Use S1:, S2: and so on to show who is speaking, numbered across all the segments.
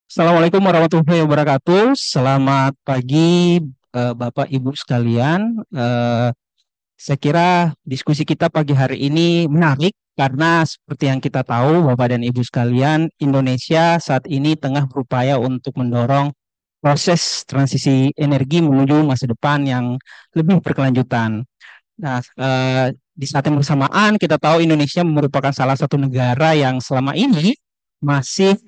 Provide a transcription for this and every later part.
S1: Assalamualaikum warahmatullahi wabarakatuh. Selamat pagi, Bapak Ibu sekalian. Saya kira diskusi kita pagi hari ini menarik karena seperti yang kita tahu, Bapak dan Ibu sekalian, Indonesia saat ini tengah berupaya untuk mendorong proses transisi energi menuju masa depan yang lebih berkelanjutan. Nah, di saat yang bersamaan kita tahu Indonesia merupakan salah satu negara yang selama ini masih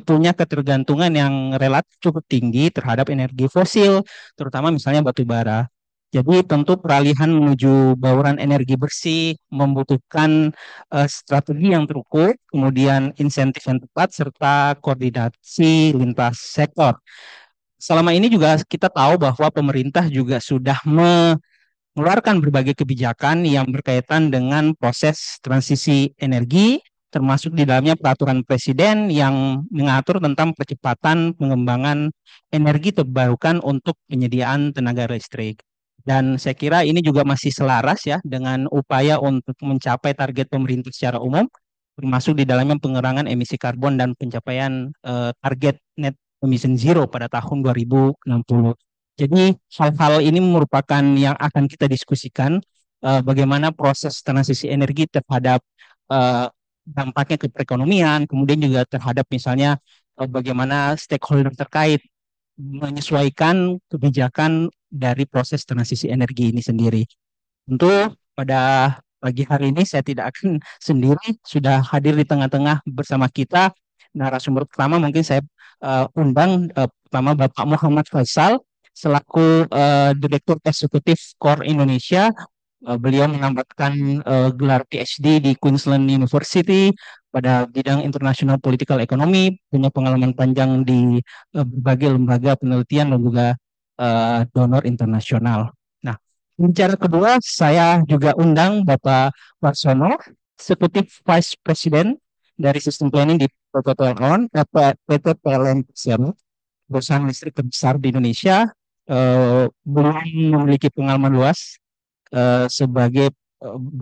S1: punya ketergantungan yang relatif cukup tinggi terhadap energi fosil, terutama misalnya batu bara. Jadi tentu peralihan menuju bauran energi bersih membutuhkan strategi yang terukur, kemudian insentif yang tepat, serta koordinasi lintas sektor. Selama ini juga kita tahu bahwa pemerintah juga sudah mengeluarkan berbagai kebijakan yang berkaitan dengan proses transisi energi, termasuk di dalamnya peraturan presiden yang mengatur tentang percepatan pengembangan energi terbarukan untuk penyediaan tenaga listrik. Dan saya kira ini juga masih selaras ya dengan upaya untuk mencapai target pemerintah secara umum, termasuk di dalamnya pengurangan emisi karbon dan pencapaian target net emission zero pada tahun 2060. Jadi hal-hal ini merupakan yang akan kita diskusikan bagaimana proses transisi energi terhadap eh, dampaknya ke perekonomian, kemudian juga terhadap misalnya bagaimana stakeholder terkait menyesuaikan kebijakan dari proses transisi energi ini sendiri. Tentu pada pagi hari ini saya tidak akan sendiri, sudah hadir di tengah-tengah bersama kita narasumber pertama mungkin saya undang pertama Bapak Muhammad Faisal selaku Direktur Eksekutif Core Indonesia. Beliau menambahkan gelar PhD di Queensland University pada bidang International Political Economy, punya pengalaman panjang di berbagai lembaga penelitian dan juga donor internasional. Nah, bicara kedua, saya juga undang Bapak Warsono, Eksekutif Vice President dari Sistem Planning di PT PLN, PT PLN Persero, perusahaan listrik terbesar di Indonesia. Beliau memiliki pengalaman luas sebagai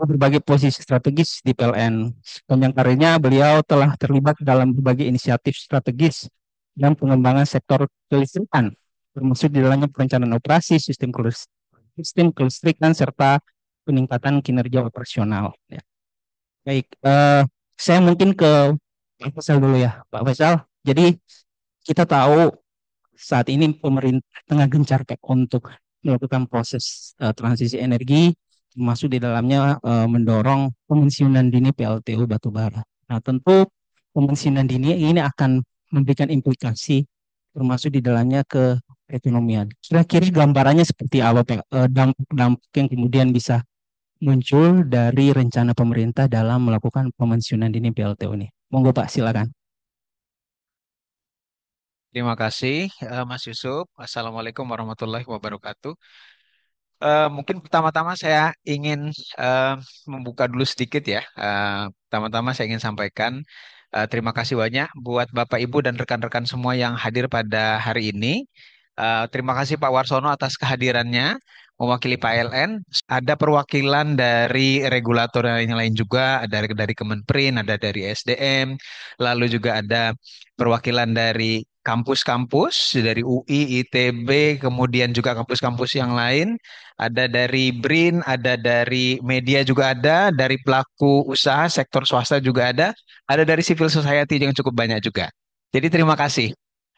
S1: berbagai posisi strategis di PLN. Sepanjang karirnya, beliau telah terlibat dalam berbagai inisiatif strategis dan pengembangan sektor kelistrikan, termasuk di dalamnya perencanaan operasi, sistem kelistrikan, serta peningkatan kinerja operasional. Ya. Baik, saya mungkin ke Pak Faisal dulu ya, Pak Faisal. Jadi kita tahu saat ini pemerintah tengah gencar Pak, untuk melakukan proses transisi energi, termasuk di dalamnya mendorong pemensiunan dini PLTU batubara. Nah, tentu pemensiunan dini ini akan memberikan implikasi, termasuk di dalamnya ke perekonomian. Kira-kira gambarannya seperti apa, Pak? Dampak-dampak yang kemudian bisa muncul dari rencana pemerintah dalam melakukan pemensiunan dini PLTU ini. Monggo Pak, silakan.
S2: Terima kasih, Mas Yusuf. Assalamualaikum warahmatullahi wabarakatuh. Mungkin pertama-tama saya ingin eh, membuka dulu sedikit ya. Pertama-tama saya ingin sampaikan terima kasih banyak buat Bapak, Ibu, dan rekan-rekan semua yang hadir pada hari ini. Terima kasih Pak Warsono atas kehadirannya mewakili PLN. Ada perwakilan dari regulator yang lain juga, ada dari Kemenperin, ada dari SDM, lalu juga ada perwakilan dari kampus-kampus dari UI, ITB, kemudian juga kampus-kampus yang lain. Ada dari BRIN, ada dari media juga ada, dari pelaku usaha sektor swasta juga ada dari civil society yang cukup banyak juga. Jadi terima kasih.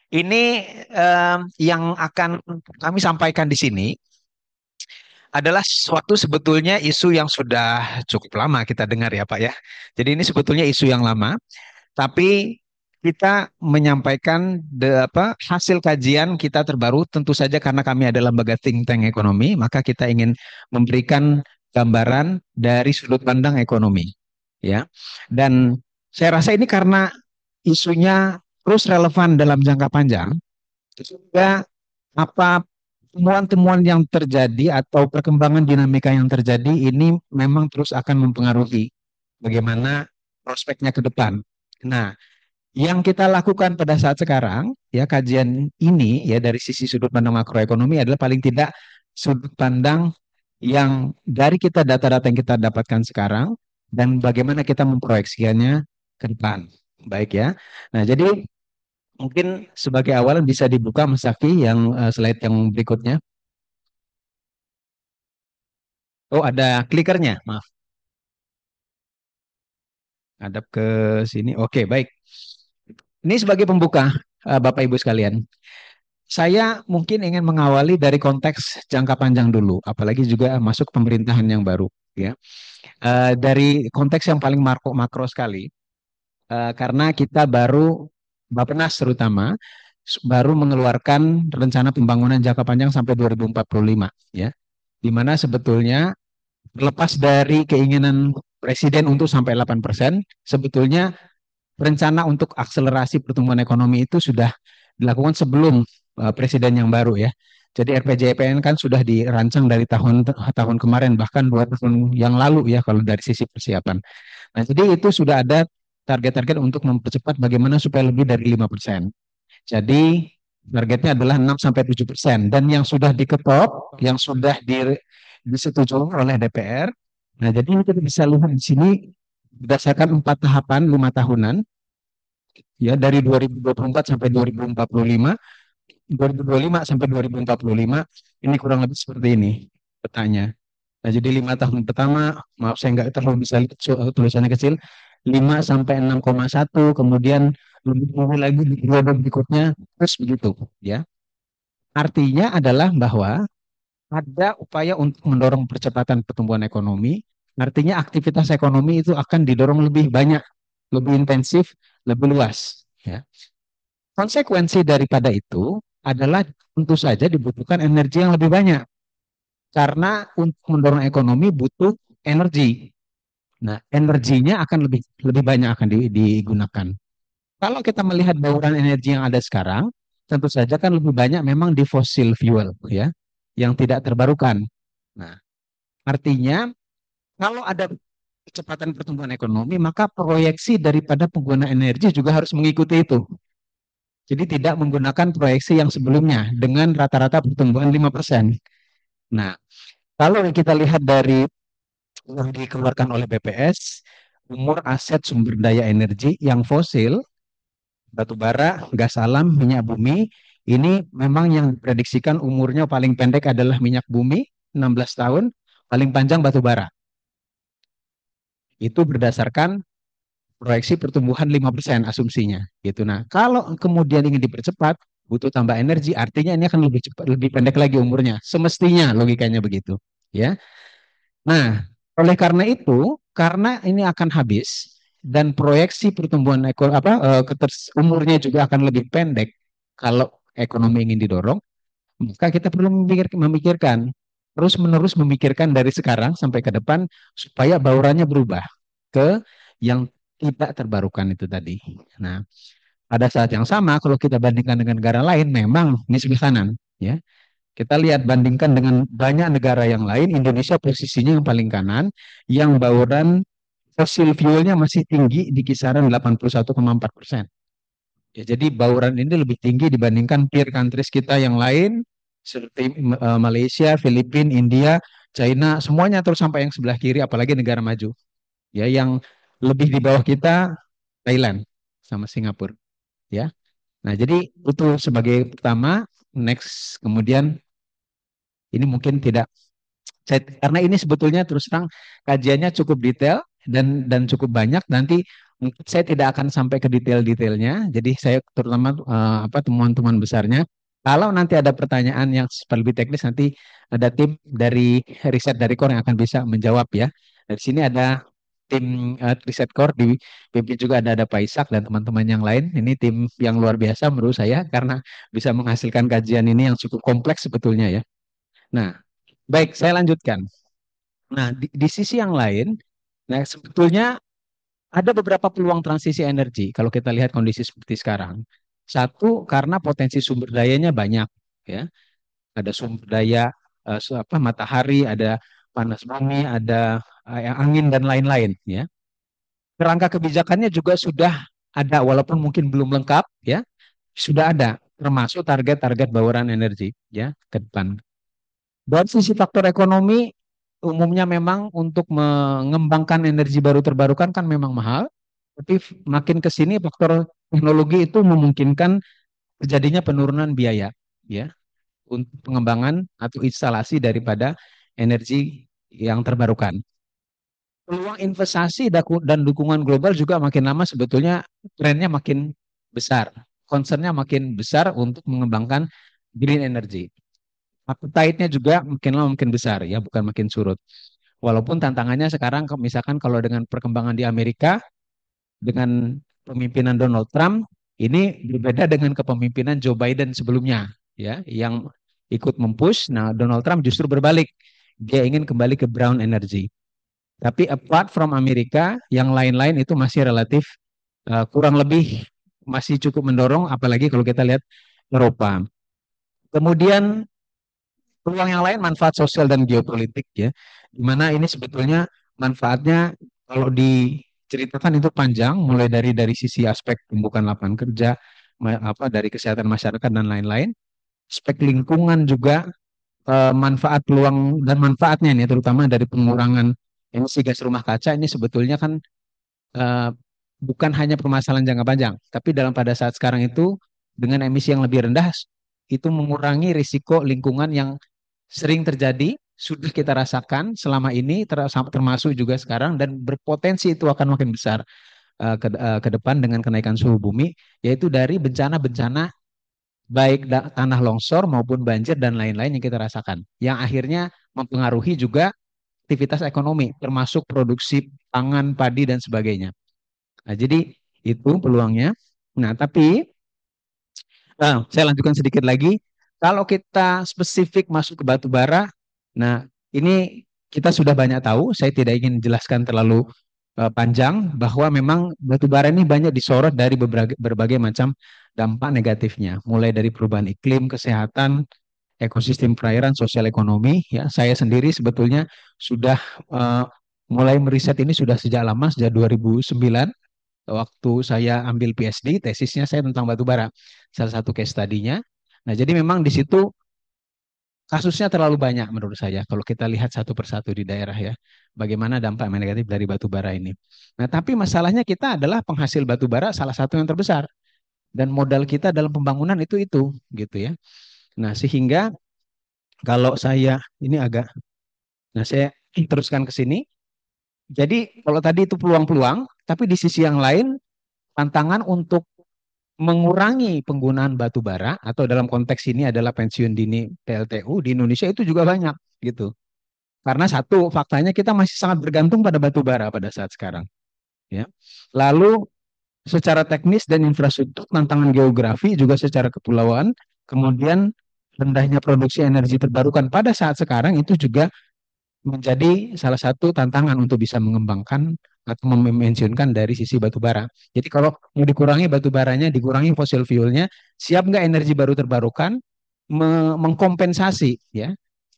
S2: Ini yang akan kami sampaikan di sini adalah suatu sebetulnya isu yang sudah cukup lama kita dengar ya Pak ya. Jadi ini sebetulnya isu yang lama, tapi kita menyampaikan hasil kajian kita terbaru tentu saja karena kami adalah lembaga think tank ekonomi, maka kita ingin memberikan gambaran dari sudut pandang ekonomi ya. Dan saya rasa ini karena isunya terus relevan dalam jangka panjang, sehingga apa temuan-temuan yang terjadi atau perkembangan dinamika yang terjadi ini memang terus akan mempengaruhi bagaimana prospeknya ke depan. Nah, yang kita lakukan pada saat sekarang, ya kajian ini ya dari sisi sudut pandang makroekonomi adalah paling tidak sudut pandang yang dari kita data-data yang kita dapatkan sekarang dan bagaimana kita memproyeksikannya ke depan. Baik ya. Nah, jadi
S1: Mungkin sebagai awalan bisa dibuka Mas Zaki yang slide yang berikutnya. Oh, ada klikernya. Maaf, hadap ke sini. Oke, baik. Ini sebagai pembuka, Bapak Ibu sekalian. Saya mungkin ingin mengawali dari konteks jangka panjang dulu, apalagi juga masuk pemerintahan yang baru, ya. Dari konteks yang paling makro sekali, karena kita baru Bappenas terutama baru mengeluarkan rencana pembangunan jangka panjang sampai 2045, ya. Di mana sebetulnya lepas dari keinginan presiden untuk sampai 8%, sebetulnya rencana untuk akselerasi pertumbuhan ekonomi itu sudah dilakukan sebelum presiden yang baru, ya. Jadi RPJPN kan sudah dirancang dari tahun tahun kemarin, bahkan 2 tahun yang lalu, ya, kalau dari sisi persiapan. Nah, jadi itu sudah ada target-target untuk mempercepat bagaimana supaya lebih dari 5%. Jadi targetnya adalah 6 sampai 7%, dan yang sudah diketok, yang sudah disetujui oleh DPR. Nah, jadi ini kita bisa lihat di sini berdasarkan 4 tahapan 5 tahunan, ya, dari 2024 sampai 2045, 2025 sampai 2045, ini kurang lebih seperti ini petanya. Nah, jadi 5 tahun pertama, maaf saya nggak terlalu bisa lihat tulisannya kecil, 5 sampai 6,1, kemudian lebih tinggi lagi di periode berikutnya, terus begitu, ya. Artinya adalah bahwa ada upaya untuk mendorong percepatan pertumbuhan ekonomi, artinya aktivitas ekonomi itu akan didorong lebih banyak, lebih intensif, lebih luas, ya. Konsekuensi daripada itu adalah tentu saja dibutuhkan energi yang lebih banyak, karena untuk mendorong ekonomi butuh energi. Nah, energinya akan lebih lebih banyak akan digunakan. Kalau kita melihat bauran energi yang ada sekarang, tentu saja kan lebih banyak memang di fossil fuel, ya, yang tidak terbarukan. Nah, artinya kalau ada kecepatan pertumbuhan ekonomi, maka proyeksi daripada pengguna energi juga harus mengikuti itu. Jadi tidak menggunakan proyeksi yang sebelumnya dengan rata-rata pertumbuhan 5%. Nah, kalau kita lihat dari yang dikeluarkan oleh BPS, umur aset sumber daya energi yang fosil, batu bara, gas alam, minyak bumi, ini memang yang diprediksikan umurnya paling pendek adalah minyak bumi, 16 tahun, paling panjang batu bara. Itu berdasarkan proyeksi pertumbuhan 5% asumsinya, gitu. Nah, kalau kemudian ingin dipercepat, butuh tambah energi, artinya ini akan lebih cepat, lebih pendek lagi umurnya. Semestinya logikanya begitu, ya. Nah, oleh karena itu, karena ini akan habis dan proyeksi pertumbuhan umurnya juga akan lebih pendek kalau ekonomi ingin didorong, maka kita perlu memikirkan terus-menerus memikirkan dari sekarang sampai ke depan supaya baurannya berubah ke yang tidak terbarukan itu tadi. Nah, pada saat yang sama kalau kita bandingkan dengan negara lain, memang ini sebelah kanan, ya. Kita lihat bandingkan dengan banyak negara yang lain, Indonesia posisinya yang paling kanan, yang bauran fosil fuelnya masih tinggi di kisaran 81,4%. Ya, jadi bauran ini lebih tinggi dibandingkan peer countries kita yang lain, seperti Malaysia, Filipina, India, China, semuanya terus sampai yang sebelah kiri, apalagi negara maju. Ya, yang lebih di bawah kita Thailand sama Singapura. Ya, nah jadi itu sebagai pertama. Next, kemudian ini mungkin tidak karena ini sebetulnya terus terang kajiannya cukup detail dan cukup banyak. Nanti mungkin saya tidak akan sampai ke detail-detailnya. Jadi saya terutama temuan-temuan besarnya. Kalau nanti ada pertanyaan yang lebih teknis, nanti ada tim dari riset dari Core yang akan bisa menjawab, ya. Dari sini ada tim riset Core, dipimpin juga ada Pak Ishak dan teman-teman yang lain. Ini tim yang luar biasa menurut saya karena bisa menghasilkan kajian ini yang cukup kompleks sebetulnya, ya. Nah, baik, saya lanjutkan. Nah, di sisi yang lain, nah sebetulnya ada beberapa peluang transisi energi kalau kita lihat kondisi seperti sekarang. Satu, karena potensi sumber dayanya banyak, ya. Ada sumber daya matahari, ada panas bumi, ada angin dan lain-lain, ya. Kerangka kebijakannya juga sudah ada walaupun mungkin belum lengkap, ya. Sudah ada termasuk target-target bauran energi, ya, ke depan. Dari sisi faktor ekonomi, umumnya memang untuk mengembangkan energi baru terbarukan kan memang mahal, tapi makin ke sini faktor teknologi itu memungkinkan terjadinya penurunan biaya ya untuk pengembangan atau instalasi daripada energi yang terbarukan. Peluang investasi dan dukungan global juga makin lama sebetulnya trennya makin besar. Concernnya makin besar untuk mengembangkan green energy. Appetite-nya juga makin lama makin besar ya, bukan makin surut. Walaupun tantangannya sekarang misalkan kalau dengan perkembangan di Amerika dengan pemimpinan Donald Trump ini berbeda dengan kepemimpinan Joe Biden sebelumnya ya yang ikut mempush. Nah, Donald Trump justru berbalik. Dia ingin kembali ke brown energy. Tapi apart from Amerika, yang lain-lain itu masih relatif kurang lebih masih cukup mendorong, apalagi kalau kita lihat Eropa. Kemudian peluang yang lain manfaat sosial dan geopolitik ya, di mana ini sebetulnya manfaatnya kalau diceritakan itu panjang, mulai dari sisi aspek pembukaan lapangan kerja, dari kesehatan masyarakat dan lain-lain, aspek lingkungan juga manfaat peluang dan manfaatnya nih, terutama dari pengurangan emisi gas rumah kaca ini sebetulnya kan eh, bukan hanya permasalahan jangka panjang, tapi pada saat sekarang itu dengan emisi yang lebih rendah itu mengurangi risiko lingkungan yang sering terjadi, sudah kita rasakan selama ini termasuk juga sekarang dan berpotensi itu akan makin besar ke depan dengan kenaikan suhu bumi, yaitu dari bencana-bencana baik tanah longsor maupun banjir dan lain-lain yang kita rasakan, yang akhirnya mempengaruhi juga aktivitas ekonomi, termasuk produksi pangan, padi dan sebagainya. Nah, jadi itu peluangnya. Nah, tapi saya lanjutkan sedikit lagi. Kalau kita spesifik masuk ke batu bara, nah ini kita sudah banyak tahu. Saya tidak ingin jelaskan terlalu panjang bahwa memang batu bara ini banyak disorot dari berbagai macam dampak negatifnya, mulai dari perubahan iklim, kesehatan, ekosistem perairan, sosial ekonomi. Ya, saya sendiri sebetulnya sudah uh, mulai meriset ini sudah sejak lama, sejak 2009 waktu saya ambil PhD, tesisnya saya tentang batu bara, salah satu case study-nya. Nah, jadi memang di situ kasusnya terlalu banyak menurut saya kalau kita lihat satu persatu di daerah ya, bagaimana dampak negatif dari batu bara ini. Nah, tapi masalahnya kita adalah penghasil batu bara salah satu yang terbesar dan modal kita dalam pembangunan itu gitu ya. Nah, sehingga kalau saya ini agak, nah saya teruskan ke sini. Jadi kalau tadi itu peluang-peluang, tapi di sisi yang lain tantangan untuk mengurangi penggunaan batu bara atau dalam konteks ini adalah pensiun dini PLTU di Indonesia itu juga banyak gitu. Karena satu faktanya kita masih sangat bergantung pada batu bara pada saat sekarang, ya. Lalu secara teknis dan infrastruktur tantangan geografi juga secara kepulauan, kemudian rendahnya produksi energi terbarukan pada saat sekarang itu juga menjadi salah satu tantangan untuk bisa mengembangkan atau memensiunkan dari sisi batu bara. Jadi kalau mau dikurangi batu baranya, dikurangi fosil fuelnya, siap nggak energi baru terbarukan mengkompensasi ya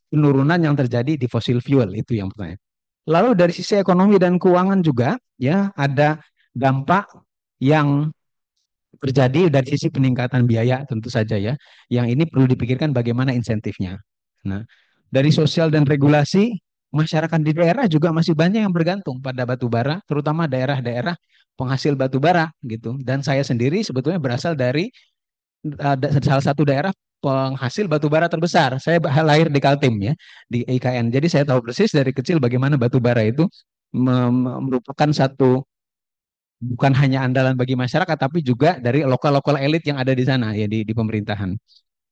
S1: penurunan yang terjadi di fosil fuel itu yang pertama. Lalu dari sisi ekonomi dan keuangan juga ya ada dampak yang terjadi dari sisi peningkatan biaya tentu saja ya. Yang ini perlu dipikirkan bagaimana insentifnya. Nah, dari sosial dan regulasi, masyarakat di daerah juga masih banyak yang bergantung pada batu bara, terutama daerah-daerah penghasil batu bara gitu. Dan saya sendiri sebetulnya berasal dari salah satu daerah penghasil batu bara terbesar. Saya lahir di Kaltim ya, di IKN. Jadi saya tahu persis dari kecil bagaimana batu bara itu merupakan satu bukan hanya andalan bagi masyarakat, tapi juga dari lokal-lokal elit yang ada di sana ya di pemerintahan.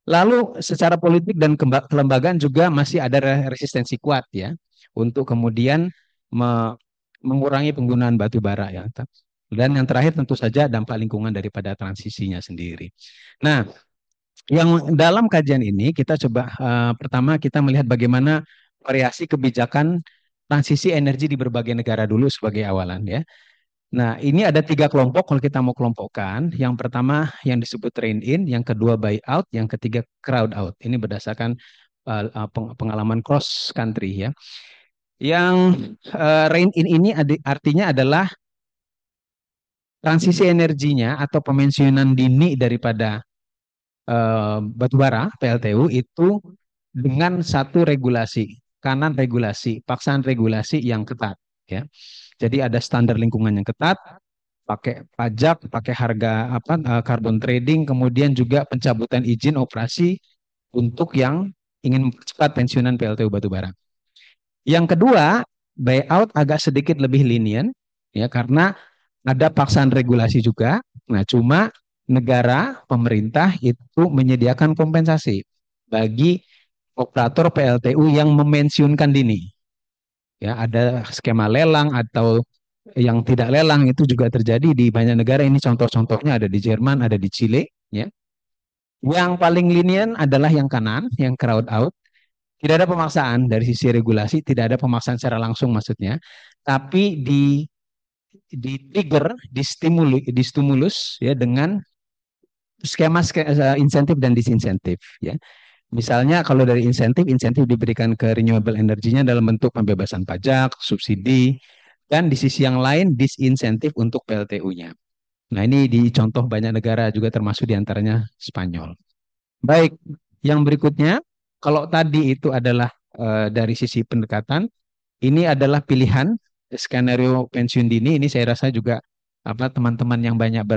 S1: Lalu secara politik dan kelembagaan juga masih ada resistensi kuat ya untuk kemudian me mengurangi penggunaan batu bara ya. Dan yang terakhir tentu saja dampak lingkungan daripada transisinya sendiri. Nah, yang dalam kajian ini kita coba pertama kita melihat bagaimana variasi kebijakan transisi energi di berbagai negara dulu sebagai awalan ya. Nah, ini ada tiga kelompok kalau kita mau kelompokkan. Yang pertama yang disebut train in, yang kedua buy out, yang ketiga crowd out. Ini berdasarkan pengalaman cross country ya. Yang rain in ini artinya adalah transisi energinya atau pemensiunan dini daripada batubara PLTU itu dengan satu regulasi, kanan regulasi, paksaan regulasi yang ketat ya. Jadi ada standar lingkungan yang ketat,
S2: pakai pajak, pakai harga apa carbon trading, kemudian juga pencabutan izin operasi untuk yang ingin cepat pensiunan PLTU batubara. Yang kedua, buyout agak sedikit lebih lenient ya karena ada paksaan regulasi juga. Nah, cuma negara, pemerintah itu menyediakan kompensasi bagi operator PLTU yang memensiunkan dini. Ya, ada skema lelang atau yang tidak lelang itu juga terjadi di banyak negara. Ini contoh-contohnya ada di Jerman, ada di Chile. Ya. Yang paling lenient adalah yang kanan, yang crowd out. Tidak ada pemaksaan dari sisi regulasi, tidak ada pemaksaan secara langsung maksudnya, tapi di trigger, di stimulus ya dengan skema, insentif dan disinsentif ya. Misalnya kalau dari insentif, insentif diberikan ke renewable energinya dalam bentuk pembebasan pajak, subsidi, dan di sisi yang lain disinsentif untuk PLTU-nya. Nah ini dicontoh banyak negara juga termasuk diantaranya Spanyol. Baik, yang berikutnya, kalau tadi itu adalah dari sisi pendekatan, ini adalah pilihan skenario pensiun dini. Ini saya rasa juga apa teman-teman yang banyak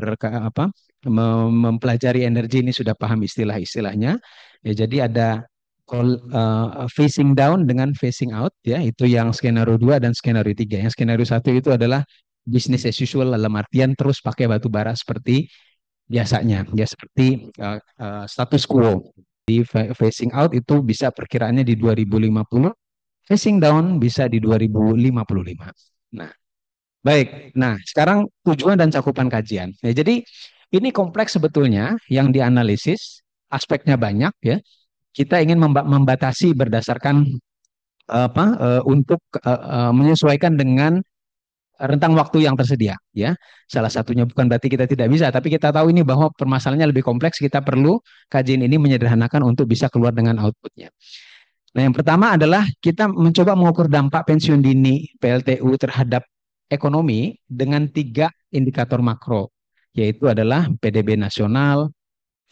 S2: mempelajari energi ini sudah paham istilah-istilahnya. Ya, jadi ada phasing down dengan phasing out ya, itu yang skenario 2 dan skenario 3. Yang skenario 1 itu adalah business as usual dalam artian terus pakai batu bara seperti biasanya, ya seperti status quo. Di phasing out itu bisa perkiraannya di 2050, phasing down bisa di 2055. Nah, baik. Nah, sekarang tujuan dan cakupan kajian. Ya, jadi ini kompleks sebetulnya yang dianalisis, aspeknya banyak ya. Kita ingin membatasi berdasarkan untuk menyesuaikan dengan rentang waktu yang tersedia ya. Salah satunya bukan berarti kita tidak bisa, tapi kita tahu ini bahwa permasalahannya lebih kompleks, kita perlu kajian ini menyederhanakan untuk bisa keluar dengan outputnya. Nah, yang pertama adalah kita mencoba mengukur dampak pensiun dini PLTU terhadap ekonomi dengan 3 indikator makro, yaitu adalah PDB nasional,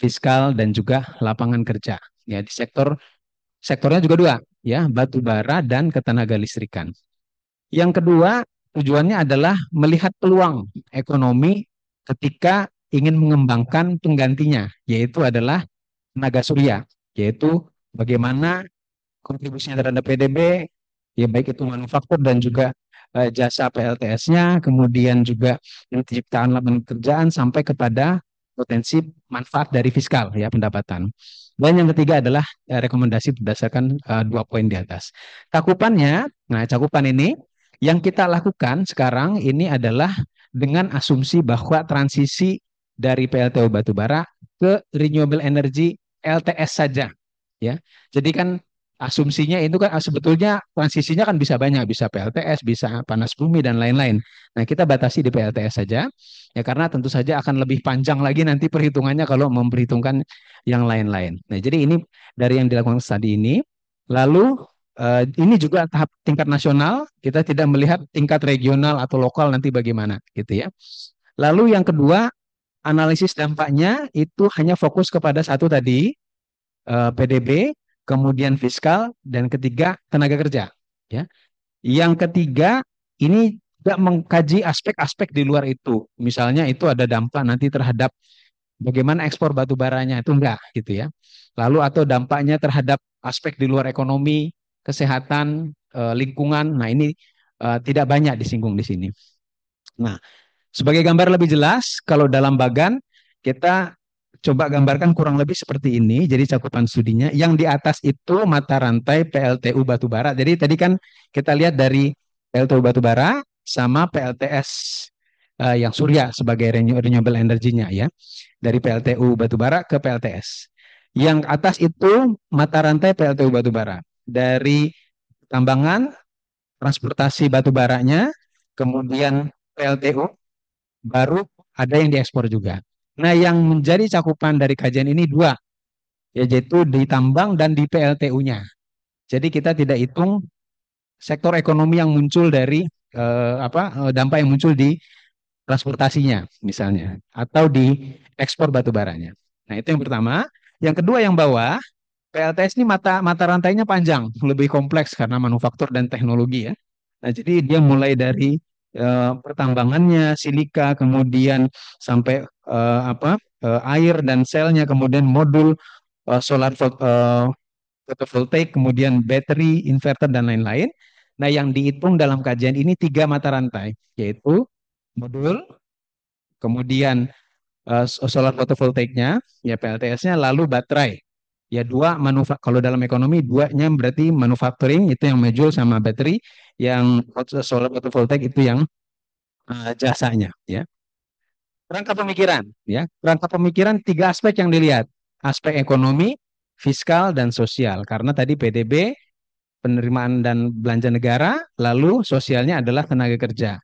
S2: fiskal, dan juga lapangan kerja. Ya, di sektornya juga 2, ya, batu bara dan ketenaga listrikan. Yang kedua, tujuannya adalah melihat peluang ekonomi ketika ingin mengembangkan penggantinya, yaitu adalah tenaga surya, yaitu bagaimana kontribusinya terhadap PDB, ya baik itu manufaktur dan juga jasa PLTS-nya, kemudian juga penciptaan lapangan pekerjaan sampai kepada potensi manfaat dari fiskal ya pendapatan. Dan yang ketiga adalah rekomendasi berdasarkan 2 poin di atas. Cakupannya, nah cakupan ini yang kita lakukan sekarang ini adalah dengan asumsi bahwa transisi dari PLTU batubara ke renewable energy LTS saja ya. Jadi kan asumsinya itu kan sebetulnya transisinya kan bisa banyak, bisa PLTS, bisa panas bumi dan lain-lain. Nah, kita batasi di PLTS saja ya karena tentu saja akan lebih panjang lagi nanti perhitungannya kalau memperhitungkan yang lain-lain. Nah, jadi ini dari yang dilakukan tadi ini. Lalu ini juga tahap tingkat nasional, kita tidak melihat tingkat regional atau lokal nanti bagaimana gitu ya. Lalu yang kedua, analisis dampaknya itu hanya fokus kepada satu tadi, PDB, kemudian fiskal, dan ketiga tenaga kerja. Ya. Yang ketiga ini tidak mengkaji aspek-aspek di luar itu. Misalnya itu ada dampak nanti terhadap bagaimana ekspor batu baranya itu enggak gitu ya. Lalu atau dampaknya terhadap aspek di luar ekonomi, kesehatan, lingkungan. Nah ini tidak banyak disinggung di sini. Nah, sebagai gambar lebih jelas, kalau dalam bagan kita coba gambarkan kurang lebih seperti ini. Jadi cakupan studinya, yang di atas itu mata rantai PLTU batubara. Jadi tadi kan kita lihat dari PLTU batubara sama PLTS yang surya sebagai renewable energinya ya. Dari PLTU batubara ke PLTS. Yang atas itu mata rantai PLTU batubara. Dari tambangan, transportasi batubaranya, kemudian PLTU, baru ada yang diekspor juga. Nah, yang menjadi cakupan dari kajian ini 2, yaitu di tambang dan di PLTU-nya. Jadi kita tidak hitung sektor ekonomi yang muncul dari dampak yang muncul di transportasinya misalnya atau di ekspor batu baranya. Nah, itu yang pertama. Yang kedua yang bawah, PLTS ini mata mata rantainya panjang, lebih kompleks karena manufaktur dan teknologi ya. Nah, jadi dia mulai dari
S1: pertambangannya, silika, kemudian sampai air dan selnya, kemudian modul photovoltaik, kemudian baterai, inverter dan lain-lain. Nah, yang dihitung dalam kajian ini tiga mata rantai, yaitu modul, kemudian solar fotovoltaiknya, ya PLTS-nya, lalu baterai. Ya dua kalau dalam ekonomi duanya berarti manufacturing itu yang modul sama baterai, yang solar photovoltaik itu yang jasanya, ya. Kerangka pemikiran, ya. Kerangka pemikiran tiga aspek yang dilihat. Aspek ekonomi, fiskal dan sosial. Karena tadi PDB, penerimaan dan belanja negara, lalu sosialnya adalah tenaga kerja.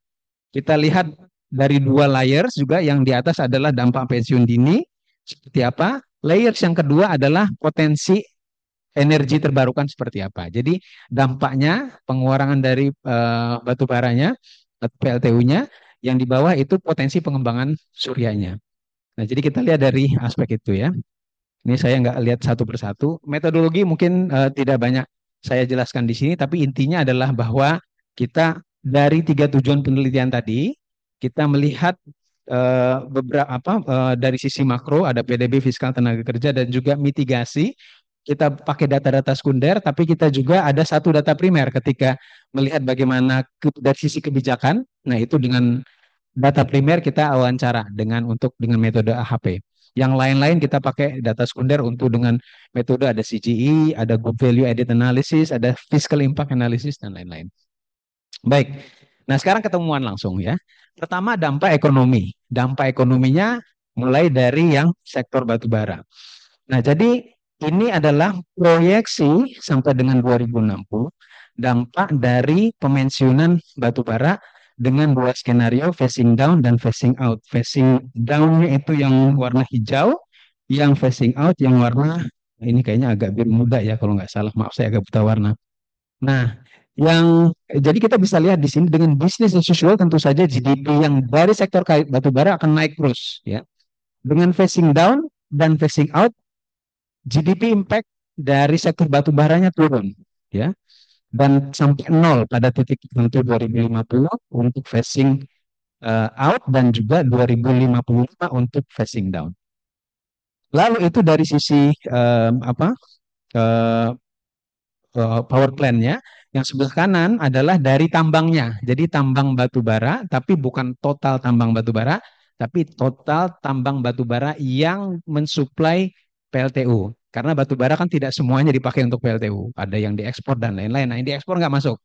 S1: Kita lihat dari dua layers juga, yang di atas adalah dampak pensiun dini seperti apa. Layers yang kedua adalah potensi energi terbarukan seperti apa. Jadi dampaknya pengurangan dari batu baranya atau PLTU-nya, yang di bawah itu potensi pengembangan suryanya. Nah, jadi kita lihat dari aspek itu ya. Ini saya nggak lihat satu persatu. Metodologi mungkin tidak banyak saya jelaskan di sini, tapi intinya adalah bahwa kita dari tiga tujuan penelitian tadi, kita melihat beberapa dari sisi makro ada PDB, fiskal, tenaga kerja, dan juga mitigasi. Kita pakai data-data sekunder, tapi kita juga ada satu data primer ketika melihat bagaimana dari sisi kebijakan. Nah, itu dengan data primer kita wawancara dengan metode AHP. Yang lain-lain kita pakai data sekunder untuk dengan metode ada CGI, ada Good Value Added Analysis, ada Fiscal Impact Analysis dan lain-lain. Baik. Nah, sekarang ketemuan langsung ya. Pertama, dampak ekonomi. Dampak ekonominya mulai dari yang sektor batubara. Nah, jadi ini adalah proyeksi sampai dengan 2060 dampak dari pemensiunan batubara dengan dua skenario, phasing down dan phasing out. Phasing down-nya itu yang warna hijau, yang phasing out yang warna ini kayaknya agak biru muda ya kalau nggak salah. Maaf, saya agak buta warna. Nah, jadi kita bisa lihat di sini dengan bisnis as usual, tentu saja GDP yang dari sektor batubara akan naik terus ya. Dengan phasing down dan phasing out, GDP impact dari sektor batubaranya turun ya, dan sampai nol pada titik tertentu 2050 untuk phasing out, dan juga 2055 untuk phasing down. Lalu itu dari sisi uh, power plant-nya. Yang sebelah kanan adalah dari tambangnya. Jadi tambang batu bara, tapi bukan total tambang batu bara, tapi total tambang batu bara yang mensuplai PLTU. Karena batu bara kan tidak semuanya dipakai untuk PLTU. Ada yang diekspor dan lain-lain. Nah, yang diekspor nggak masuk.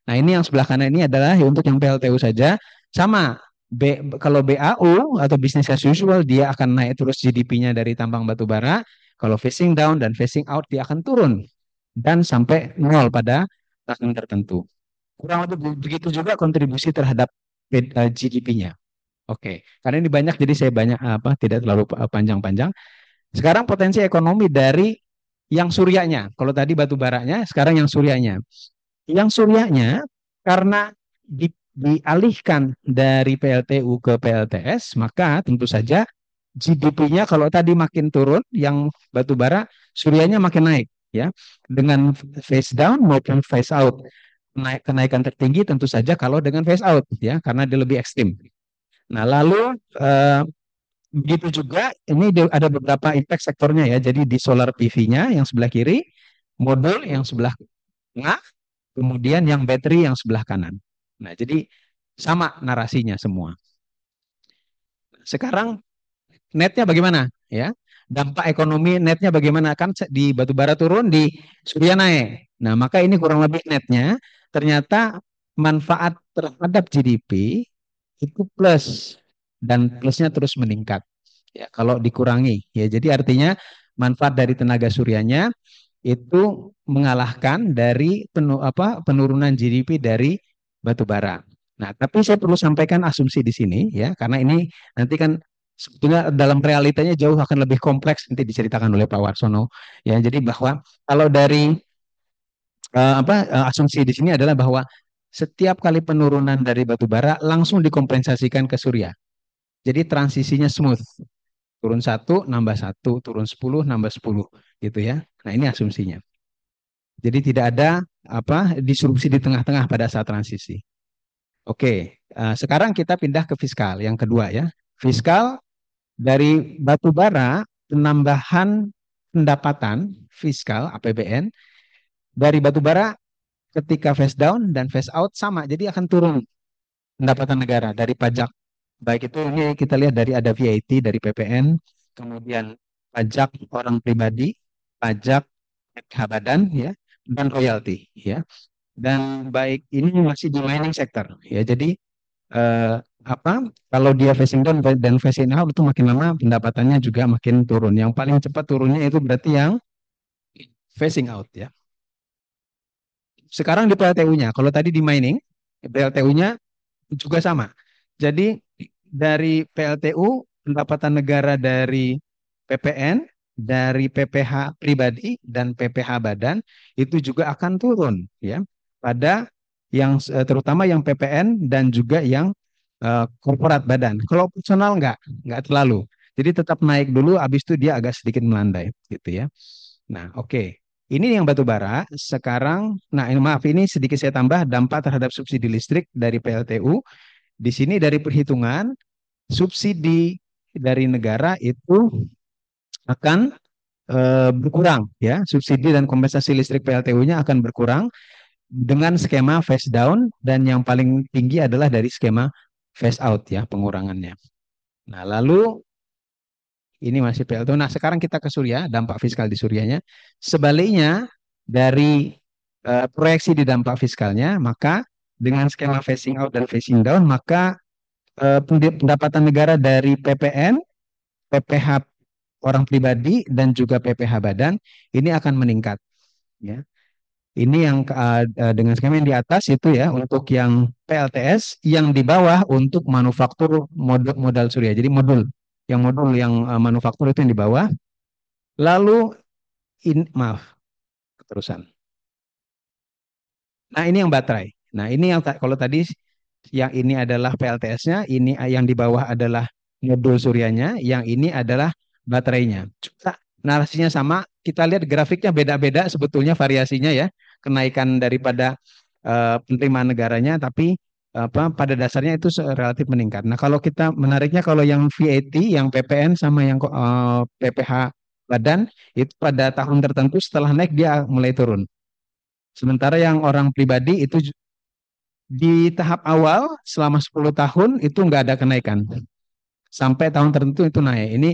S1: Nah, ini yang sebelah kanan ini adalah untuk yang PLTU saja. Sama, kalau BAU atau business as usual, dia akan naik terus GDP-nya dari tambang batu bara. Kalau phasing down dan phasing out, dia akan turun dan sampai nol pada tahun tertentu. Kurang lebih begitu juga kontribusi terhadap GDP-nya. Oke, karena ini banyak, jadi saya banyak tidak terlalu panjang-panjang. Sekarang potensi ekonomi dari yang suryanya. Kalau tadi batu baranya, sekarang yang suryanya. Yang suryanya karena dialihkan dari PLTU ke PLTS, maka tentu saja GDP-nya kalau tadi makin turun, yang batu bara, suryanya makin naik ya. Dengan phase down maupun phase out. Kenaikan tertinggi tentu saja kalau dengan phase out ya, karena dia lebih ekstrim. Nah, lalu begitu juga ini ada beberapa impact sektornya ya. Jadi di solar PV-nya yang sebelah kiri, modul yang sebelah tengah, kemudian yang battery yang sebelah kanan. Nah, jadi sama narasinya semua. Sekarang netnya bagaimana ya? Dampak ekonomi netnya bagaimana? Kan di batubara turun, di surya naik. Nah, maka ini kurang lebih netnya ternyata manfaat terhadap GDP itu plus, dan plusnya terus meningkat. Ya, kalau dikurangi ya. Jadi artinya manfaat dari tenaga suryanya itu mengalahkan dari penurunan GDP dari batu bara. Nah, tapi saya perlu sampaikan asumsi di sini ya, karena ini nanti kan sebetulnya dalam realitanya jauh akan lebih kompleks, nanti diceritakan oleh Pak Warsono ya. Jadi bahwa kalau dari asumsi di sini adalah bahwa setiap kali penurunan dari batu bara langsung dikompensasikan ke surya. Jadi transisinya smooth. Turun satu, nambah satu, turun 10, nambah 10 gitu ya. Nah, ini asumsinya. Jadi tidak ada disrupsi di tengah-tengah pada saat transisi. Oke, sekarang kita pindah ke fiskal yang kedua ya. Fiskal dari batu bara, penambahan pendapatan fiskal APBN dari batu bara ketika phase down dan phase out sama, jadi akan turun pendapatan negara dari pajak. Baik itu ini kita lihat dari ada VAT dari PPN, kemudian pajak orang pribadi, pajak PPh badan ya, dan royalti ya. Dan baik ini masih di mining sector ya. Jadi eh, apa kalau dia facing down dan facing out itu makin lama pendapatannya juga makin turun. Yang paling cepat turunnya itu berarti yang facing out ya. Sekarang di PLTU-nya, kalau tadi di mining, PLTU-nya juga sama. Jadi dari PLTU pendapatan negara dari PPN, dari PPh pribadi dan PPh badan itu juga akan turun ya pada yang terutama yang PPN dan juga yang korporat badan. Kalau personal enggak terlalu. Jadi tetap naik dulu, habis itu dia agak sedikit melandai gitu ya. Nah, oke. Ini yang batu bara. Sekarang, nah ini maaf ini sedikit saya tambah dampak terhadap subsidi listrik dari PLTU. Di sini dari perhitungan subsidi dari negara itu akan berkurang ya. Subsidi dan kompensasi listrik PLTU-nya akan berkurang dengan skema phase down dan yang paling tinggi adalah dari skema phase out ya pengurangannya. Nah, lalu ini masih PLTU. Nah, sekarang kita ke Surya, dampak fiskal di Suryanya. Sebaliknya dari proyeksi di dampak fiskalnya, maka dengan skema phasing out dan phasing down, maka pendapatan negara dari PPN, PPh orang pribadi dan juga PPh badan ini akan meningkat ya. Ini yang dengan skema yang di atas itu ya untuk yang PLTS, yang di bawah untuk manufaktur modal, modal surya. Jadi modul yang manufaktur itu yang di bawah. Lalu maaf keterusan. Nah, ini yang baterai. Nah, ini yang kalau tadi yang ini adalah PLTS-nya, ini yang di bawah adalah modul suryanya, yang ini adalah baterainya. Juga narasinya sama, kita lihat grafiknya beda-beda sebetulnya variasinya ya, kenaikan daripada penerimaan negaranya, tapi apa pada dasarnya itu relatif meningkat. Nah, kalau kita menariknya kalau yang VAT, yang PPN sama yang PPh badan itu pada tahun tertentu setelah naik dia mulai turun. Sementara yang orang pribadi itu di tahap awal selama 10 tahun itu nggak ada kenaikan. Sampai tahun tertentu itu naik. Ini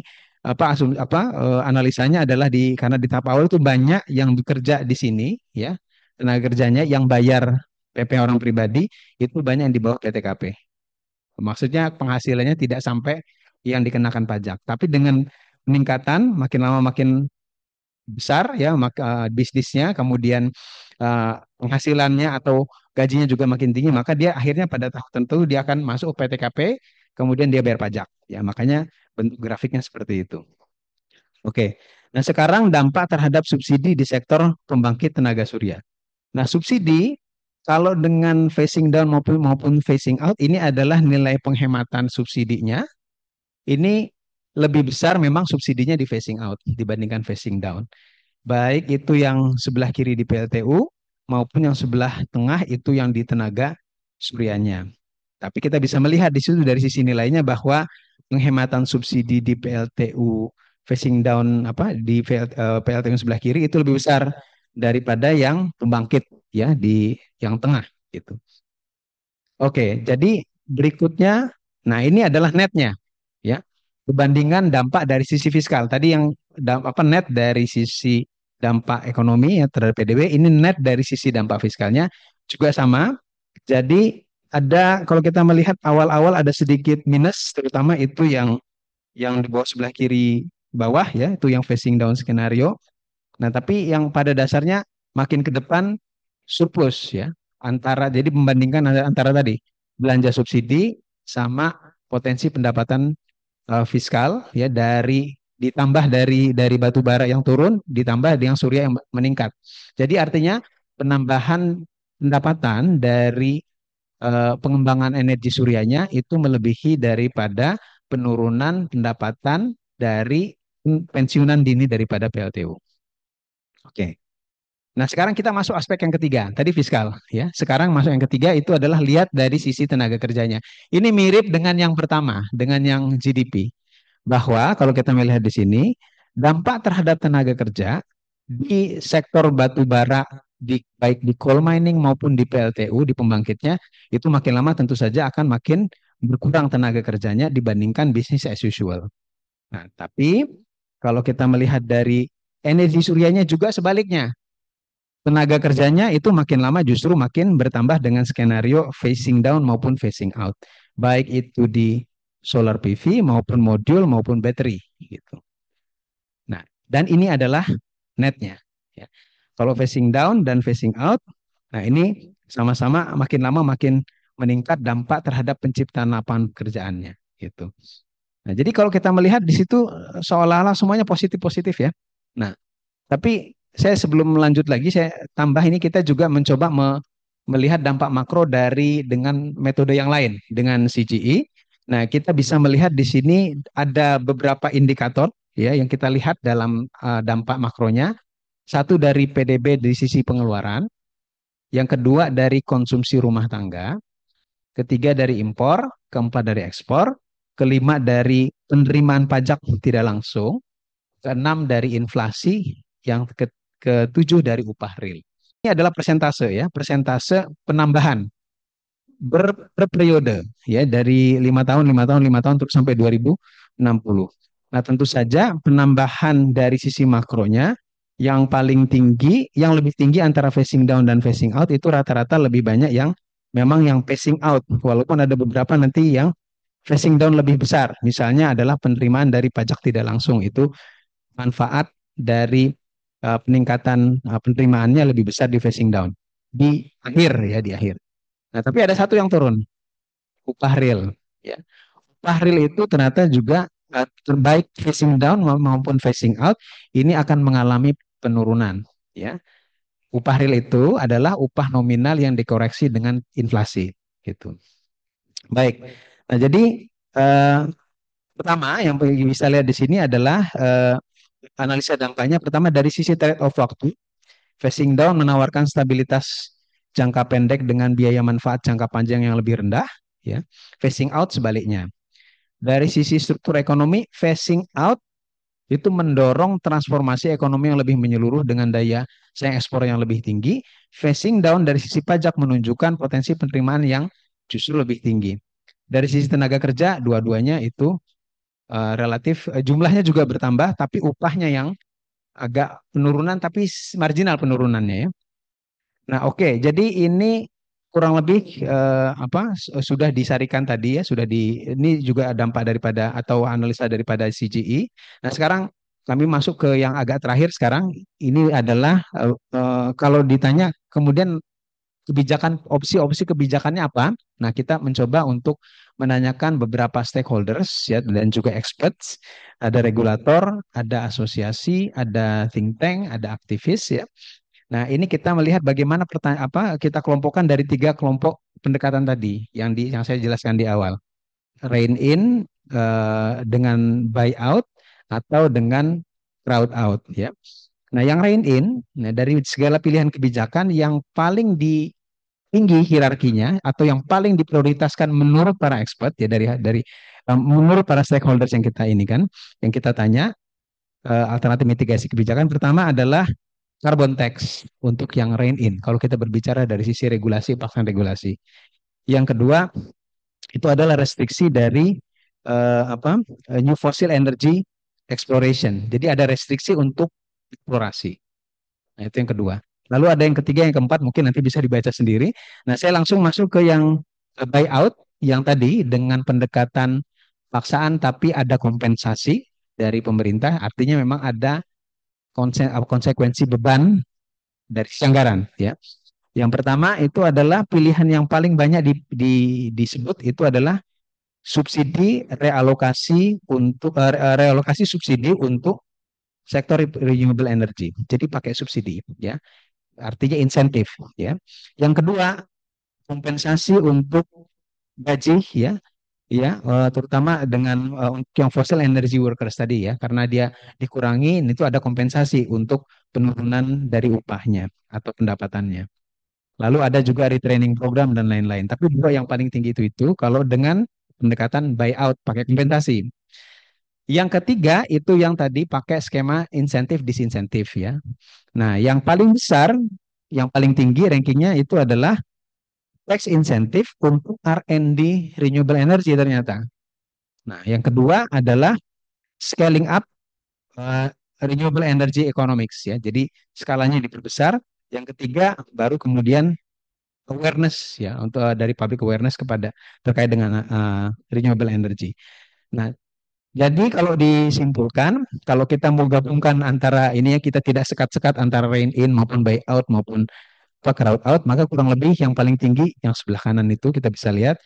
S1: analisanya adalah karena di tahap awal itu banyak yang bekerja di sini ya. Tenaga kerjanya yang bayar PP orang pribadi itu banyak yang di bawah PTKP. Maksudnya penghasilannya tidak sampai yang dikenakan pajak. Tapi dengan peningkatan makin lama makin besar ya maka bisnisnya kemudian penghasilannya atau gajinya juga makin tinggi maka dia akhirnya pada tahap tertentu dia akan masuk PTKP kemudian dia bayar pajak ya makanya bentuk grafiknya seperti itu. Oke. Nah, sekarang dampak terhadap subsidi di sektor pembangkit tenaga surya. Nah, subsidi kalau dengan phasing down maupun phasing out ini adalah nilai penghematan subsidinya ini lebih besar memang subsidinya di phasing out dibandingkan phasing down. Baik itu yang sebelah kiri di PLTU maupun yang sebelah tengah itu yang di tenaga suryanya. Tapi kita bisa melihat di situ dari sisi nilainya bahwa penghematan subsidi di PLTU facing down di PLTU yang sebelah kiri itu lebih besar daripada yang pembangkit ya di yang tengah gitu. Oke, jadi berikutnya, nah ini adalah netnya ya. Perbandingan dampak dari sisi fiskal. Tadi yang net dari sisi dampak ekonomi ya terhadap PDB, ini net dari sisi dampak fiskalnya juga sama. Jadi ada kalau kita melihat awal-awal ada sedikit minus, terutama itu yang di bawah sebelah kiri bawah ya, itu yang facing down skenario. Nah, tapi yang pada dasarnya makin ke depan surplus ya jadi membandingkan antara tadi belanja subsidi sama potensi pendapatan fiskal ya ditambah dari batu bara yang turun ditambah dengan surya yang meningkat. Jadi artinya penambahan pendapatan dari pengembangan energi suryanya itu melebihi daripada penurunan pendapatan dari pensiunan dini daripada PLTU. Oke. Nah, sekarang kita masuk aspek yang ketiga. Tadi fiskal, ya. Sekarang masuk yang ketiga itu adalah lihat dari sisi tenaga kerjanya. Ini mirip dengan yang pertama, dengan yang GDP. Bahwa kalau kita melihat di sini, dampak terhadap tenaga kerja di sektor batu bara, baik di coal mining maupun di PLTU, di pembangkitnya, itu makin lama tentu saja akan makin berkurang tenaga kerjanya dibandingkan bisnis as usual. Nah, tapi kalau kita melihat dari energi suryanya juga sebaliknya, tenaga kerjanya itu makin lama justru makin bertambah dengan skenario phasing down maupun phasing out. Baik itu di solar PV maupun modul maupun battery gitu. Nah, dan ini adalah netnya. Ya. Kalau phasing down dan phasing out, nah ini sama-sama makin lama makin meningkat dampak terhadap penciptaan lapangan pekerjaannya gitu. Nah, jadi kalau kita melihat di situ seolah-olah semuanya positif-positif ya. Nah, tapi saya sebelum melanjut lagi, saya tambah ini kita juga mencoba melihat dampak makro dari dengan metode yang lain, dengan CGI. Nah, kita bisa melihat di sini ada beberapa indikator ya yang kita lihat dalam dampak makronya. Satu dari PDB di sisi pengeluaran, yang kedua dari konsumsi rumah tangga, ketiga dari impor, keempat dari ekspor, kelima dari penerimaan pajak tidak langsung, keenam dari inflasi, yang ketujuh dari upah real. Ini adalah persentase ya, persentase penambahan per periode ya dari 5 tahun, 5 tahun, 5 tahun terus sampai 2060. Nah, tentu saja penambahan dari sisi makronya yang paling tinggi, yang lebih tinggi antara phasing down dan phasing out itu rata-rata lebih banyak yang memang yang phasing out, walaupun ada beberapa nanti yang phasing down lebih besar. Misalnya adalah penerimaan dari pajak tidak langsung itu manfaat dari peningkatan penerimaannya lebih besar di phasing down di akhir ya di akhir. Nah, tapi ada satu yang turun, upah real. Ya, upah real itu ternyata juga terbaik phasing down maupun phasing out ini akan mengalami penurunan. Ya, upah real itu adalah upah nominal yang dikoreksi dengan inflasi. Gitu. Baik. Nah, jadi eh, pertama yang bisa lihat di sini adalah analisa dampaknya. Pertama dari sisi trade off waktu. Phasing down menawarkan stabilitas jangka pendek dengan biaya manfaat jangka panjang yang lebih rendah. Ya. Phasing out sebaliknya. Dari sisi struktur ekonomi, phasing out itu mendorong transformasi ekonomi yang lebih menyeluruh dengan daya saing ekspor yang lebih tinggi. Phasing down dari sisi pajak menunjukkan potensi penerimaan yang justru lebih tinggi. Dari sisi tenaga kerja, dua-duanya itu relatif jumlahnya juga bertambah, tapi upahnya yang agak penurunan, tapi marginal penurunannya ya. Nah, oke, jadi ini kurang lebih sudah disarikan tadi ya, ini juga dampak daripada atau analisa daripada CGI. Nah, sekarang kami masuk ke yang agak terakhir sekarang. Ini adalah kalau ditanya kemudian kebijakan opsi-opsi kebijakannya apa? Nah, kita mencoba untuk menanyakan beberapa stakeholders ya dan juga experts, ada regulator, ada asosiasi, ada think tank, ada aktivis ya. Nah, ini kita melihat bagaimana kita kelompokkan dari tiga kelompok pendekatan tadi yang saya jelaskan di awal. Rein in dengan buyout atau dengan crowd out ya. Nah, yang rein in, nah dari segala pilihan kebijakan yang paling tinggi hierarkinya atau yang paling diprioritaskan menurut para expert ya dari menurut para stakeholders yang kita ini kan yang kita tanya alternatif mitigasi kebijakan pertama adalah carbon tax untuk yang rein in. Kalau kita berbicara dari sisi regulasi, pelaksanaan regulasi. Yang kedua itu adalah restriksi dari new fossil energy exploration. Jadi ada restriksi untuk eksplorasi. Nah, itu yang kedua. Lalu ada yang ketiga, yang keempat mungkin nanti bisa dibaca sendiri. Nah, saya langsung masuk ke yang buyout yang tadi dengan pendekatan paksaan tapi ada kompensasi dari pemerintah. Artinya memang ada konsekuensi beban dari sisi anggaran ya. Yang pertama itu adalah pilihan yang paling banyak disebut itu adalah subsidi realokasi untuk realokasi subsidi untuk sektor renewable energy. Jadi pakai subsidi ya. Artinya insentif ya. Yang kedua kompensasi untuk gaji ya ya, terutama dengan untuk yang fossil energy workers tadi ya, karena dia dikurangi, itu ada kompensasi untuk penurunan dari upahnya atau pendapatannya. Lalu ada juga retraining program dan lain-lain. Tapi dua yang paling tinggi itu kalau dengan pendekatan buyout pakai kompensasi. Yang ketiga itu yang tadi pakai skema insentif disinsentif ya. Nah, yang paling besar, yang paling tinggi rankingnya itu adalah tax insentif untuk R&D renewable energy ternyata. Nah, yang kedua adalah scaling up uh, renewable energy economics ya. Jadi skalanya diperbesar. Yang ketiga baru kemudian awareness ya untuk dari public awareness kepada terkait dengan renewable energy. Nah, jadi kalau disimpulkan, kalau kita mau gabungkan antara ini ya kita tidak sekat-sekat antara rain in maupun buy out maupun crowd out, maka kurang lebih yang paling tinggi yang sebelah kanan itu kita bisa lihat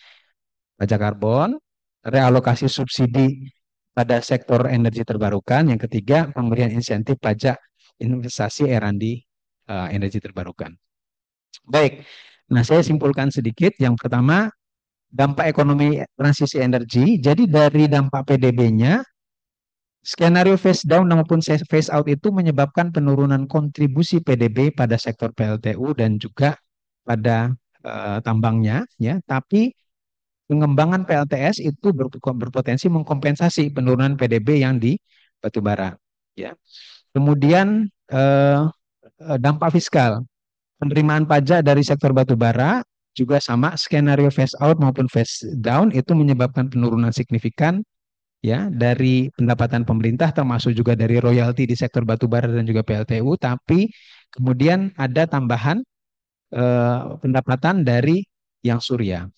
S1: pajak karbon, realokasi subsidi pada sektor energi terbarukan, yang ketiga pemberian insentif pajak investasi R&D energi terbarukan. Baik, nah saya simpulkan sedikit. Yang pertama, dampak ekonomi transisi energi. Jadi dari dampak PDB-nya, skenario phase down maupun phase out itu menyebabkan penurunan kontribusi PDB pada sektor PLTU dan juga pada tambangnya, ya. Tapi pengembangan PLTS itu berpotensi mengkompensasi penurunan PDB yang di batubara, ya. Kemudian dampak fiskal, penerimaan pajak dari sektor batubara juga sama, skenario phase out maupun phase down itu menyebabkan penurunan signifikan ya dari pendapatan pemerintah termasuk juga dari royalti di sektor batubara dan juga PLTU, tapi kemudian ada tambahan pendapatan dari yang surya.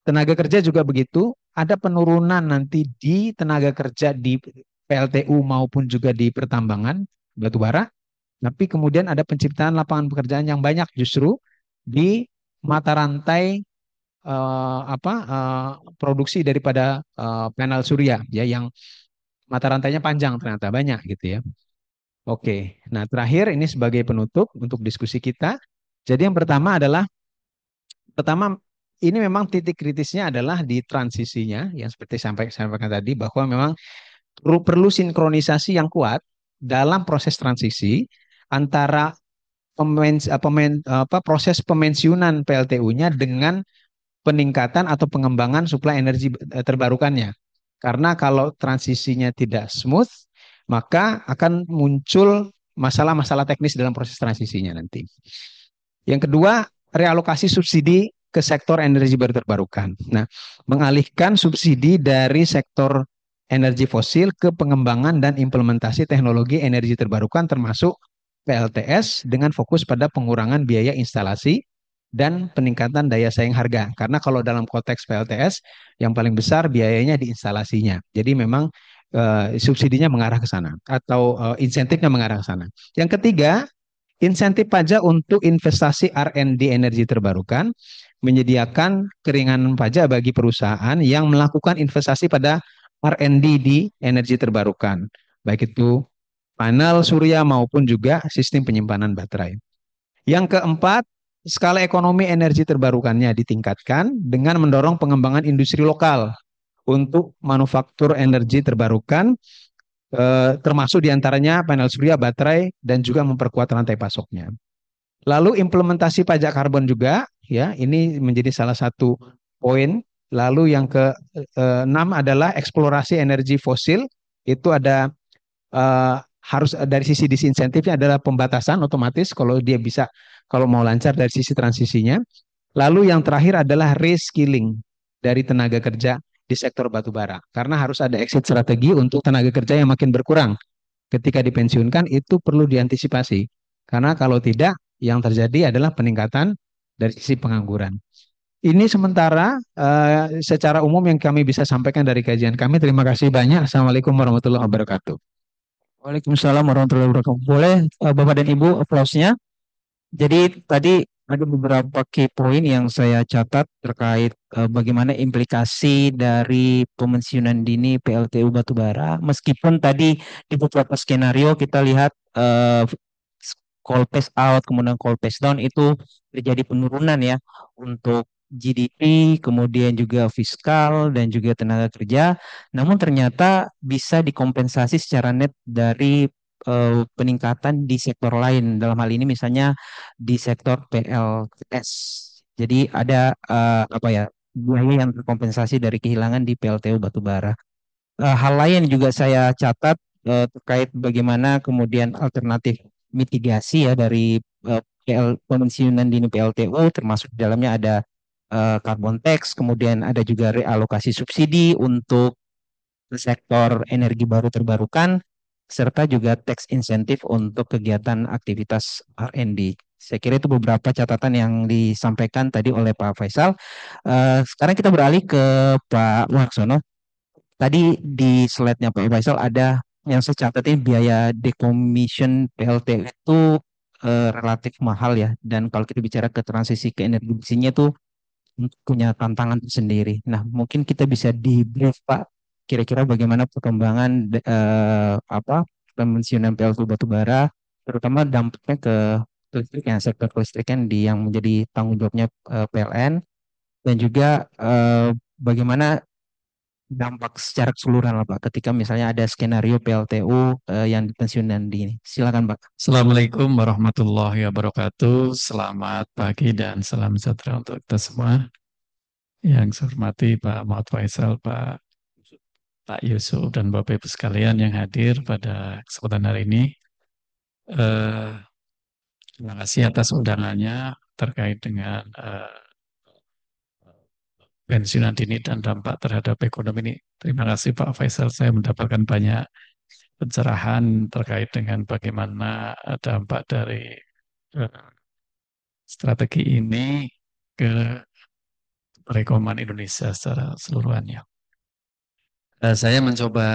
S1: Tenaga kerja juga begitu, ada penurunan nanti di tenaga kerja di PLTU maupun juga di pertambangan batubara, tapi kemudian ada penciptaan lapangan pekerjaan yang banyak justru di mata rantai produksi daripada panel surya ya yang mata rantainya panjang ternyata banyak gitu ya. Oke, nah terakhir ini sebagai penutup untuk diskusi kita. Jadi yang pertama ini memang titik kritisnya adalah di transisinya yang seperti sampaikan tadi bahwa memang perlu sinkronisasi yang kuat dalam proses transisi antara proses pemensiunan PLTU-nya dengan peningkatan atau pengembangan suplai energi terbarukannya. Karena kalau transisinya tidak smooth, maka akan muncul masalah-masalah teknis dalam proses transisinya nanti. Yang kedua, realokasi subsidi ke sektor energi baru terbarukan. Nah, mengalihkan subsidi dari sektor energi fosil ke pengembangan dan implementasi teknologi energi terbarukan termasuk PLTS dengan fokus pada pengurangan biaya instalasi dan peningkatan daya saing harga. Karena kalau dalam konteks PLTS yang paling besar biayanya di instalasinya. Jadi memang subsidinya mengarah ke sana atau insentifnya mengarah ke sana. Yang ketiga, insentif pajak untuk investasi R&D energi terbarukan menyediakan keringanan pajak bagi perusahaan yang melakukan investasi pada R&D di energi terbarukan, baik itu panel surya maupun juga sistem penyimpanan baterai. Yang keempat, skala ekonomi energi terbarukannya ditingkatkan dengan mendorong pengembangan industri lokal untuk manufaktur energi terbarukan, termasuk diantaranya panel surya, baterai, dan juga memperkuat rantai pasoknya. Lalu implementasi pajak karbon juga, ya, ini menjadi salah satu poin. Lalu yang ke-6 adalah eksplorasi energi fosil. Itu ada harus dari sisi disinsentifnya adalah pembatasan otomatis kalau dia bisa kalau mau lancar dari sisi transisinya. Lalu yang terakhir adalah reskilling dari tenaga kerja di sektor batubara. Karena harus ada exit strategi untuk tenaga kerja yang makin berkurang. Ketika dipensiunkan itu perlu diantisipasi. Karena kalau tidak, yang terjadi adalah peningkatan dari sisi pengangguran. Ini sementara secara umum yang kami bisa sampaikan dari kajian kami. Terima kasih banyak. Assalamualaikum warahmatullahi wabarakatuh.
S3: Waalaikumsalam warahmatullahi wabarakatuh. Boleh Bapak dan Ibu applause-nya. Jadi tadi ada beberapa key point yang saya catat terkait bagaimana implikasi dari pemensiunan dini PLTU batubara. Meskipun tadi di beberapa skenario kita lihat coal phase out kemudian coal phase down itu terjadi penurunan ya untuk
S1: GDP, kemudian juga fiskal dan juga tenaga kerja, namun ternyata bisa dikompensasi secara net dari peningkatan di sektor lain. Dalam hal ini misalnya di sektor PLTS. Jadi ada apa ya, biaya yang terkompensasi dari kehilangan di PLTU batubara. Hal lain yang juga saya catat terkait bagaimana kemudian alternatif mitigasi ya dari pensiunan dini PLTU, termasuk di dalamnya ada carbon tax, kemudian ada juga realokasi subsidi untuk sektor energi baru terbarukan, serta juga tax insentif untuk kegiatan aktivitas R&D. Saya kira itu beberapa catatan yang disampaikan tadi oleh Pak Faisal. Sekarang kita beralih ke Pak Warsono. Tadi di slide-nya Pak Faisal ada yang saya catatin biaya decommission PLT itu relatif mahal ya. Dan kalau kita bicara ke transisi ke energi bersihnya itu punya tantangan tersendiri. Nah, mungkin kita bisa di brief Pak, kira-kira bagaimana perkembangan apa pensiunan PLT batubara, terutama dampaknya ke listrikan, sektor kelistrikan di yang menjadi tanggung jawabnya PLN, dan juga bagaimana dampak secara keseluruhan lah Pak ketika misalnya ada skenario PLTU yang dipensiunan di ini. Silakan Pak.
S4: Assalamualaikum warahmatullahi wabarakatuh. Selamat pagi dan salam sejahtera untuk kita semua. Yang saya hormati Pak Muhammad Faisal, Pak Yusuf, dan Bapak Ibu sekalian yang hadir pada kesempatan hari ini. Eh, Terima kasih atas undangannya terkait dengan pensiunan dini dan dampak terhadap ekonomi ini. Terima kasih Pak Faisal, saya mendapatkan banyak pencerahan terkait dengan bagaimana dampak dari eh, strategi ini ke perekonomian Indonesia secara seluruhannya. Saya mencoba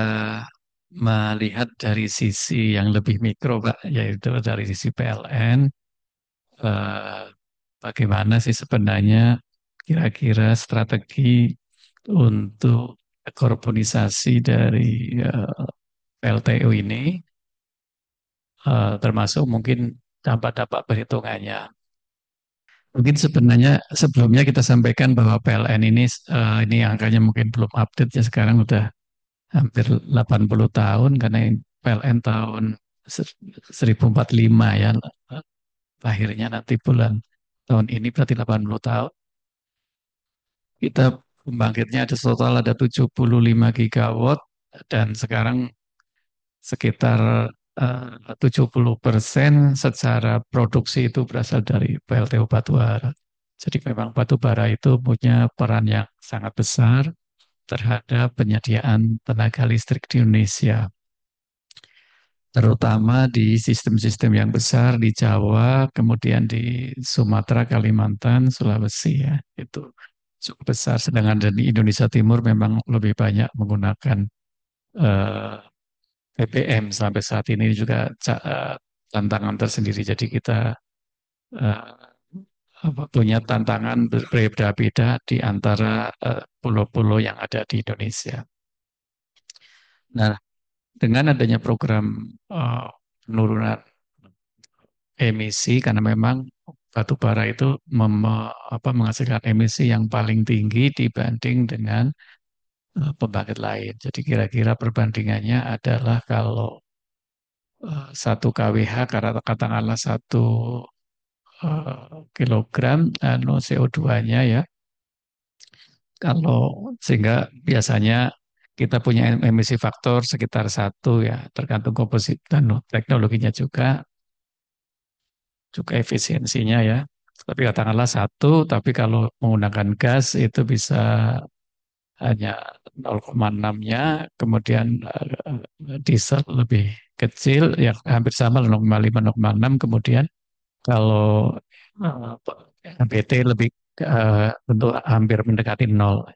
S4: melihat dari sisi yang lebih mikro, Pak, yaitu dari sisi PLN. eh, Bagaimana sih sebenarnya kira-kira strategi untuk karbonisasi dari PLTU ini, termasuk mungkin dampak-dampak perhitungannya. Mungkin sebenarnya sebelumnya kita sampaikan bahwa PLN ini angkanya mungkin belum update ya, sekarang udah hampir 80 tahun karena PLN tahun 1045 ya, lahirnya nanti bulan tahun ini berarti 80 tahun. Kita pembangkitnya ada total ada 75 gigawatt dan sekarang sekitar 70% secara produksi itu berasal dari PLTU batubara. Jadi memang batubara itu punya peran yang sangat besar terhadap penyediaan tenaga listrik di Indonesia, terutama di sistem-sistem yang besar di Jawa, kemudian di Sumatera, Kalimantan, Sulawesi ya, itu cukup besar. Sedangkan di Indonesia Timur memang lebih banyak menggunakan eh, BBM sampai saat ini juga tantangan tersendiri. Jadi kita eh, punya tantangan berbeda-beda di antara pulau-pulau yang ada di Indonesia. Nah, dengan adanya program penurunan emisi, karena memang batu bara itu menghasilkan emisi yang paling tinggi dibanding dengan pembangkit lain. Jadi kira-kira perbandingannya adalah kalau 1 kWh, karena katakanlah 1 kilogram CO2-nya ya, kalau sehingga biasanya kita punya emisi faktor sekitar 1 ya, tergantung komposit dan teknologinya juga efisiensinya ya. Tapi katakanlah 1, tapi kalau menggunakan gas itu bisa hanya 0,6-nya, kemudian diesel lebih kecil, ya hampir sama 0,5, 0,6, kemudian kalau BT lebih untuk hampir mendekati 0.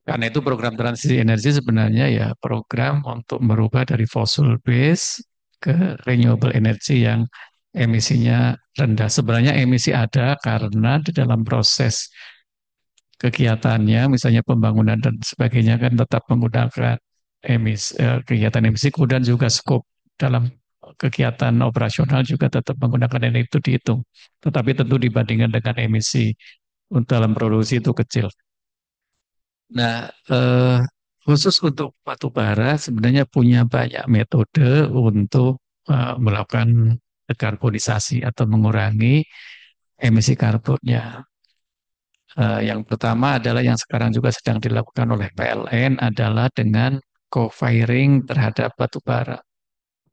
S4: Karena itu program transisi energi sebenarnya ya program untuk merubah dari fossil base ke renewable energy yang emisinya rendah. Sebenarnya emisi ada karena di dalam proses kegiatannya, misalnya pembangunan dan sebagainya kan tetap menggunakan kegiatan emisi, kemudian juga skop dalam kegiatan operasional juga tetap menggunakan energi itu dihitung. Tetapi tentu dibandingkan dengan emisi Untuk dalam produksi itu kecil. Nah, khusus untuk batu bara sebenarnya punya banyak metode untuk melakukan dekarbonisasi atau mengurangi emisi karbonnya. Yang pertama adalah yang sekarang juga sedang dilakukan oleh PLN adalah dengan co-firing terhadap batu bara.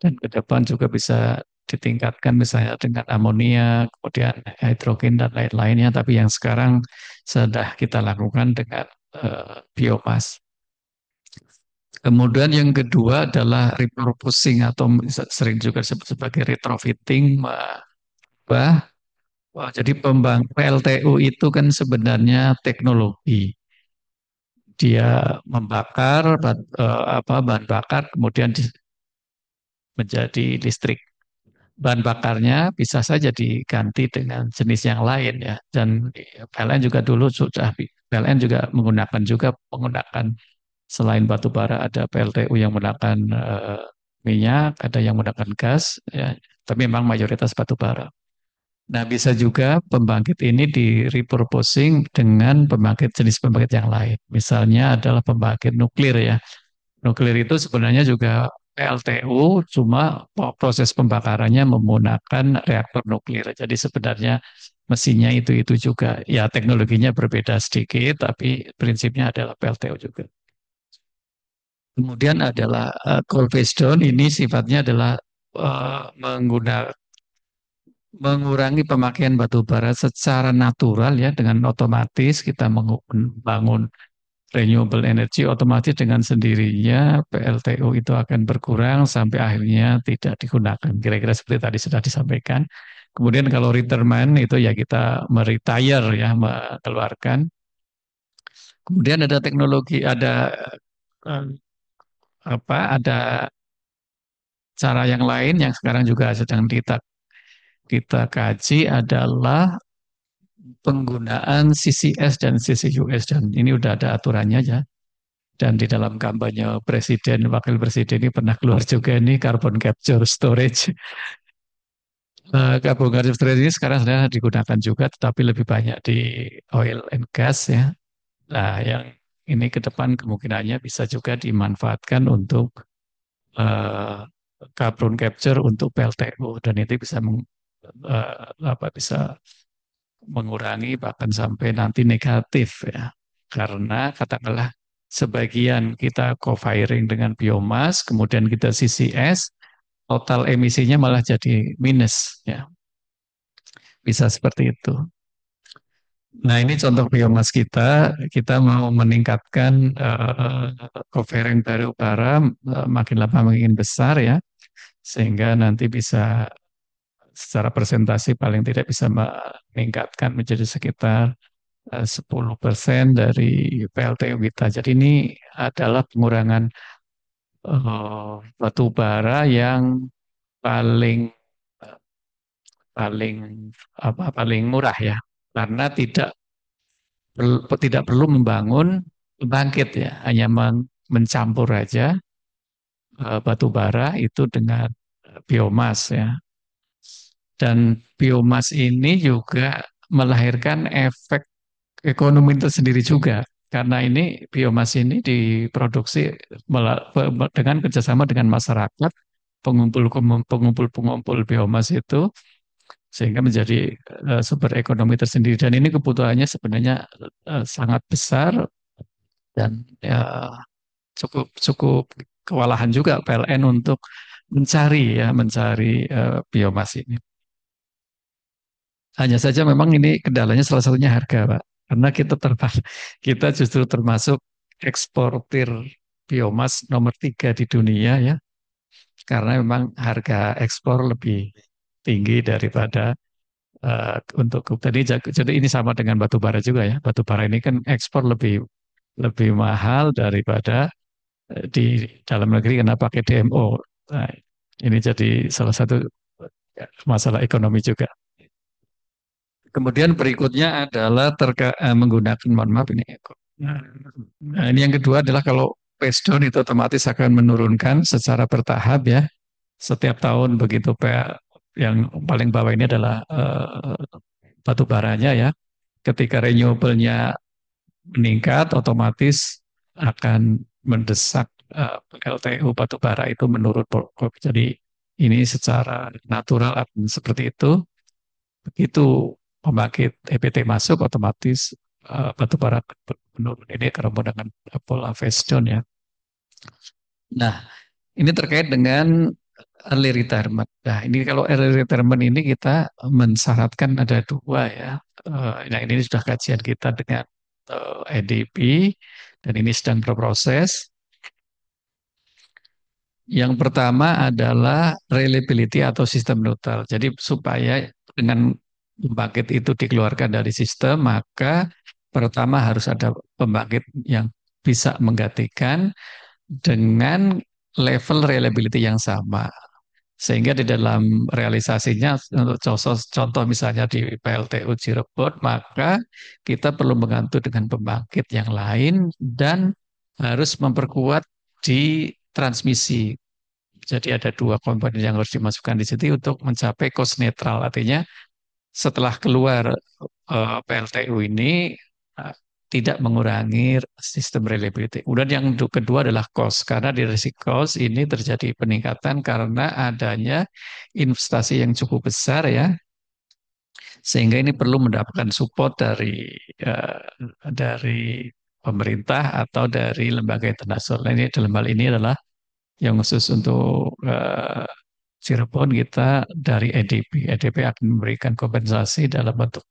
S4: Dan ke depan juga bisa ditingkatkan misalnya dengan amonia, kemudian hidrogen dan lain-lainnya. Tapi yang sekarang sudah kita lakukan dengan biomas. Kemudian yang kedua adalah repurposing atau sering juga disebut sebagai retrofitting. Jadi PLTU itu kan sebenarnya teknologi. Dia membakar bahan bakar kemudian menjadi listrik. Bahan bakarnya bisa saja diganti dengan jenis yang lain ya. Dan PLN juga dulu PLN juga menggunakan selain batu bara ada PLTU yang menggunakan minyak, ada yang menggunakan gas ya. Tapi memang mayoritas batu bara. Nah, bisa juga pembangkit ini di repurposing dengan jenis pembangkit yang lain. Misalnya adalah pembangkit nuklir ya. Nuklir itu sebenarnya juga PLTU, cuma proses pembakarannya menggunakan reaktor nuklir. Jadi sebenarnya mesinnya itu juga. Ya teknologinya berbeda sedikit, tapi prinsipnya adalah PLTU juga. Kemudian adalah coal phase down, ini sifatnya adalah mengurangi pemakaian batu bara secara natural ya, dengan otomatis kita membangun renewable energy, otomatis dengan sendirinya PLTU itu akan berkurang sampai akhirnya tidak digunakan. Kira-kira seperti tadi sudah disampaikan. Kemudian kalau retirement itu ya kita meretire ya, mengeluarkan. Kemudian ada teknologi, eh, ada cara yang lain yang sekarang juga sedang kita kaji adalah penggunaan CCS dan CCUS, dan ini udah ada aturannya ya. Dan di dalam kampanye presiden, wakil presiden ini pernah keluar juga ini carbon capture storage. Carbon capture storage ini sekarang sudah digunakan juga, tetapi lebih banyak di oil and gas ya. Nah, yang ini ke depan kemungkinannya bisa juga dimanfaatkan untuk carbon capture untuk PLTU, dan itu bisa mengurangi bahkan sampai nanti negatif ya. Karena katakanlah sebagian kita co-firing dengan biomas, kemudian kita CCS, total emisinya malah jadi minus ya. Bisa seperti itu. Nah, ini contoh biomas kita mau meningkatkan co-firing baru bara makin lama makin besar ya, sehingga nanti bisa secara presentasi paling tidak bisa meningkatkan menjadi sekitar 10% dari PLTU kita. Jadi ini adalah pengurangan batu bara yang paling paling paling murah ya, karena tidak perlu membangun pembangkit ya, hanya mencampur aja batu bara itu dengan biomas ya. Dan biomas ini juga melahirkan efek ekonomi tersendiri juga. Karena ini biomas ini diproduksi dengan kerjasama dengan masyarakat, pengumpul biomas itu, sehingga menjadi sumber ekonomi tersendiri. Dan ini kebutuhannya sebenarnya sangat besar, dan cukup cukup kewalahan juga PLN untuk mencari biomas ini. Hanya saja memang ini kendalanya salah satunya harga, Pak. Karena kita justru termasuk eksportir biomas nomor 3 di dunia ya. Karena memang harga ekspor lebih tinggi daripada untuk jadi ini sama dengan batu bara juga ya. Batu bara ini kan ekspor lebih lebih mahal daripada di dalam negeri karena pakai DMO. Nah, ini jadi salah satu masalah ekonomi juga. Kemudian berikutnya adalah menggunakan, mohon maaf ini. Nah, ini yang kedua adalah kalau phase down itu otomatis akan menurunkan secara bertahap ya. Setiap tahun begitu yang paling bawah ini adalah batu baranya ya. ketika renewable-nya meningkat, otomatis akan mendesak PLTU batu bara itu menurun. Jadi ini secara natural akan seperti itu. Begitu pembangkit EPT masuk, otomatis batu bara menurun. Ini kerembun dengan pola phase down ya. Nah, ini terkait dengan early retirement. Nah, ini kalau early retirement ini kita mensyaratkan ada dua ya. Nah, ini sudah kajian kita dengan EDP dan ini sedang berproses. Yang pertama adalah reliability atau sistem neutral. Jadi supaya dengan pembangkit itu dikeluarkan dari sistem, maka pertama harus ada pembangkit yang bisa menggantikan dengan level reliability yang sama. Sehingga di dalam realisasinya, untuk contoh misalnya di PLTU Cirebon, maka kita perlu mengganti dengan pembangkit yang lain dan harus memperkuat di transmisi. Jadi ada dua komponen yang harus dimasukkan di situ untuk mencapai cost netral. Artinya setelah keluar PLTU ini tidak mengurangi sistem reliability. Kemudian yang kedua adalah cost, karena di risiko cost ini terjadi peningkatan karena adanya investasi yang cukup besar ya, sehingga ini perlu mendapatkan support dari pemerintah atau dari lembaga internasional. Ini dalam hal ini adalah yang khusus untuk Cirebon kita dari EDP. EDP akan memberikan kompensasi dalam bentuk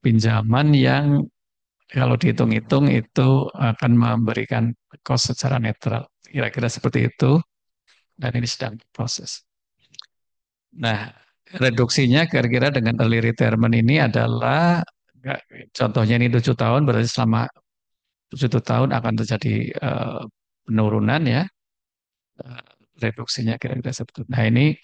S4: pinjaman yang kalau dihitung-hitung itu akan memberikan cost secara netral. Kira-kira seperti itu, dan ini sedang proses. Nah, reduksinya kira-kira dengan early retirement ini adalah, contohnya ini 7 tahun, berarti selama 7 tahun akan terjadi penurunan ya, reduksinya kira-kira seperti itu. Nah, ini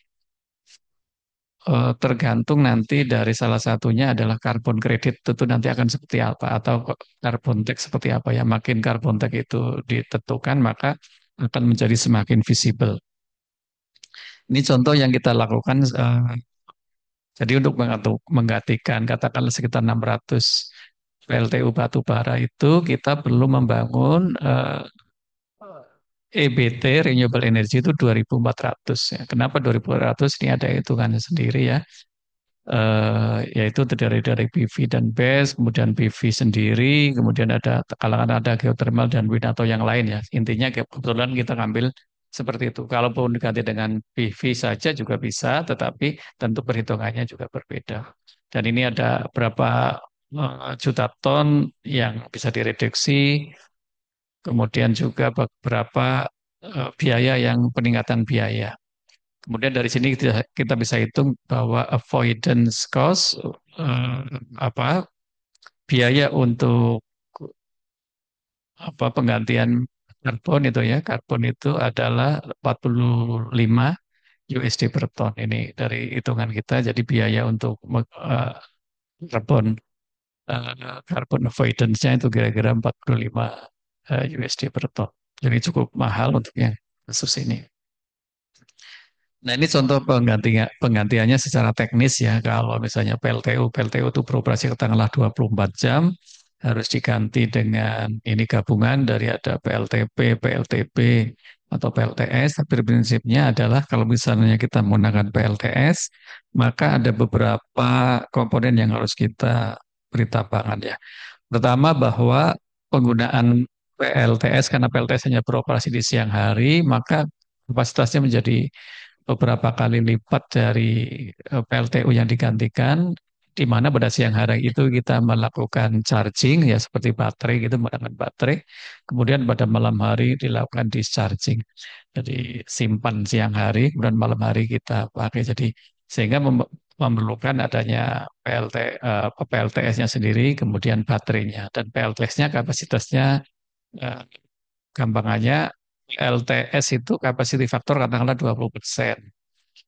S4: tergantung nanti dari salah satunya adalah carbon credit itu nanti akan seperti apa atau carbon tax seperti apa ya. Makin carbon tax itu ditentukan maka akan menjadi semakin visible. Ini contoh yang kita lakukan. Jadi untuk menggantikan katakanlah sekitar 600 PLTU batu bara itu kita perlu membangun EBT Renewable Energy itu 2.400 ya. Kenapa 2.400? Ini ada hitungannya sendiri ya. Yaitu dari PV dan BESS, kemudian PV sendiri, kemudian ada kalangan ada geothermal dan wind atau yang lain ya. Intinya kebetulan kita ngambil seperti itu. Kalaupun diganti dengan PV saja juga bisa, tetapi tentu perhitungannya juga berbeda. Dan ini ada berapa juta ton yang bisa direduksi, kemudian juga beberapa biaya yang peningkatan biaya. Kemudian dari sini kita bisa hitung bahwa avoidance cost apa biaya untuk penggantian karbon itu adalah 45 USD per ton. Ini dari hitungan kita. Jadi biaya untuk karbon carbon avoidance-nya itu kira-kira 45 USD per ton. Jadi cukup mahal untuk yang kasus ini. Nah, ini contoh penggantiannya secara teknis ya. Kalau misalnya PLTU itu beroperasi katakanlah 24 jam, harus diganti dengan ini gabungan dari ada PLTP, PLTB, atau PLTS. Tapi prinsipnya adalah kalau misalnya kita menggunakan PLTS, maka ada beberapa komponen yang harus kita beri tambahan ya. Pertama bahwa penggunaan PLTS, karena PLTS hanya beroperasi di siang hari, maka kapasitasnya menjadi beberapa kali lipat dari PLTU yang digantikan, di mana pada siang hari itu kita melakukan charging, ya seperti baterai gitu, menggunakan baterai. Kemudian pada malam hari dilakukan discharging. Jadi simpan siang hari, kemudian malam hari kita pakai. Jadi sehingga memerlukan adanya PLTS-nya sendiri, kemudian baterainya. Dan PLTS-nya kapasitasnya gampangannya LTS itu capacity factor katakanlah 20%.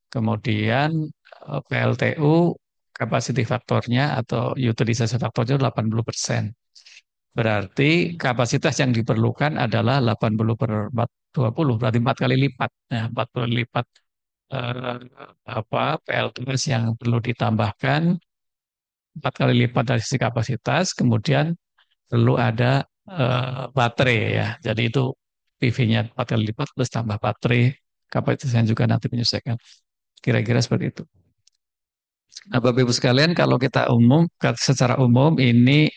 S4: Kemudian PLTU capacity faktornya atau utilisasi faktornya 80%. Berarti kapasitas yang diperlukan adalah 80 per 20, berarti 4 kali lipat. Nah, 4 kali lipat PLTS yang perlu ditambahkan 4 kali lipat dari sisi kapasitas, kemudian perlu ada baterai ya. Jadi itu PV-nya 4 kali lipat plus tambah baterai, kapasitasnya juga nanti menyesuaikan. Kira-kira seperti itu. Nah, Bapak Ibu sekalian, kalau kita secara umum ini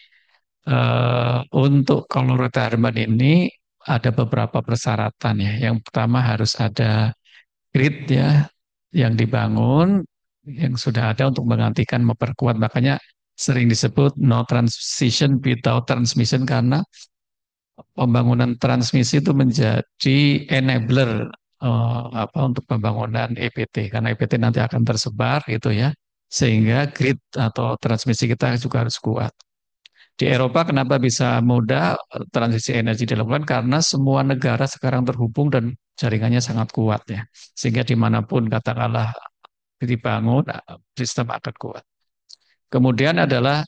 S4: untuk kalau retirement ini ada beberapa persyaratan ya. Yang pertama harus ada grid ya yang dibangun yang sudah ada untuk menggantikan memperkuat. Makanya sering disebut no transition without transmission karena pembangunan transmisi itu menjadi enabler untuk pembangunan EPT karena EPT nanti akan tersebar gitu ya sehingga grid atau transmisi kita juga harus kuat. Di Eropa kenapa bisa mudah transisi energi dilakukan? Karena semua negara sekarang terhubung dan jaringannya sangat kuat ya. Sehingga dimanapun katakanlah dibangun, sistem akan kuat. Kemudian adalah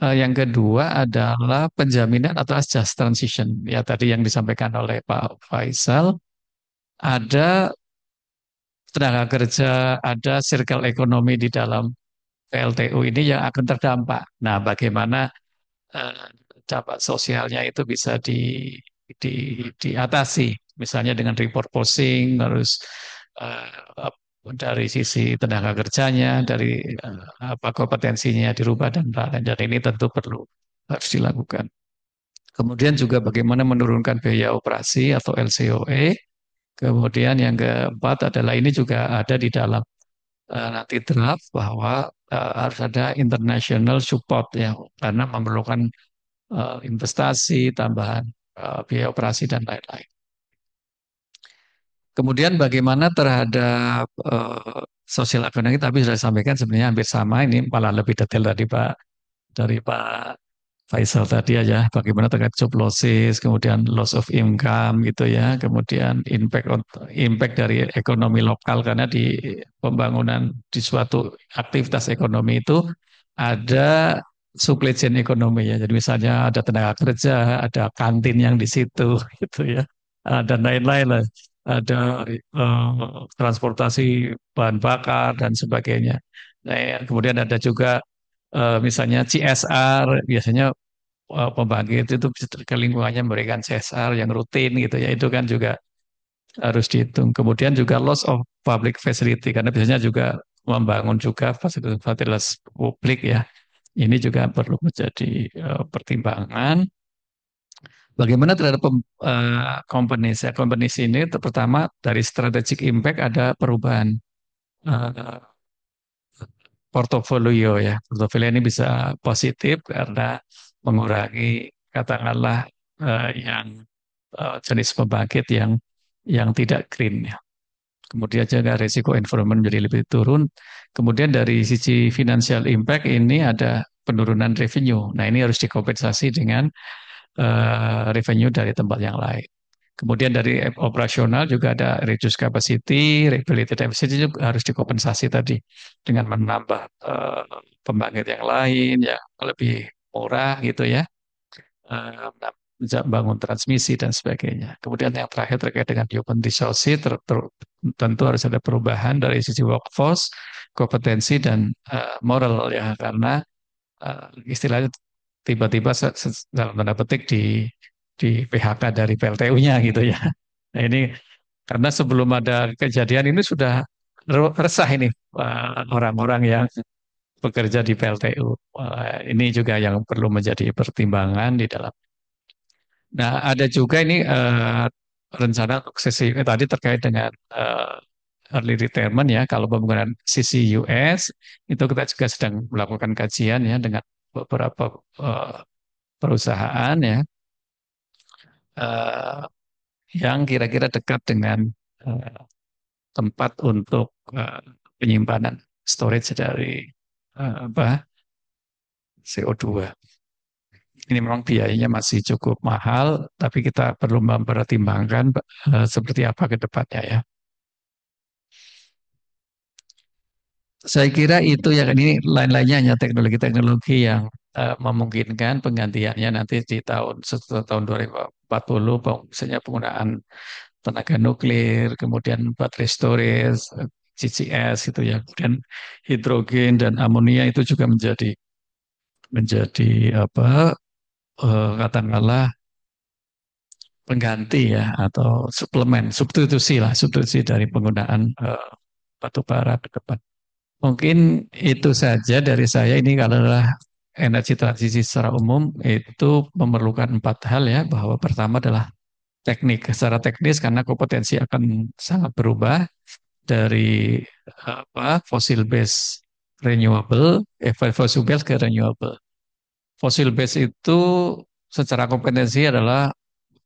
S4: yang kedua adalah penjaminan atas just transition. Ya tadi yang disampaikan oleh Pak Faisal, ada tenaga kerja, ada circle ekonomi di dalam PLTU ini yang akan terdampak. Nah, bagaimana eh, dampak sosialnya itu bisa di, diatasi, misalnya dengan repurposing, harus eh, dari sisi tenaga kerjanya, dari apa kompetensinya dirubah dan lain-lain. Dan ini tentu perlu harus dilakukan. Kemudian juga bagaimana menurunkan biaya operasi atau LCOE. Kemudian yang keempat adalah ini juga ada di dalam nanti draft bahwa harus ada international support ya karena memerlukan investasi, tambahan biaya operasi dan lain-lain. Kemudian bagaimana terhadap sosial ekonomi tapi sudah disampaikan sebenarnya hampir sama ini malah lebih detail dari Pak Faisal tadi aja bagaimana terkait job losses, kemudian loss of income gitu ya, kemudian impact dari ekonomi lokal karena di pembangunan di suatu aktivitas ekonomi itu ada supply chain ekonomi ya. Jadi misalnya ada tenaga kerja, ada kantin yang di situ gitu ya, dan lain-lain lah. Ada transportasi bahan bakar dan sebagainya. Nah, ya, kemudian ada juga misalnya CSR biasanya pembangkit itu ke lingkungannya memberikan CSR yang rutin gitu ya itu kan juga harus dihitung. Kemudian juga loss of public facility karena biasanya juga membangun juga fasilitas publik ya. Ini juga perlu menjadi pertimbangan. Bagaimana terhadap companies ya? Companies ini pertama dari strategic impact ada perubahan eh, portofolio ya. Portofolio ini bisa positif karena mengurangi katakanlah yang jenis pembangkit yang tidak green ya. Kemudian juga risiko environment menjadi lebih turun. Kemudian dari sisi financial impact ini ada penurunan revenue. Nah ini harus dikompensasi dengan revenue dari tempat yang lain. Kemudian dari operasional juga ada reduce capacity, regulated capacity juga harus dikompensasi tadi dengan menambah pembangkit yang lain yang lebih murah gitu ya, bangun transmisi dan sebagainya. Kemudian yang terakhir terkait dengan human resources, tentu harus ada perubahan dari sisi workforce, kompetensi dan moral ya karena istilahnya tiba-tiba dalam tanda petik di PHK dari PLTU-nya gitu ya. Nah ini karena sebelum ada kejadian ini sudah resah ini orang-orang yang bekerja di PLTU. Ini juga yang perlu menjadi pertimbangan di dalam. Nah ada juga ini rencana untuk sisi tadi terkait dengan early retirement ya. Kalau pembangunan sisi US itu kita juga sedang melakukan kajian ya dengan beberapa perusahaan ya eh, yang kira-kira dekat dengan eh, tempat untuk penyimpanan storage dari apa CO2. Ini memang biayanya masih cukup mahal, tapi kita perlu mempertimbangkan seperti apa ke depannya ya. Saya kira itu ya ini lain-lainnya hanya teknologi-teknologi yang memungkinkan penggantiannya nanti di setelah tahun 2040 misalnya penggunaan tenaga nuklir, kemudian baterai storage, CCS gitu ya, kemudian hidrogen dan amonia itu juga menjadi menjadi apa katakanlah pengganti ya atau suplemen, substitusi dari penggunaan batu bara ke depan. Mungkin itu saja dari saya. Ini kalau adalah energi transisi secara umum itu memerlukan empat hal ya, bahwa pertama adalah teknik, secara teknis karena kompetensi akan sangat berubah dari fossil base renewable, fossil base ke renewable. Fossil base itu secara kompetensi adalah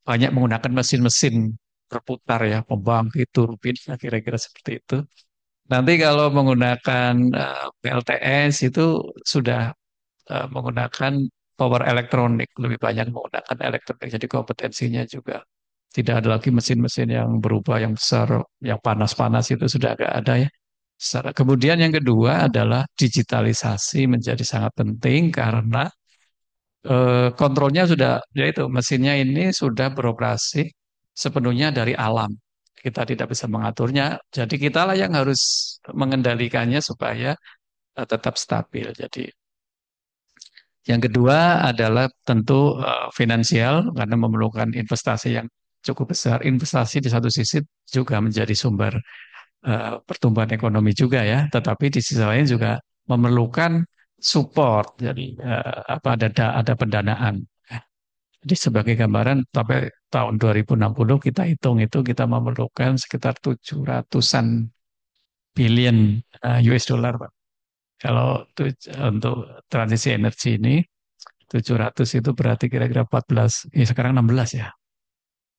S4: banyak menggunakan mesin-mesin berputar ya, pembangkit, turbin, kira-kira seperti itu. Nanti kalau menggunakan PLTS itu sudah menggunakan power elektronik, lebih banyak menggunakan elektronik. Jadi kompetensinya juga tidak ada lagi mesin-mesin yang berubah, yang besar, yang panas-panas itu sudah agak ada ya. Kemudian yang kedua adalah digitalisasi menjadi sangat penting karena kontrolnya sudah, yaitu mesinnya ini sudah beroperasi sepenuhnya dari alam. Kita tidak bisa mengaturnya, jadi kitalah yang harus mengendalikannya supaya tetap stabil. Jadi yang kedua adalah tentu finansial karena memerlukan investasi yang cukup besar. Investasi di satu sisi juga menjadi sumber pertumbuhan ekonomi juga ya, tetapi di sisi lain juga memerlukan support. Jadi ada pendanaan. Jadi sebagai gambaran sampai tahun 2060 kita hitung itu kita memerlukan sekitar 700-an billion US dollar, Pak. Kalau untuk transisi energi ini 700 itu berarti kira-kira 14, ya sekarang 16 ya.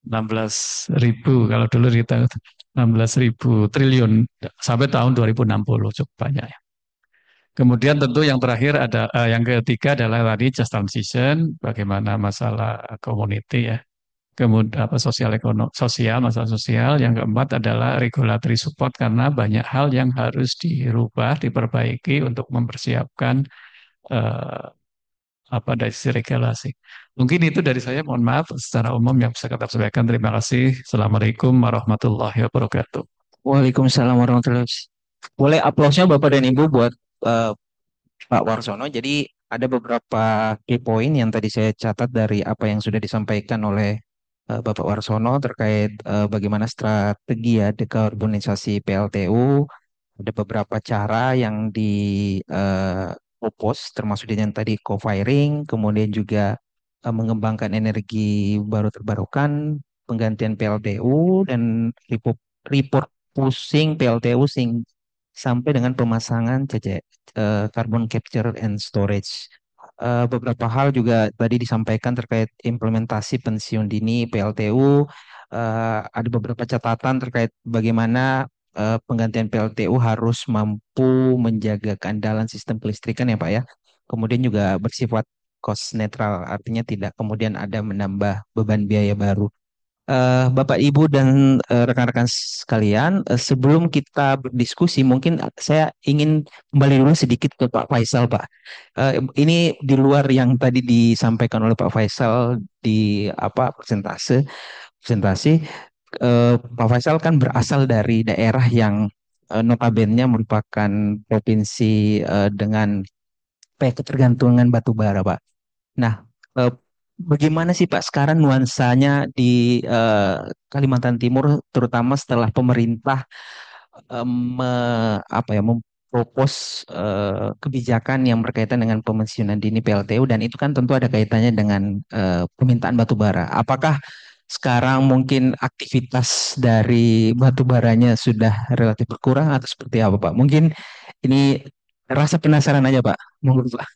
S4: 16.000 kalau dulu kita 16.000 triliun sampai tahun 2060 cukup banyak ya. Kemudian tentu yang terakhir ada yang ketiga adalah tadi just transition, bagaimana masalah community ya. Kemudian masalah sosial. Yang keempat adalah regulatory support karena banyak hal yang harus dirubah, diperbaiki untuk mempersiapkan eh, dari sisi regulasi. Mungkin itu dari saya. Mohon maaf secara umum yang bisa kita sampaikan. Terima kasih. Assalamualaikum warahmatullahi wabarakatuh.
S1: Waalaikumsalam warahmatullahi wabarakatuh. Boleh aplausnya Bapak dan Ibu buat eh, Pak Warsono. Jadi ada beberapa key point yang tadi saya catat dari apa yang sudah disampaikan oleh Bapak Warsono terkait bagaimana strategi ya dekarbonisasi PLTU. Ada beberapa cara yang propose termasuk dengan tadi co-firing, kemudian juga mengembangkan energi baru terbarukan, penggantian PLTU dan repurposing PLTU sampai dengan pemasangan carbon capture and storage. Beberapa hal juga tadi disampaikan terkait implementasi pensiun dini PLTU. Ada beberapa catatan terkait bagaimana penggantian PLTU harus mampu menjaga keandalan sistem kelistrikan ya Pak ya. Kemudian juga bersifat cost netral, artinya tidak kemudian ada menambah beban biaya baru. Bapak, Ibu, dan rekan-rekan sekalian, sebelum kita berdiskusi, mungkin saya ingin kembali dulu sedikit ke Pak Faisal, Pak. Ini di luar yang tadi disampaikan oleh Pak Faisal di presentasi. Pak Faisal kan berasal dari daerah yang notabene merupakan provinsi dengan ketergantungan batu bara, Pak. Nah, eh, bagaimana sih Pak sekarang nuansanya di Kalimantan Timur, terutama setelah pemerintah mempropos kebijakan yang berkaitan dengan pemensiunan dini PLTU dan itu kan tentu ada kaitannya dengan permintaan batu bara. Apakah sekarang mungkin aktivitas dari batu baranya sudah relatif berkurang atau seperti apa Pak? Mungkin ini rasa penasaran aja Pak. Monggo Pak.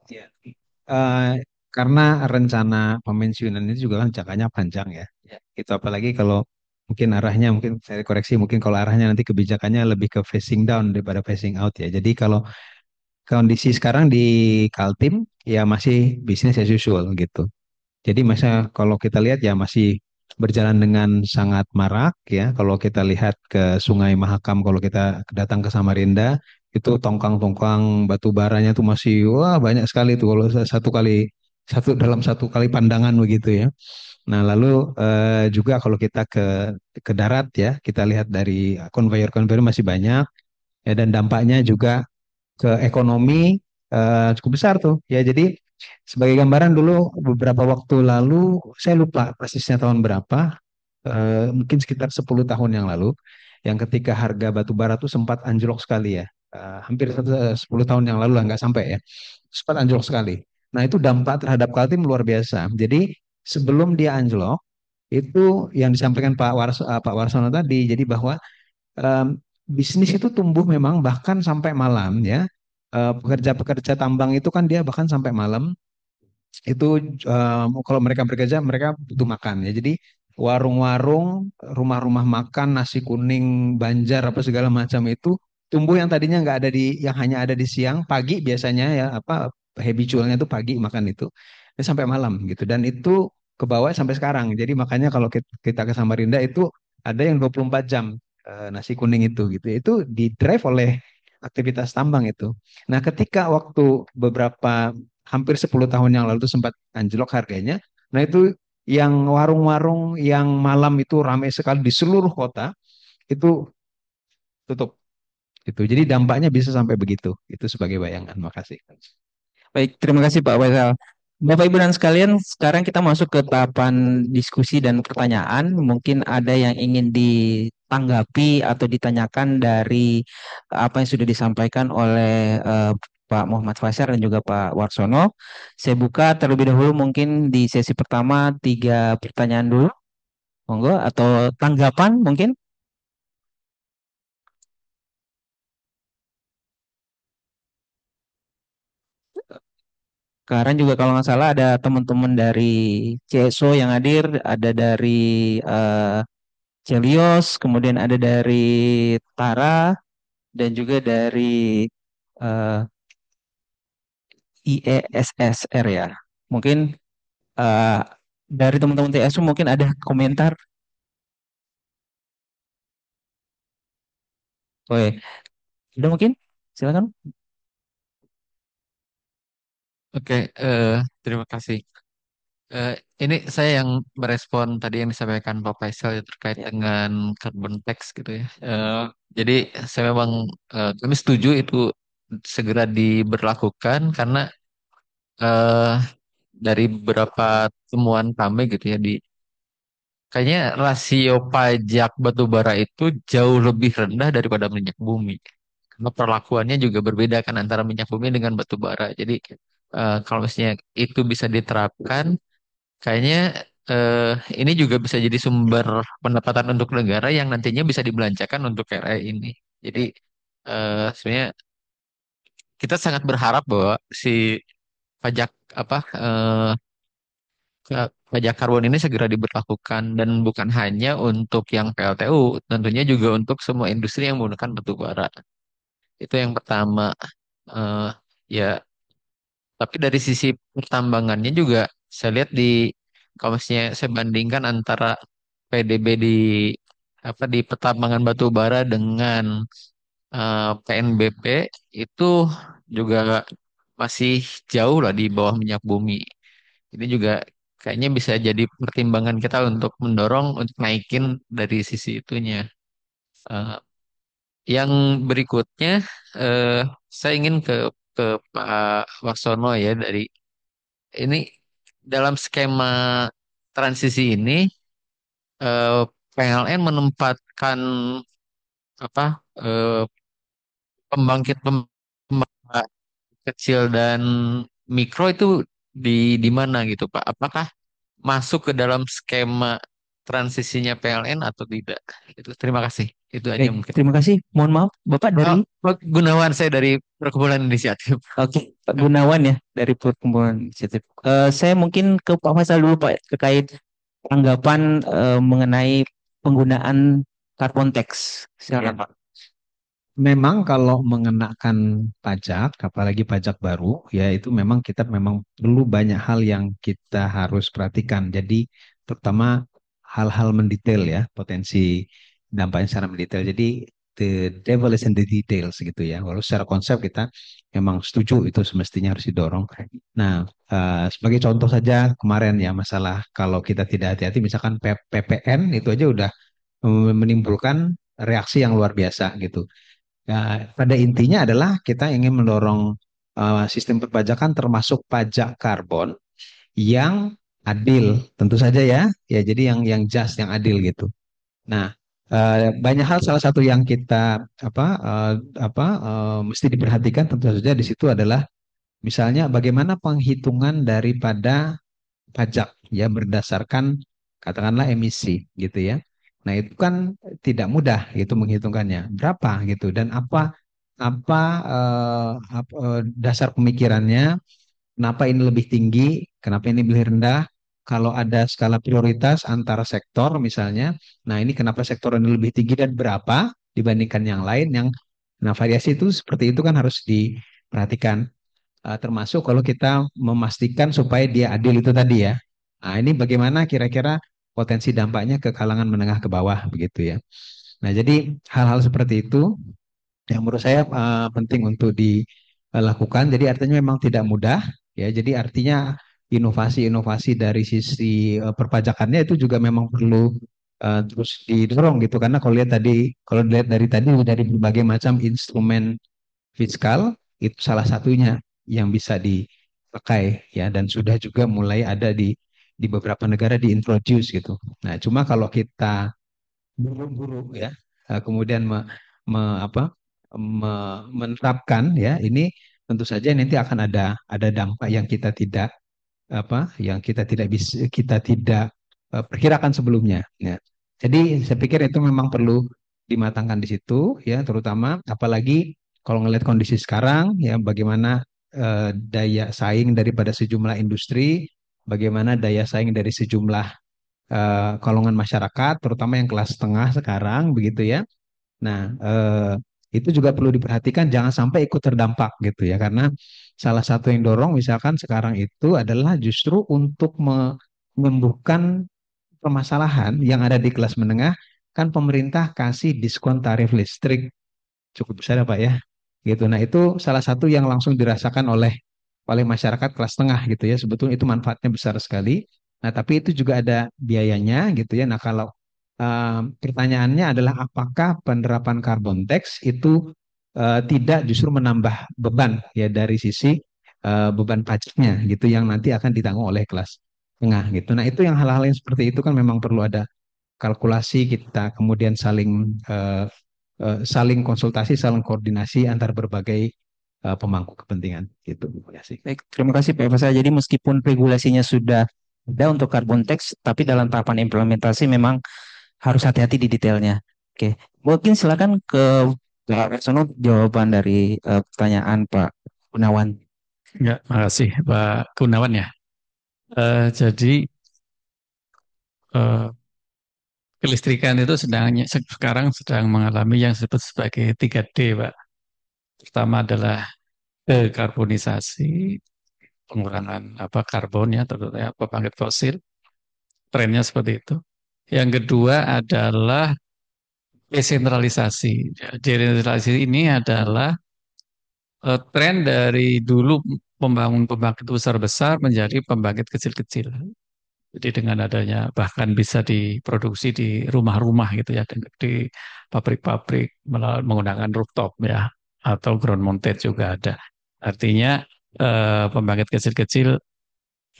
S2: Ya. Eh, karena rencana pemensiunan ini juga kan jangkanya panjang ya. Itu apalagi kalau mungkin arahnya, mungkin saya koreksi, mungkin kalau arahnya nanti kebijakannya lebih ke phasing down daripada phasing out ya. Jadi kalau kondisi sekarang di Kaltim ya masih bisnis as usual gitu. Jadi masa kalau kita lihat ya masih berjalan dengan sangat marak ya. Kalau kita lihat ke Sungai Mahakam, kalau kita datang ke Samarinda, itu tongkang-tongkang batu baranya tuh masih wah banyak sekali tuh kalau dalam satu kali pandangan begitu ya. Nah lalu juga kalau kita ke darat ya, kita lihat dari konveyor-konveyor masih banyak ya dan dampaknya juga ke ekonomi
S3: cukup besar tuh. Ya, jadi sebagai gambaran dulu beberapa waktu lalu, saya lupa persisnya tahun berapa, mungkin sekitar 10 tahun yang lalu, yang ketika harga batu bara tuh sempat anjlok sekali ya. Hampir 10 tahun yang lalu lah, nggak sampai ya. Sempat anjlok sekali. Nah, itu dampak terhadap Kaltim luar biasa. Jadi sebelum dia anjlok, itu yang disampaikan Pak Warsono tadi, jadi bahwa em, bisnis itu tumbuh memang bahkan sampai malam ya. Pekerja-pekerja tambang itu kan dia bahkan sampai malam itu, kalau mereka bekerja mereka butuh makan ya. Jadi warung-warung, rumah-rumah makan, nasi kuning, banjar apa segala macam itu tumbuh yang tadinya nggak ada yang hanya ada di siang, pagi biasanya ya, apa habitualnya itu pagi makan itu. Ya, sampai malam gitu, dan itu ke bawah sampai sekarang. Jadi makanya kalau kita ke Samarinda itu ada yang 24 jam nasi kuning itu gitu. Itu di drive oleh aktivitas tambang itu. Nah, ketika waktu beberapa hampir 10 tahun yang lalu itu sempat anjlok harganya. Nah, itu yang warung-warung yang malam itu ramai sekali di seluruh kota itu tutup. Itu. Jadi dampaknya bisa sampai begitu. Itu sebagai bayangan. Makasih.
S1: Baik, terima kasih Pak Faisal. Bapak Ibu dan sekalian, sekarang kita masuk ke tahapan diskusi dan pertanyaan. Mungkin ada yang ingin ditanggapi atau ditanyakan dari apa yang sudah disampaikan oleh Pak Muhammad Faisal dan juga Pak Warsono. Saya buka terlebih dahulu mungkin di sesi pertama 3 pertanyaan dulu, monggo, atau tanggapan mungkin. Sekarang juga kalau nggak salah ada teman-teman dari CSO yang hadir, ada dari eh, Celios, kemudian ada dari Tara, dan juga dari eh, IESSR ya. Mungkin eh, dari teman-teman TSU mungkin ada komentar. Oke, ada mungkin? Silakan.
S4: Oke, terima kasih. Eh, ini saya yang merespon tadi yang disampaikan Pak Faisal ya, terkait
S1: Ya.
S4: dengan carbon tax gitu ya. Jadi saya memang kami setuju itu segera diberlakukan karena eh, dari beberapa temuan kami gitu ya di kayaknya rasio pajak batu bara itu jauh lebih rendah daripada minyak bumi. Karena perlakuannya juga berbeda kan antara minyak bumi dengan batu bara. Jadi kalau misalnya itu bisa diterapkan, kayaknya eh, ini juga bisa jadi sumber pendapatan untuk negara yang nantinya bisa dibelanjakan untuk RI ini. Jadi sebenarnya kita sangat berharap bahwa si pajak apa pajak karbon ini segera diberlakukan dan bukan hanya untuk yang PLTU, tentunya juga untuk semua industri yang menggunakan batu bara. Itu yang pertama. Eh, ya, tapi dari sisi pertambangannya juga saya lihat di kalau misalnya saya bandingkan antara PDB di apa di pertambangan batu bara dengan PNBP itu juga masih jauh lah di bawah minyak bumi. Ini juga kayaknya bisa jadi pertimbangan kita untuk mendorong untuk naikin dari sisi itunya. Eh, yang berikutnya, eh, saya ingin ke Pak Waksono ya dari ini dalam skema transisi ini PLN menempatkan apa pembangkit pembangkit kecil dan mikro itu di mana gitu Pak? Apakah masuk ke dalam skema transisinya PLN atau tidak? Itu terima kasih. Itu aja
S1: Baik,
S4: mungkin.
S1: terima kasih. Mohon maaf, Bapak dari.
S4: Oh, Pak Gunawan saya dari Perkumpulan Inisiatif.
S1: Oke, Pak Gunawan ya dari Perkumpulan Inisiatif. Saya mungkin ke Pak Faisal dulu Pak terkait tanggapan mengenai penggunaan carbon tax.
S3: Ya.
S1: Silakan Pak.
S3: Memang kalau mengenakan pajak, apalagi pajak baru, ya itu memang kita memang perlu banyak hal yang kita harus perhatikan. Jadi pertama hal-hal mendetail ya, potensi dampaknya secara mendetail. Jadi the devil is in the details gitu ya. Walau secara konsep kita memang setuju itu semestinya harus didorong. Nah, sebagai contoh saja kemarin ya masalah kalau kita tidak hati-hati, misalkan PPN itu aja udah menimbulkan reaksi yang luar biasa gitu. Nah, pada intinya adalah kita ingin mendorong
S2: sistem perpajakan termasuk pajak karbon yang adil, tentu saja ya. Ya, jadi yang just, yang adil gitu. Nah, banyak hal, salah satu yang kita mesti diperhatikan tentu saja di situ adalah misalnya bagaimana penghitungan daripada pajak ya berdasarkan katakanlah emisi gitu ya. Nah, itu kan tidak mudah gitu menghitungkannya. Berapa gitu dan apa dasar pemikirannya, kenapa ini lebih tinggi, kenapa ini lebih rendah? Kalau ada skala prioritas antara sektor misalnya, nah ini kenapa sektor ini lebih tinggi dan berapa dibandingkan yang lain yang nah variasi itu seperti itu kan harus diperhatikan. Termasuk kalau kita memastikan supaya dia adil itu tadi ya. Nah, ini bagaimana kira-kira potensi dampaknya ke kalangan menengah ke bawah begitu ya. Nah, jadi hal-hal seperti itu yang menurut saya penting untuk dilakukan. Jadi artinya memang tidak mudah ya. Jadi artinya inovasi-inovasi dari sisi perpajakannya itu juga memang perlu terus didorong gitu karena kalau dilihat dari tadi dari berbagai macam instrumen fiskal itu salah satunya yang bisa dipakai ya dan sudah juga mulai ada di beberapa negara diintroduce gitu. Nah, cuma kalau kita buru-buru ya kemudian me- apa, menerapkan ya ini tentu saja nanti akan ada dampak yang kita tidak bisa kita tidak perkirakan sebelumnya ya. Jadi saya pikir itu memang perlu dimatangkan di situ ya terutama apalagi kalau ngelihat kondisi sekarang ya bagaimana daya saing daripada sejumlah industri, bagaimana daya saing dari sejumlah golongan masyarakat terutama yang kelas tengah sekarang begitu ya. Nah, itu juga perlu diperhatikan jangan sampai ikut terdampak gitu ya karena salah satu yang dorong misalkan sekarang itu adalah justru untuk menyembuhkan permasalahan yang ada di kelas menengah kan pemerintah kasih diskon tarif listrik cukup besar ya Pak ya gitu. Nah, itu salah satu yang langsung dirasakan oleh masyarakat kelas tengah gitu ya. Sebetulnya itu manfaatnya besar sekali. Nah, tapi itu juga ada biayanya gitu ya. Nah, kalau pertanyaannya adalah apakah penerapan carbon tax itu tidak justru menambah beban ya dari sisi beban pajaknya gitu yang nanti akan ditanggung oleh kelas tengah gitu. Nah, itu yang hal-hal yang seperti itu kan memang perlu ada kalkulasi kita kemudian saling konsultasi, saling koordinasi antar berbagai pemangku kepentingan gitu. Terima kasih.
S1: Baik, terima kasih Pak Eva. Jadi meskipun regulasinya sudah ada untuk carbon tax, tapi dalam tahapan implementasi memang harus hati-hati di detailnya. Oke, mungkin silakan ke Pak Reksono jawaban dari pertanyaan Pak Gunawan.
S4: Ya, makasih Pak Gunawan ya. Jadi eh, kelistrikan itu sekarang sedang mengalami yang disebut sebagai 3D, Pak. Pertama adalah dekarbonisasi, pengurangan karbon ya, terutama pembangkit fosil. Trennya seperti itu. Yang kedua adalah desentralisasi. Ya, desentralisasi ini adalah tren dari dulu membangun pembangkit besar-besar menjadi pembangkit kecil-kecil. Jadi dengan adanya bahkan bisa diproduksi di rumah-rumah gitu ya, di pabrik-pabrik menggunakan rooftop ya, atau ground mounted juga ada. Artinya pembangkit kecil-kecil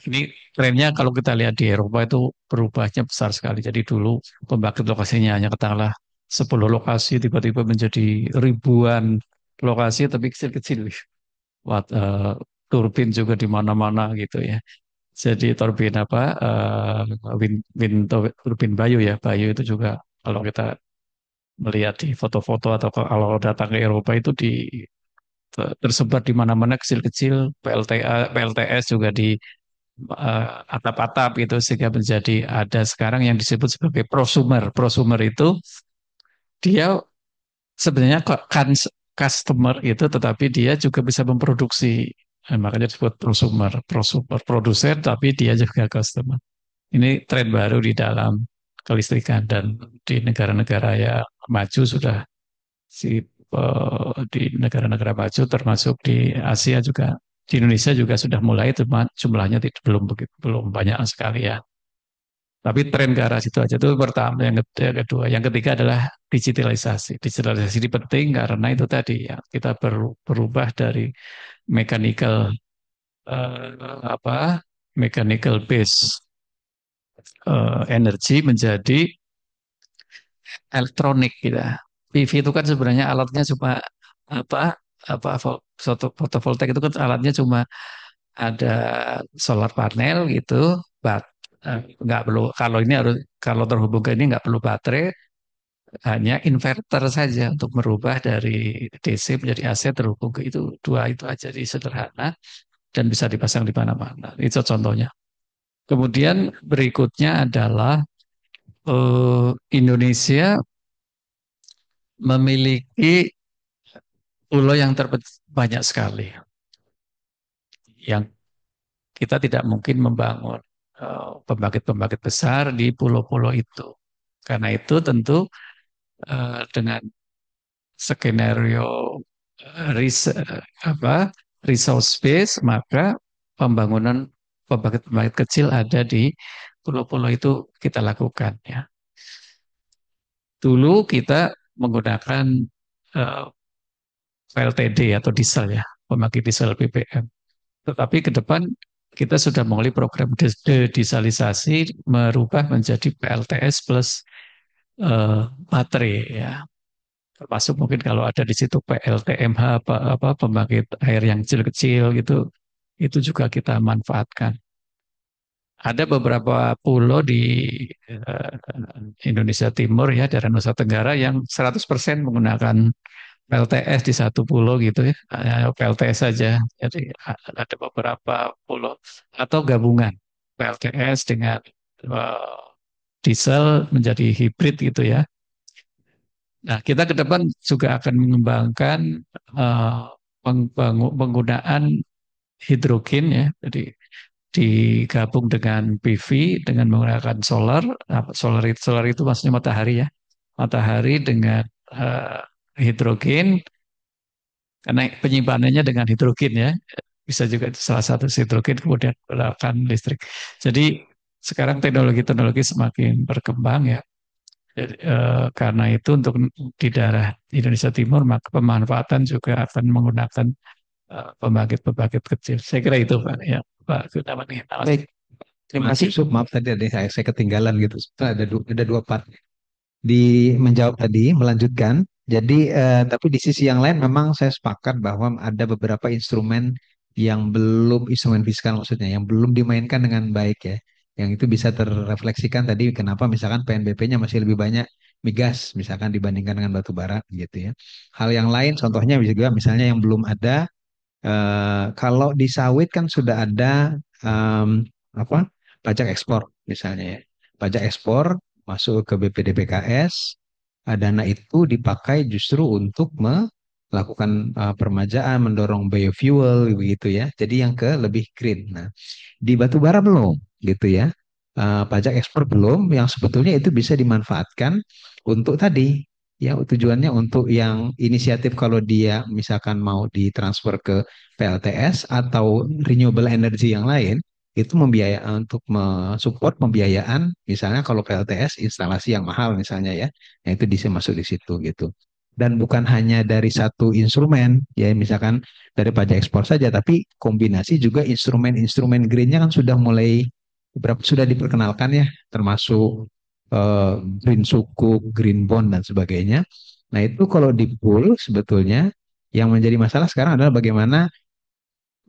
S4: ini trennya kalau kita lihat di Eropa itu berubahnya besar sekali. Jadi dulu pembangkit lokasinya hanya katakanlah 10 lokasi tiba-tiba menjadi ribuan lokasi tapi kecil-kecil. Turbin juga di mana-mana gitu ya. Jadi turbin turbin Bayu ya. Bayu itu juga kalau kita melihat di foto-foto atau kalau datang ke Eropa itu tersebar di mana-mana kecil-kecil. PLTS juga di atap-atap gitu sehingga menjadi ada sekarang yang disebut sebagai prosumer. Prosumer itu dia sebenarnya kok kan customer itu tetapi dia juga bisa memproduksi. Makanya disebut prosumer, prosumer produsen tapi dia juga customer. Ini tren baru di dalam kelistrikan dan di negara-negara yang maju sudah di negara-negara maju termasuk di Asia juga di Indonesia juga sudah mulai, cuma jumlahnya belum begitu, belum banyak sekali ya. Tapi tren ke arah situ aja itu pertama. Yang kedua, yang ketiga adalah digitalisasi. Digitalisasi ini penting karena itu tadi ya kita berubah dari mechanical apa mechanical base energi menjadi elektronik gitu. PV itu kan sebenarnya alatnya cuma apa fotovoltaik itu kan alatnya cuma ada solar panel gitu, bat nggak perlu kalau ini harus kalau terhubung ke ini nggak perlu baterai, hanya inverter saja untuk merubah dari DC menjadi AC terhubung ke itu dua itu aja di sederhana dan bisa dipasang di mana-mana. Itu contohnya. Kemudian berikutnya adalah Indonesia memiliki pulau yang banyak sekali yang kita tidak mungkin membangun pembangkit-pembangkit besar di pulau-pulau itu. Karena itu tentu dengan skenario apa resource base maka pembangunan pembangkit-pembangkit kecil ada di pulau-pulau itu kita lakukan ya. Dulu kita menggunakan uh, PLTD atau diesel ya, pembangkit diesel BBM. Tetapi ke depan kita sudah mulai program dedesalisasi merubah menjadi PLTS plus baterai ya. Termasuk mungkin kalau ada di situ PLTMH apa pembangkit air yang kecil-kecil gitu, itu juga kita manfaatkan. Ada beberapa pulau di eh, Indonesia Timur ya, daerah Nusa Tenggara yang 100% menggunakan PLTS di satu pulau gitu ya, PLTS saja. Jadi ada beberapa pulau atau gabungan PLTS dengan eh, diesel menjadi hibrid gitu ya. Nah, kita ke depan juga akan mengembangkan eh, penggunaan hidrogen ya. Jadi digabung dengan PV dengan menggunakan solar. Nah, solar itu maksudnya matahari ya. Matahari dengan eh, hidrogen karena penyimpanannya dengan hidrogen ya. Bisa juga salah satu hidrogen kemudian menggunakan listrik. Jadi sekarang teknologi-teknologi semakin berkembang ya. Jadi, karena itu untuk di daerah Indonesia Timur maka pemanfaatan juga akan menggunakan pembangkit-pembangkit kecil. Saya kira itu Pak ya Pak Gunawan.
S3: Baik, terima
S2: Mas
S3: kasih.
S2: Yusuf, maaf tadi ada saya ketinggalan gitu. Ada dua part di menjawab tadi, melanjutkan. Jadi, tapi di sisi yang lain memang saya sepakat bahwa ada beberapa instrumen yang belum, instrumen fiskal maksudnya, yang belum dimainkan dengan baik ya. Yang itu bisa terrefleksikan tadi kenapa misalkan PNBP-nya masih lebih banyak migas misalkan dibandingkan dengan batu bara gitu ya. Hal yang lain contohnya juga misalnya yang belum ada, kalau di sawit kan sudah ada em, apa pajak ekspor misalnya ya. Pajak ekspor masuk ke BPDPKS, dana itu dipakai justru untuk melakukan permajaan, mendorong biofuel begitu ya. Jadi yang ke lebih green. Nah, di batu bara belum gitu ya. Pajak ekspor belum, yang sebetulnya itu bisa dimanfaatkan untuk tadi ya tujuannya untuk yang inisiatif kalau dia misalkan mau ditransfer ke PLTS atau renewable energy yang lain itu membiaya untuk mensupport pembiayaan misalnya kalau PLTS instalasi yang mahal misalnya ya, nah itu bisa masuk di situ gitu. Dan bukan hanya dari satu instrumen ya misalkan dari pajak ekspor saja, tapi kombinasi juga instrumen-instrumen greennya kan sudah mulai beberapa sudah diperkenalkan ya, termasuk eh, green sukuk, green bond dan sebagainya. Nah itu kalau di pool sebetulnya yang menjadi masalah sekarang adalah bagaimana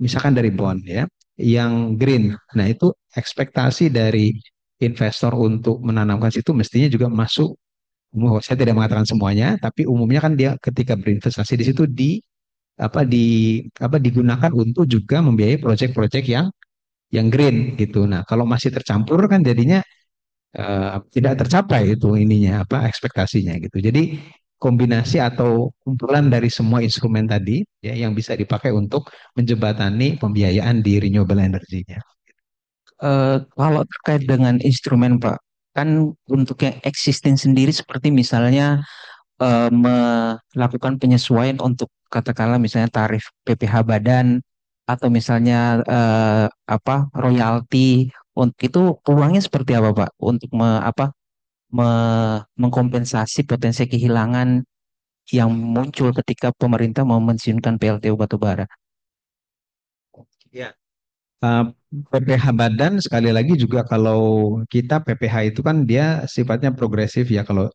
S2: misalkan dari bond ya, yang green. Nah itu ekspektasi dari investor untuk menanamkan situ mestinya juga masuk. Saya tidak mengatakan semuanya, tapi umumnya kan dia ketika berinvestasi di situ digunakan untuk juga membiayai proyek-proyek yang green gitu. Nah, kalau masih tercampur kan jadinya tidak tercapai itu ininya ekspektasinya gitu. Jadi kombinasi atau kumpulan dari semua instrumen tadi ya yang bisa dipakai untuk menjembatani pembiayaan di renewable energy-nya.
S3: Kalau terkait dengan instrumen Pak, kan untuk yang existing sendiri seperti misalnya melakukan penyesuaian untuk katakanlah misalnya tarif PPh badan atau misalnya royalti Untuk itu peluangnya seperti apa Pak? Untuk mengkompensasi potensi kehilangan yang muncul ketika pemerintah mau mensiunkan PLTU batubara.
S5: Ya, eh, PPH badan sekali lagi juga kalau kita PPH itu kan dia sifatnya progresif ya kalau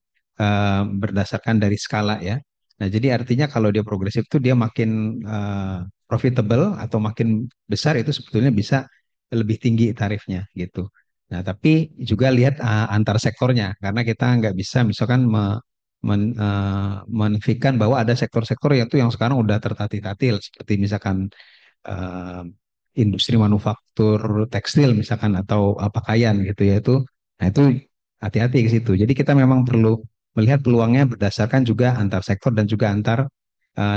S5: berdasarkan dari skala ya. Nah, jadi artinya kalau dia progresif itu dia makin profitable atau makin besar itu sebetulnya bisa lebih tinggi tarifnya gitu. Nah, tapi juga lihat antar sektornya karena kita nggak bisa misalkan menafikan bahwa ada sektor-sektor yang tuh yang sekarang udah tertatih-tatih seperti misalkan eh, industri manufaktur tekstil misalkan atau pakaian gitu ya itu, nah itu hati-hati ke situ. Jadi kita memang perlu melihat peluangnya berdasarkan juga antar sektor dan juga antar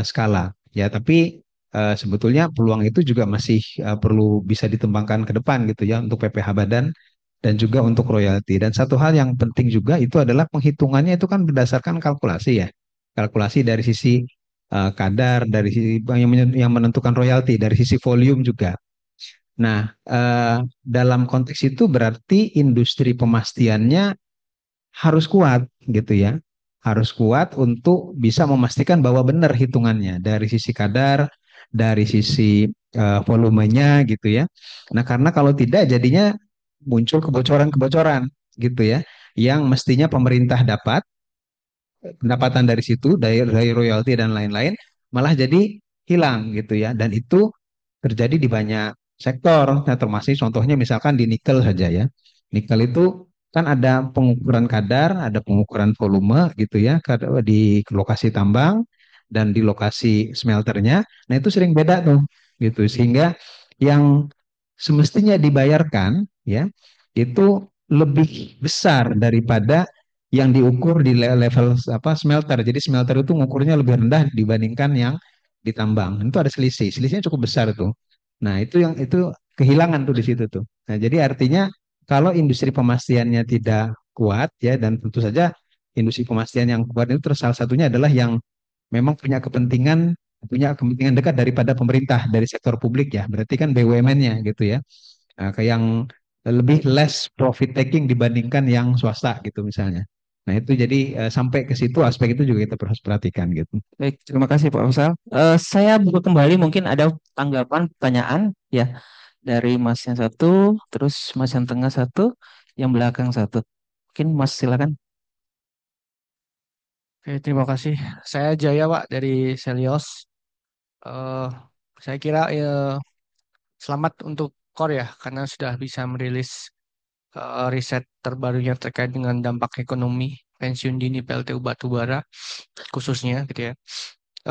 S5: skala ya. Tapi sebetulnya peluang itu juga masih perlu bisa ditembangkan ke depan gitu ya untuk PPh badan dan juga untuk royalti. Dan satu hal yang penting juga itu adalah penghitungannya itu kan berdasarkan kalkulasi ya. Kalkulasi dari sisi kadar, dari sisi yang menentukan royalti, dari sisi volume juga. Nah, dalam konteks itu berarti industri pemastiannya harus kuat gitu ya. Harus kuat untuk bisa memastikan bahwa benar hitungannya dari sisi kadar, dari sisi volumenya gitu ya. Nah, karena kalau tidak jadinya muncul kebocoran-kebocoran gitu ya, yang mestinya pemerintah dapat pendapatan dari situ, dari royalti dan lain-lain, malah jadi hilang gitu ya. Dan itu terjadi di banyak sektor. Nah, termasuk contohnya misalkan di nikel saja ya. Nikel itu kan ada pengukuran kadar, ada pengukuran volume gitu ya di lokasi tambang dan di lokasi smelternya. Nah, itu sering beda tuh gitu. Sehingga yang semestinya dibayarkan ya itu lebih besar daripada yang diukur di level smelter. Jadi smelter itu ngukurnya lebih rendah dibandingkan yang ditambang. Itu ada selisih. Selisihnya cukup besar tuh. Nah, itu kehilangan tuh di situ tuh. Nah, jadi artinya kalau industri pemastiannya tidak kuat ya dan tentu saja industri pemastian yang kuat itu salah satunya adalah yang memang punya kepentingan dekat daripada pemerintah dari sektor publik ya. Berarti kan BUMN-nya gitu ya. Nah, ke yang lebih less profit taking dibandingkan yang swasta gitu misalnya. Nah, itu jadi sampai ke situ aspek itu juga kita harus perhatikan gitu.
S3: Baik, terima kasih Pak Faisal. Saya buka kembali mungkin ada tanggapan, pertanyaan ya dari Mas yang satu, terus Mas yang tengah satu, yang belakang satu. Mungkin Mas silakan.
S6: Oke, terima kasih. Saya Jaya, Pak, dari Selios. Eh, saya kira selamat untuk Core ya, karena sudah bisa merilis riset terbarunya terkait dengan dampak ekonomi pensiun dini PLTU batubara khususnya gitu ya.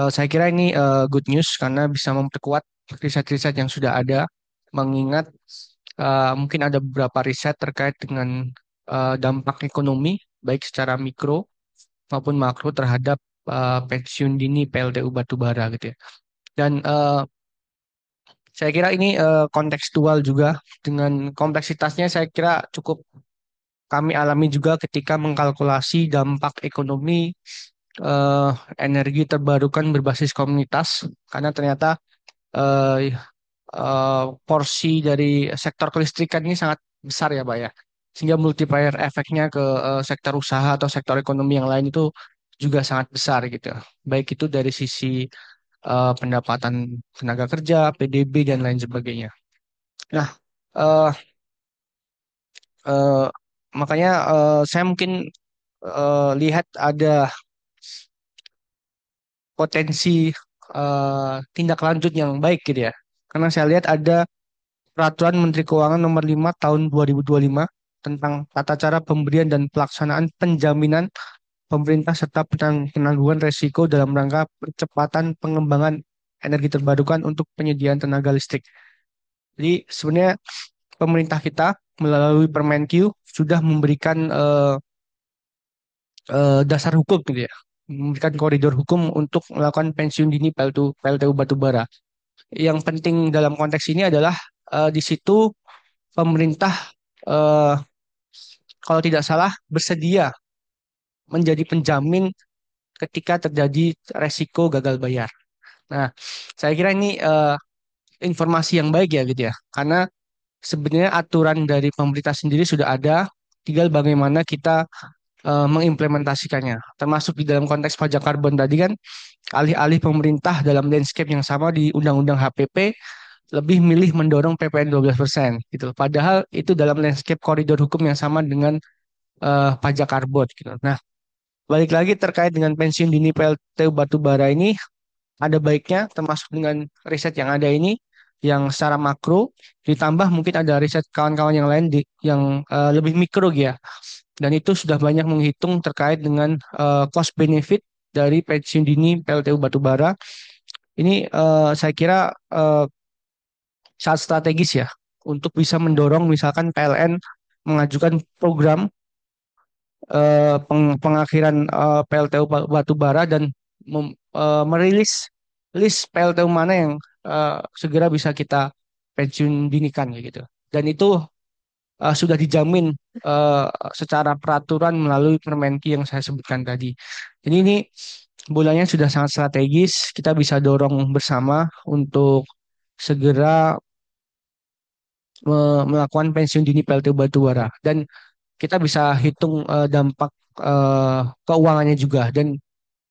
S6: Saya kira ini good news karena bisa memperkuat riset-riset yang sudah ada, mengingat mungkin ada beberapa riset terkait dengan dampak ekonomi baik secara mikro maupun makro terhadap pensiun dini PLTU batubara gitu ya. Dan saya kira ini kontekstual juga dengan kompleksitasnya saya kira cukup kami alami juga ketika mengkalkulasi dampak ekonomi eh, energi terbarukan berbasis komunitas karena ternyata eh, porsi dari sektor kelistrikan ini sangat besar ya Pak ya. Sehingga multiplier efeknya ke sektor usaha atau sektor ekonomi yang lain itu juga sangat besar gitu. Baik itu dari sisi pendapatan tenaga kerja, PDB dan lain sebagainya. Nah, eh, eh, makanya saya mungkin lihat ada potensi tindak lanjut yang baik gitu ya. Karena saya lihat ada Peraturan Menteri Keuangan Nomor 5 Tahun 2025 tentang tata cara pemberian dan pelaksanaan penjaminan pemerintah serta penangguhan resiko dalam rangka percepatan pengembangan energi terbarukan untuk penyediaan tenaga listrik. Jadi sebenarnya pemerintah kita melalui Permenq sudah memberikan dasar hukum gitu ya, memberikan koridor hukum untuk melakukan pensiun dini PLTU batubara. Yang penting dalam konteks ini adalah di situ pemerintah eh, kalau tidak salah bersedia menjadi penjamin ketika terjadi resiko gagal bayar. Nah, saya kira ini informasi yang baik ya gitu ya, karena sebenarnya aturan dari pemerintah sendiri sudah ada, tinggal bagaimana kita mengimplementasikannya. Termasuk di dalam konteks pajak karbon tadi kan, alih-alih pemerintah dalam landscape yang sama di Undang-Undang HPP lebih milih mendorong PPN 12% gitu. Padahal itu dalam landscape koridor hukum yang sama dengan pajak karbon gitu. Nah, balik lagi terkait dengan pensiun dini PLTU batubara ini, ada baiknya termasuk dengan riset yang ada ini yang secara makro ditambah mungkin ada riset kawan-kawan yang lain yang lebih mikro ya, dan itu sudah banyak menghitung terkait dengan cost benefit dari pensiun dini PLTU batubara ini. Saya kira sangat strategis ya untuk bisa mendorong misalkan PLN mengajukan program pengakhiran PLTU batubara dan merilis list PLTU mana yang segera bisa kita pensiun dinikan kayak gitu. Dan itu sudah dijamin eh, secara peraturan melalui Permenki yang saya sebutkan tadi. Jadi ini bulannya sudah sangat strategis, kita bisa dorong bersama untuk segera melakukan pensiun dini PLTU batubara dan kita bisa hitung dampak keuangannya juga. Dan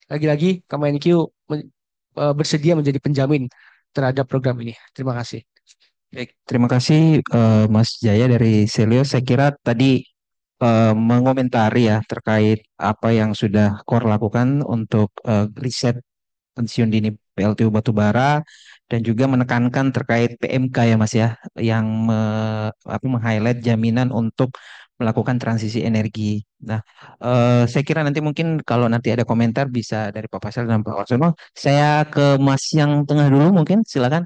S6: lagi-lagi Kemenq bersedia menjadi penjamin terhadap program ini. Terima kasih.
S3: Baik, terima kasih Mas Jaya dari Selio. Saya kira tadi mengomentari ya terkait apa yang sudah KOR lakukan untuk riset pensiun dini PLTU batubara dan juga menekankan terkait PMK ya Mas ya yang meng-highlight jaminan untuk melakukan transisi energi. Nah, saya kira nanti mungkin kalau nanti ada komentar bisa dari Pak Fasel dan Pak Warsono. Saya ke Mas yang tengah dulu mungkin, silakan.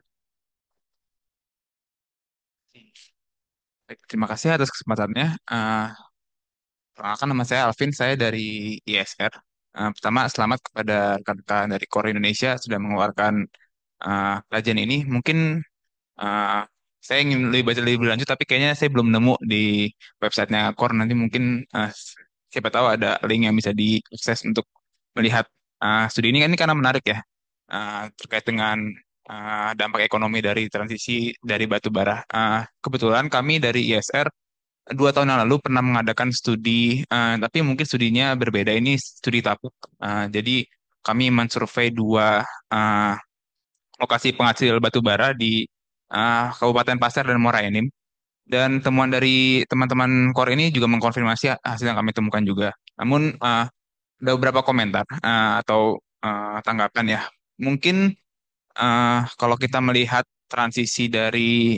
S7: Baik, terima kasih atas kesempatannya. Perkenalkan nama saya Alvin, saya dari ISR. Pertama, selamat kepada rekan-rekan dari KOR Indonesia sudah mengeluarkan kajian ini. Mungkin uh, saya ingin lebih lanjut, tapi kayaknya saya belum nemu di websitenya KOR. Nanti mungkin siapa tahu ada link yang bisa diakses untuk melihat studi ini. Kan ini karena menarik ya, terkait dengan dampak ekonomi dari transisi dari batu bara. Kebetulan kami dari ISR 2 tahun yang lalu pernah mengadakan studi, tapi mungkin studinya berbeda. Ini studi tapuk. Jadi kami mensurvei 2 lokasi penghasil batu bara di Kabupaten Pasir dan Muara Enim. Dan temuan dari teman-teman KOR ini juga mengkonfirmasi hasil yang kami temukan juga. Namun ada beberapa komentar atau tanggapan ya. Mungkin kalau kita melihat transisi dari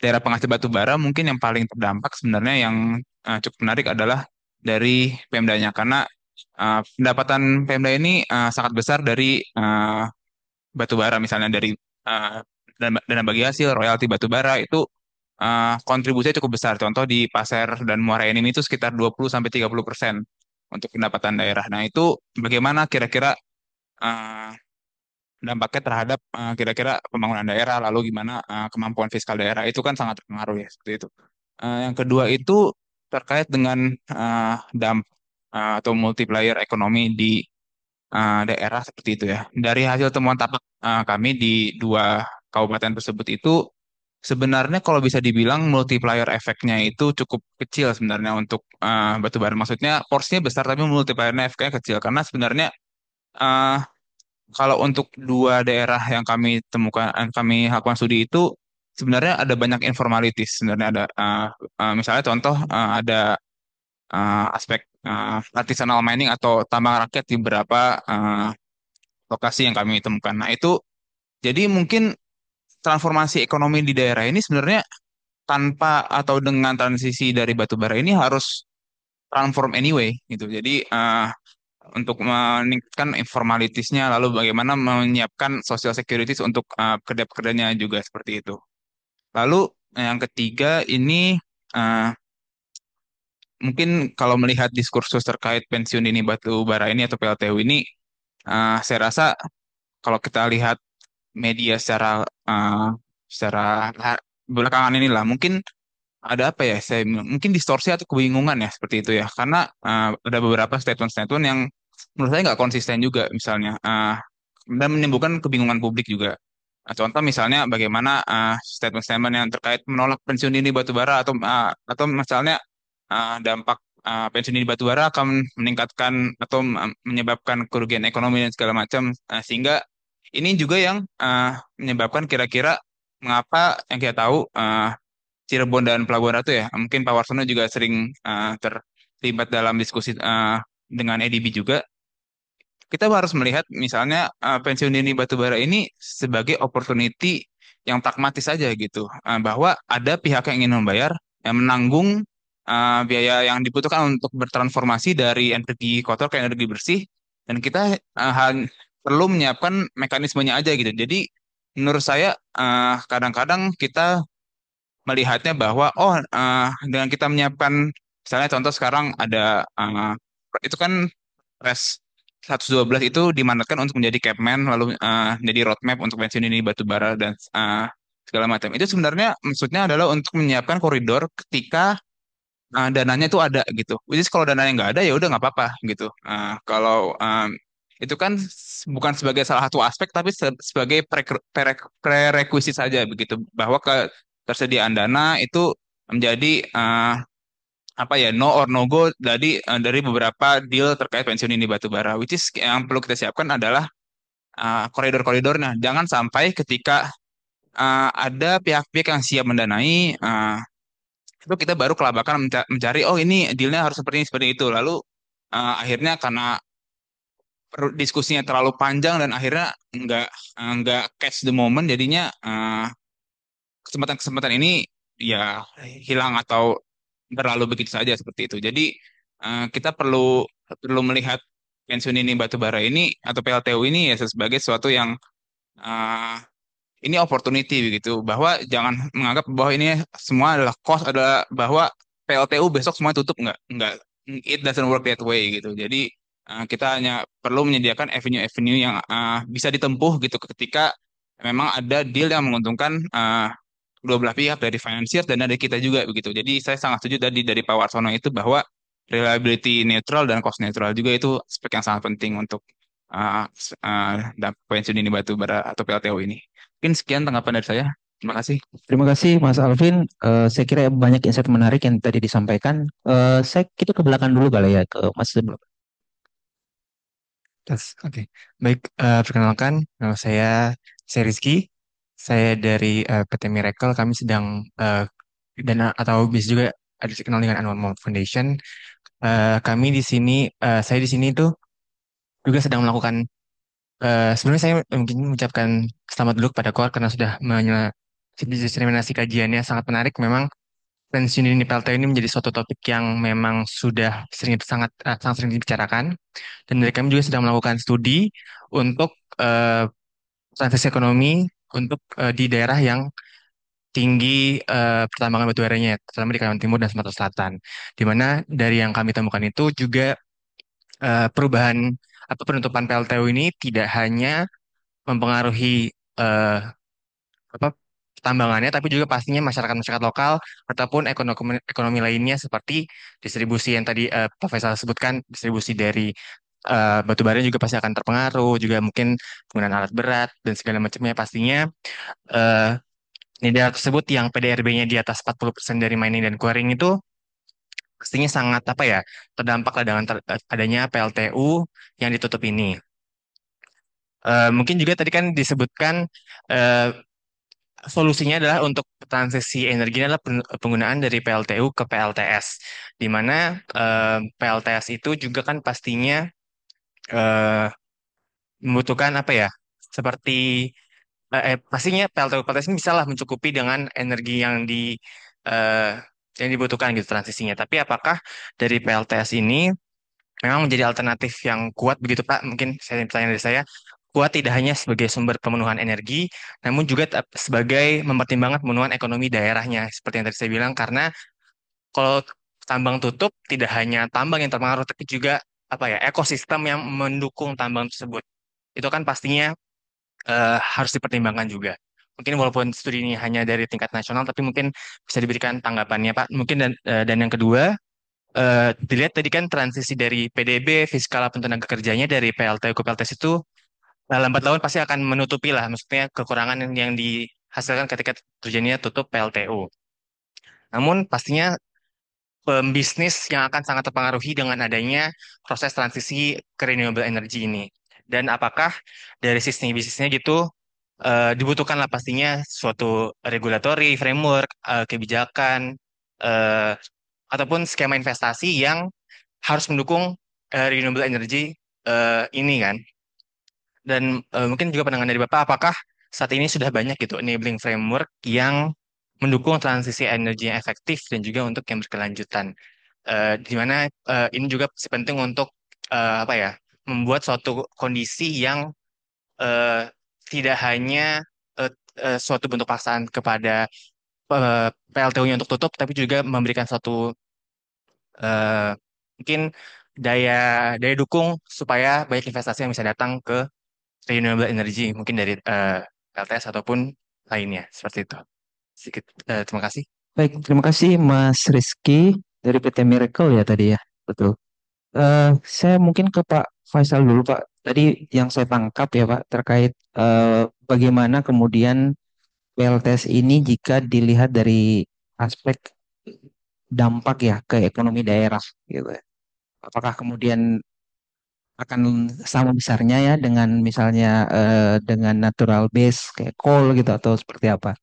S7: daerah penghasil batu bara, mungkin yang paling terdampak sebenarnya yang cukup menarik adalah dari Pemdanya, karena pendapatan Pemda ini sangat besar dari batu bara, misalnya dari uh, dana bagi hasil, royalti batu bara itu kontribusinya cukup besar. Contoh di Pasir dan Muara Enim itu sekitar 20-30% untuk pendapatan daerah. Nah, itu bagaimana kira-kira uh, dampaknya terhadap kira-kira pembangunan daerah, lalu gimana kemampuan fiskal daerah, itu kan sangat berpengaruh ya, seperti itu. Yang kedua itu terkait dengan dampak atau multiplier ekonomi di daerah seperti itu ya. Dari hasil temuan tapak kami di 2 kabupaten tersebut itu sebenarnya kalau bisa dibilang multiplier efeknya itu cukup kecil sebenarnya untuk batu bara. Maksudnya porsinya besar tapi multipliernya efeknya kecil, karena sebenarnya eh, kalau untuk 2 daerah yang kami temukan, kami lakukan studi itu sebenarnya ada banyak informalitis. Sebenarnya ada, misalnya contoh, ada aspek artisanal mining atau tambang rakyat di beberapa lokasi yang kami temukan. Nah, itu jadi mungkin transformasi ekonomi di daerah ini sebenarnya tanpa atau dengan transisi dari batu bara ini harus transform anyway gitu. Jadi untuk meningkatkan informalitisnya, lalu bagaimana menyiapkan social security untuk pekerja-pekerjanya juga seperti itu. Lalu yang ketiga ini uh, mungkin kalau melihat diskursus terkait pensiun dini batu bara ini atau PLTU ini, saya rasa kalau kita lihat media secara belakangan inilah mungkin ada apa ya, saya mungkin distorsi atau kebingungan ya seperti itu ya, karena ada beberapa statement-statement yang menurut saya nggak konsisten juga misalnya, dan menimbulkan kebingungan publik juga. Contoh misalnya bagaimana statement-statement yang terkait menolak pensiun dini batubara atau misalnya dampak pensiun dini batubara akan meningkatkan atau menyebabkan kerugian ekonomi dan segala macam. Sehingga ini juga yang menyebabkan kira-kira mengapa yang kita tahu Cirebon dan Pelabuhan Ratu ya, mungkin Pak Warsono juga sering terlibat dalam diskusi dengan EDB juga. Kita harus melihat misalnya pensiun dini batubara ini sebagai opportunity yang pragmatis saja gitu. Bahwa ada pihak yang ingin membayar, yang menanggung biaya yang dibutuhkan untuk bertransformasi dari energi kotor ke energi bersih, dan kita perlu menyiapkan mekanismenya aja gitu. Jadi menurut saya kadang-kadang kita melihatnya bahwa dengan kita menyiapkan misalnya contoh sekarang ada itu kan Pres 112 itu dimandatkan untuk menjadi Capman lalu menjadi roadmap untuk pensiun ini batu bara dan segala macam. Itu sebenarnya maksudnya adalah untuk menyiapkan koridor ketika dananya itu ada gitu. Which is kalau dananya nggak ada ya udah nggak apa-apa gitu. Kalau itu kan bukan sebagai salah satu aspek tapi sebagai prerequisite saja begitu bahwa ketersediaan dana itu menjadi apa ya no or no go dari beberapa deal terkait pensiun ini batu bara. Which is yang perlu kita siapkan adalah koridor-koridornya. Jangan sampai ketika ada pihak-pihak yang siap mendanai, itu kita baru kelabakan mencari, oh ini dealnya harus seperti ini, seperti itu. Lalu akhirnya karena diskusinya terlalu panjang dan akhirnya nggak catch the moment, jadinya kesempatan-kesempatan ini ya hilang atau berlalu begitu saja seperti itu. Jadi kita perlu perlu melihat pensiun ini batu bara ini atau PLTU ini ya sebagai sesuatu yang eh, ini opportunity begitu, bahwa jangan menganggap bahwa ini semua adalah cost, adalah bahwa PLTU besok semua tutup, nggak, it doesn't work that way gitu. Jadi kita hanya perlu menyediakan avenue-avenue yang bisa ditempuh gitu ketika memang ada deal yang menguntungkan kedua belah pihak, dari financier dan dari kita juga begitu. Jadi saya sangat setuju tadi dari Pak Warsono itu bahwa reliability netral dan cost netral juga itu aspek yang sangat penting untuk uh, dampak pensiun dini batu bara atau PLTU ini. Mungkin sekian tanggapan dari saya. Terima kasih.
S1: Terima kasih Mas Alvin. Saya kira banyak insight menarik yang tadi disampaikan. Kita ke belakang dulu kali ya ke Mas sebelum.
S3: Oke. Baik, perkenalkan, nama saya Rizky. Saya dari PT Miracle. Kami sedang dana atau bisa juga ada dikenal dengan Annual Mount Foundation. Kami di sini, saya di sini tuh juga sedang melakukan. Sebenarnya saya mungkin mengucapkan selamat dulu kepada KOR karena sudah mendiseminasi kajiannya sangat menarik. Memang pensiun dini PLT ini menjadi suatu topik yang memang sudah sangat sering dibicarakan. Dan dari kami juga sedang melakukan studi untuk eh, transisi ekonomi untuk di daerah yang tinggi pertambangan batu baranya, terutama di Kalimantan Timur dan Sumatera Selatan. Di mana dari yang kami temukan itu juga perubahan atau penutupan PLTU ini tidak hanya mempengaruhi apa pertambangannya, tapi juga pastinya masyarakat-masyarakat lokal ataupun ekonomi lainnya seperti distribusi yang tadi Pak Faisal sebutkan, distribusi dari batu bara juga pasti akan terpengaruh, juga mungkin penggunaan alat berat dan segala macamnya pastinya eh di daerah tersebut yang PDRB-nya di atas 40% dari mining dan quarrying itu pastinya sangat apa ya terdampak lah dengan adanya PLTU yang ditutup ini. Mungkin juga tadi kan disebutkan eh, solusinya adalah untuk transisi energi adalah penggunaan dari PLTU ke PLTS, di mana PLTS itu juga kan pastinya eh, membutuhkan apa ya, seperti pastinya PLTU ini bisa lah mencukupi dengan energi eh, yang dibutuhkan gitu transisinya. Tapi apakah dari PLTS ini memang menjadi alternatif yang kuat begitu Pak? Mungkin saya pertanyaan dari saya, kuat tidak hanya sebagai sumber pemenuhan energi, namun juga sebagai mempertimbangkan pemenuhan ekonomi daerahnya. Seperti yang tadi saya bilang, karena kalau tambang tutup, tidak hanya tambang yang terpengaruh, tapi juga apa ya ekosistem yang mendukung tambang tersebut. Itu kan pastinya harus dipertimbangkan juga. Mungkin walaupun studi ini hanya dari tingkat nasional, tapi mungkin bisa diberikan tanggapannya Pak. Mungkin dan yang kedua, dilihat tadi kan transisi dari PDB, fiskal ataupun tenaga kerjanya dari PLT ke PLTS itu
S8: Nah, lambat laun pasti akan menutupi lah, maksudnya kekurangan yang dihasilkan ketika terjadinya tutup PLTU. Namun pastinya pembisnis yang akan sangat terpengaruhi dengan adanya proses transisi ke renewable energy ini. Dan apakah dari sisi bisnisnya gitu dibutuhkanlah pastinya suatu regulatory framework, kebijakan, eh, ataupun skema investasi yang harus mendukung renewable energy ini kan. Dan mungkin juga pandangan dari Bapak, apakah saat ini sudah banyak gitu enabling framework yang mendukung transisi energi yang efektif dan juga untuk yang berkelanjutan. Di mana ini juga penting untuk apa ya, membuat suatu kondisi yang eh, tidak hanya eh, suatu bentuk paksaan kepada PLTU-nya untuk tutup, tapi juga memberikan suatu eh, mungkin daya daya dukung supaya banyak investasi yang bisa datang ke renewable energy, mungkin dari LTS ataupun lainnya seperti itu. Sedikit, terima kasih.
S3: Baik, terima kasih Mas Rizky dari PT Miracle ya tadi ya. Betul. Saya mungkin ke Pak Faisal dulu Pak. Tadi yang saya tangkap ya Pak terkait bagaimana kemudian PLTS ini jika dilihat dari aspek dampak ya ke ekonomi daerah gitu ya. Apakah kemudian akan sama besarnya ya dengan misalnya dengan natural base kayak coal gitu atau seperti apa?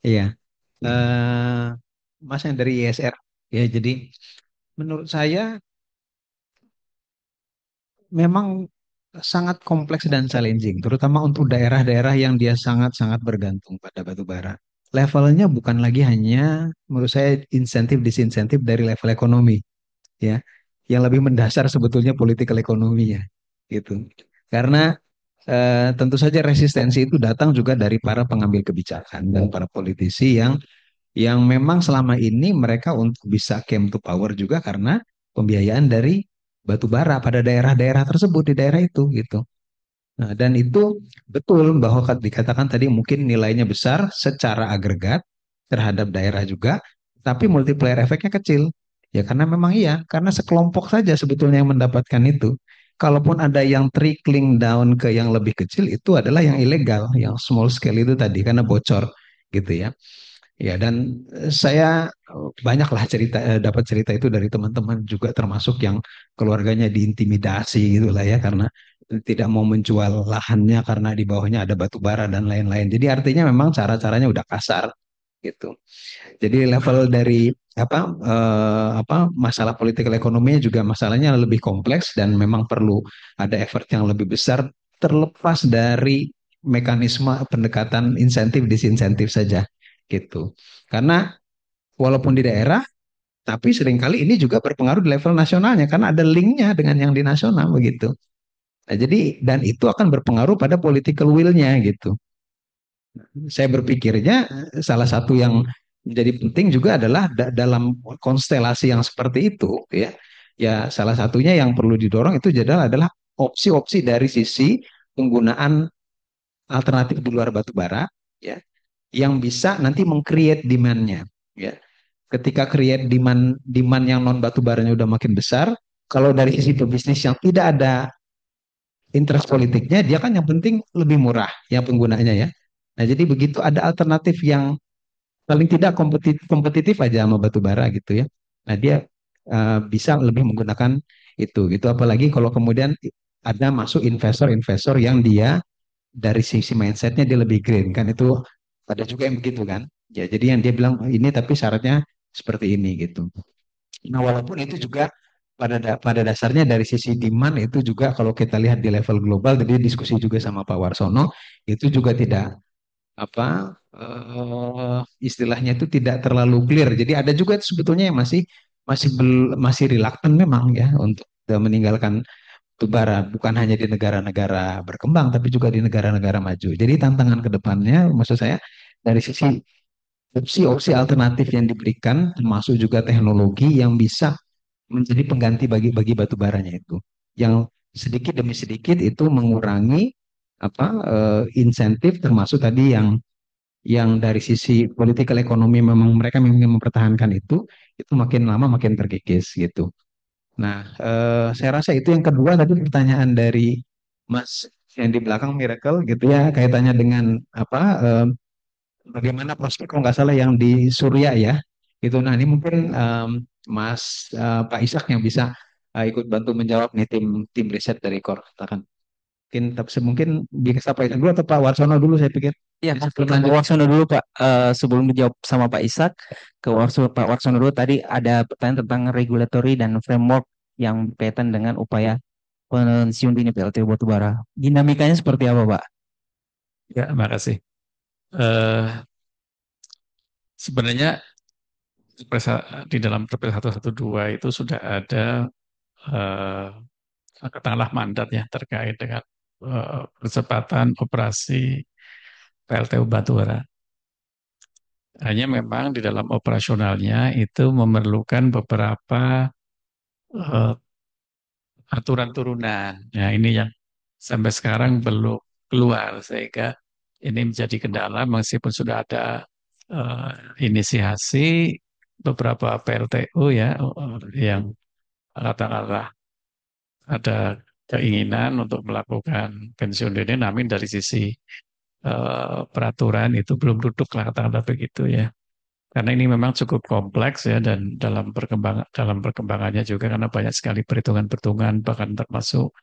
S5: Iya. eh Mas yang dari ISR ya, jadi menurut saya memang sangat kompleks dan challenging, terutama untuk daerah-daerah yang dia sangat-sangat bergantung pada batu bara. Levelnya bukan lagi hanya, menurut saya, insentif disinsentif dari level ekonomi, ya, yang lebih mendasar sebetulnya political ekonominya, gitu. Karena tentu saja resistensi itu datang juga dari para pengambil kebijakan dan para politisi yang memang selama ini mereka untuk bisa came to power juga karena pembiayaan dari batu bara pada daerah-daerah tersebut di daerah itu gitu. Nah, dan itu betul bahwa dikatakan tadi mungkin nilainya besar secara agregat terhadap daerah juga, tapi multiplier efeknya kecil. Ya karena memang iya, karena sekelompok saja sebetulnya yang mendapatkan itu. Kalaupun ada yang trickling down ke yang lebih kecil, itu adalah yang ilegal, yang small scale itu tadi karena bocor gitu ya. Ya, dan saya banyaklah cerita, dapat cerita itu dari teman-teman juga termasuk yang keluarganya diintimidasi gitu lah ya karena tidak mau menjual lahannya karena di bawahnya ada batu bara dan lain-lain. Jadi artinya memang cara-caranya udah kasar gitu. Jadi level dari apa masalah politik ekonominya juga masalahnya lebih kompleks dan memang perlu ada effort yang lebih besar terlepas dari mekanisme pendekatan insentif disinsentif saja gitu. Karena walaupun di daerah tapi seringkali ini juga berpengaruh di level nasionalnya karena ada linknya dengan yang di nasional begitu. Nah, jadi dan itu akan berpengaruh pada political will-nya gitu. Saya berpikirnya salah satu yang menjadi penting juga adalah dalam konstelasi yang seperti itu ya. Ya salah satunya yang perlu didorong itu adalah opsi-opsi dari sisi penggunaan alternatif di luar batu bara ya yang bisa nanti meng-create demand-nya ya. Ketika create demand demand yang non batu baranya udah makin besar, kalau dari sisi pebisnis yang tidak ada interest politiknya, dia kan yang penting lebih murah yang penggunanya ya. Nah, jadi begitu ada alternatif yang paling tidak kompetitif aja sama batu bara gitu ya. Nah, dia bisa lebih menggunakan itu gitu. Apalagi kalau kemudian ada masuk investor-investor yang dia dari sisi mindsetnya dia lebih green kan itu ada juga yang begitu kan. Ya, jadi yang dia bilang ini tapi syaratnya seperti ini gitu. Nah, walaupun itu juga pada dasarnya dari sisi demand itu juga kalau kita lihat di level global, tadi diskusi juga sama Pak Warsono, itu juga tidak istilahnya itu tidak terlalu clear. Jadi ada juga itu sebetulnya yang masih reluctant memang ya untuk meninggalkan batu bara bukan hanya di negara-negara berkembang tapi juga di negara-negara maju. Jadi tantangan ke depannya maksud saya dari sisi opsi-opsi alternatif yang diberikan termasuk juga teknologi yang bisa menjadi pengganti bagi batu baranya itu yang sedikit demi sedikit itu mengurangi insentif termasuk tadi yang dari sisi political ekonomi memang mereka ingin mempertahankan itu makin lama makin terkikis gitu. Nah, saya rasa itu yang kedua tadi pertanyaan dari Mas yang di belakang Miracle gitu ya, kaitannya dengan apa, bagaimana prospek kalau nggak salah yang di Surya ya gitu. Nah ini mungkin Pak Ishak yang bisa ikut bantu menjawab nih, tim tim riset dari Kor. Katakan mungkin, tapi mungkin bisa Pak Ishak dulu atau Pak Warsono dulu, saya pikir
S1: Ya,
S5: ini
S1: ke
S5: sebelum
S1: Pak
S5: lanjut.
S1: Warsono dulu Pak. Sebelum dijawab sama Pak Ishak, Pak Warsono dulu. Tadi ada pertanyaan tentang regulatory dan framework yang berkaitan dengan upaya pensiun dini PLTU batubara. Dinamikanya seperti apa, Pak?
S4: Ya, makasih. Eh, Sebenarnya di dalam Perpres 112 itu sudah ada eh, katakanlah mandat ya terkait dengan percepatan operasi PLTU batubara. Hanya memang di dalam operasionalnya itu memerlukan beberapa eh, aturan turunan. Nah, ini yang sampai sekarang belum keluar, sehingga ini menjadi kendala meskipun sudah ada eh, inisiasi beberapa PLTU ya, yang katakanlah ada keinginan untuk melakukan pensiun dini, namun dari sisi peraturan itu belum duduk lah, katakanlah begitu ya. Karena ini memang cukup kompleks ya, dan dalam perkembangannya juga karena banyak sekali perhitungan-perhitungan, bahkan termasuk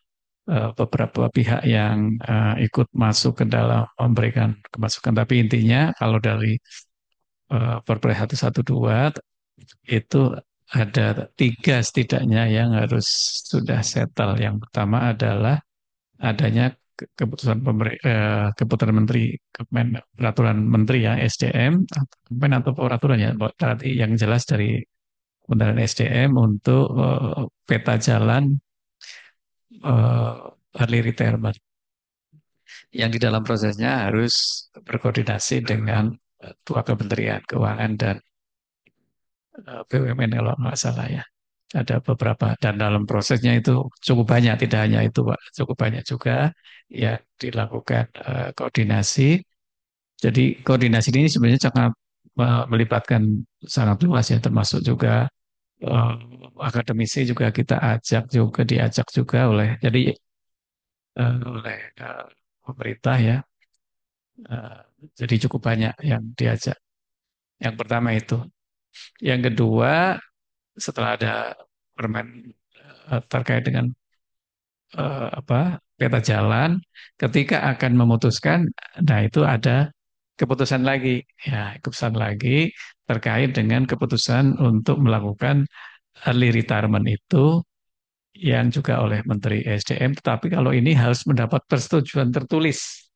S4: beberapa pihak yang ikut masuk ke dalam memberikan kemasukan. Tapi intinya kalau dari Perpres 112 itu ada tiga setidaknya yang harus sudah settle. Yang pertama adalah adanya keputusan menteri, peraturan menteri ya, SDM, Kemen atau peraturan ya, berarti yang jelas dari Kementerian SDM untuk peta jalan early retirement, yang di dalam prosesnya harus berkoordinasi dengan dua kementerian keuangan dan BUMN kalau nggak salah ya. Ada beberapa, dan dalam prosesnya itu cukup banyak, tidak hanya itu Pak, cukup banyak juga ya dilakukan koordinasi. Jadi koordinasi ini sebenarnya sangat melibatkan sangat luas ya, termasuk juga eh, akademisi juga kita ajak juga, diajak juga oleh pemerintah ya. Eh, jadi cukup banyak yang diajak. Yang pertama itu. Yang kedua, setelah ada permen terkait dengan apa, peta jalan, ketika akan memutuskan, nah itu ada keputusan lagi, ya keputusan lagi terkait dengan keputusan untuk melakukan early retirement itu, yang juga oleh Menteri SDM, tetapi kalau ini harus mendapat persetujuan tertulis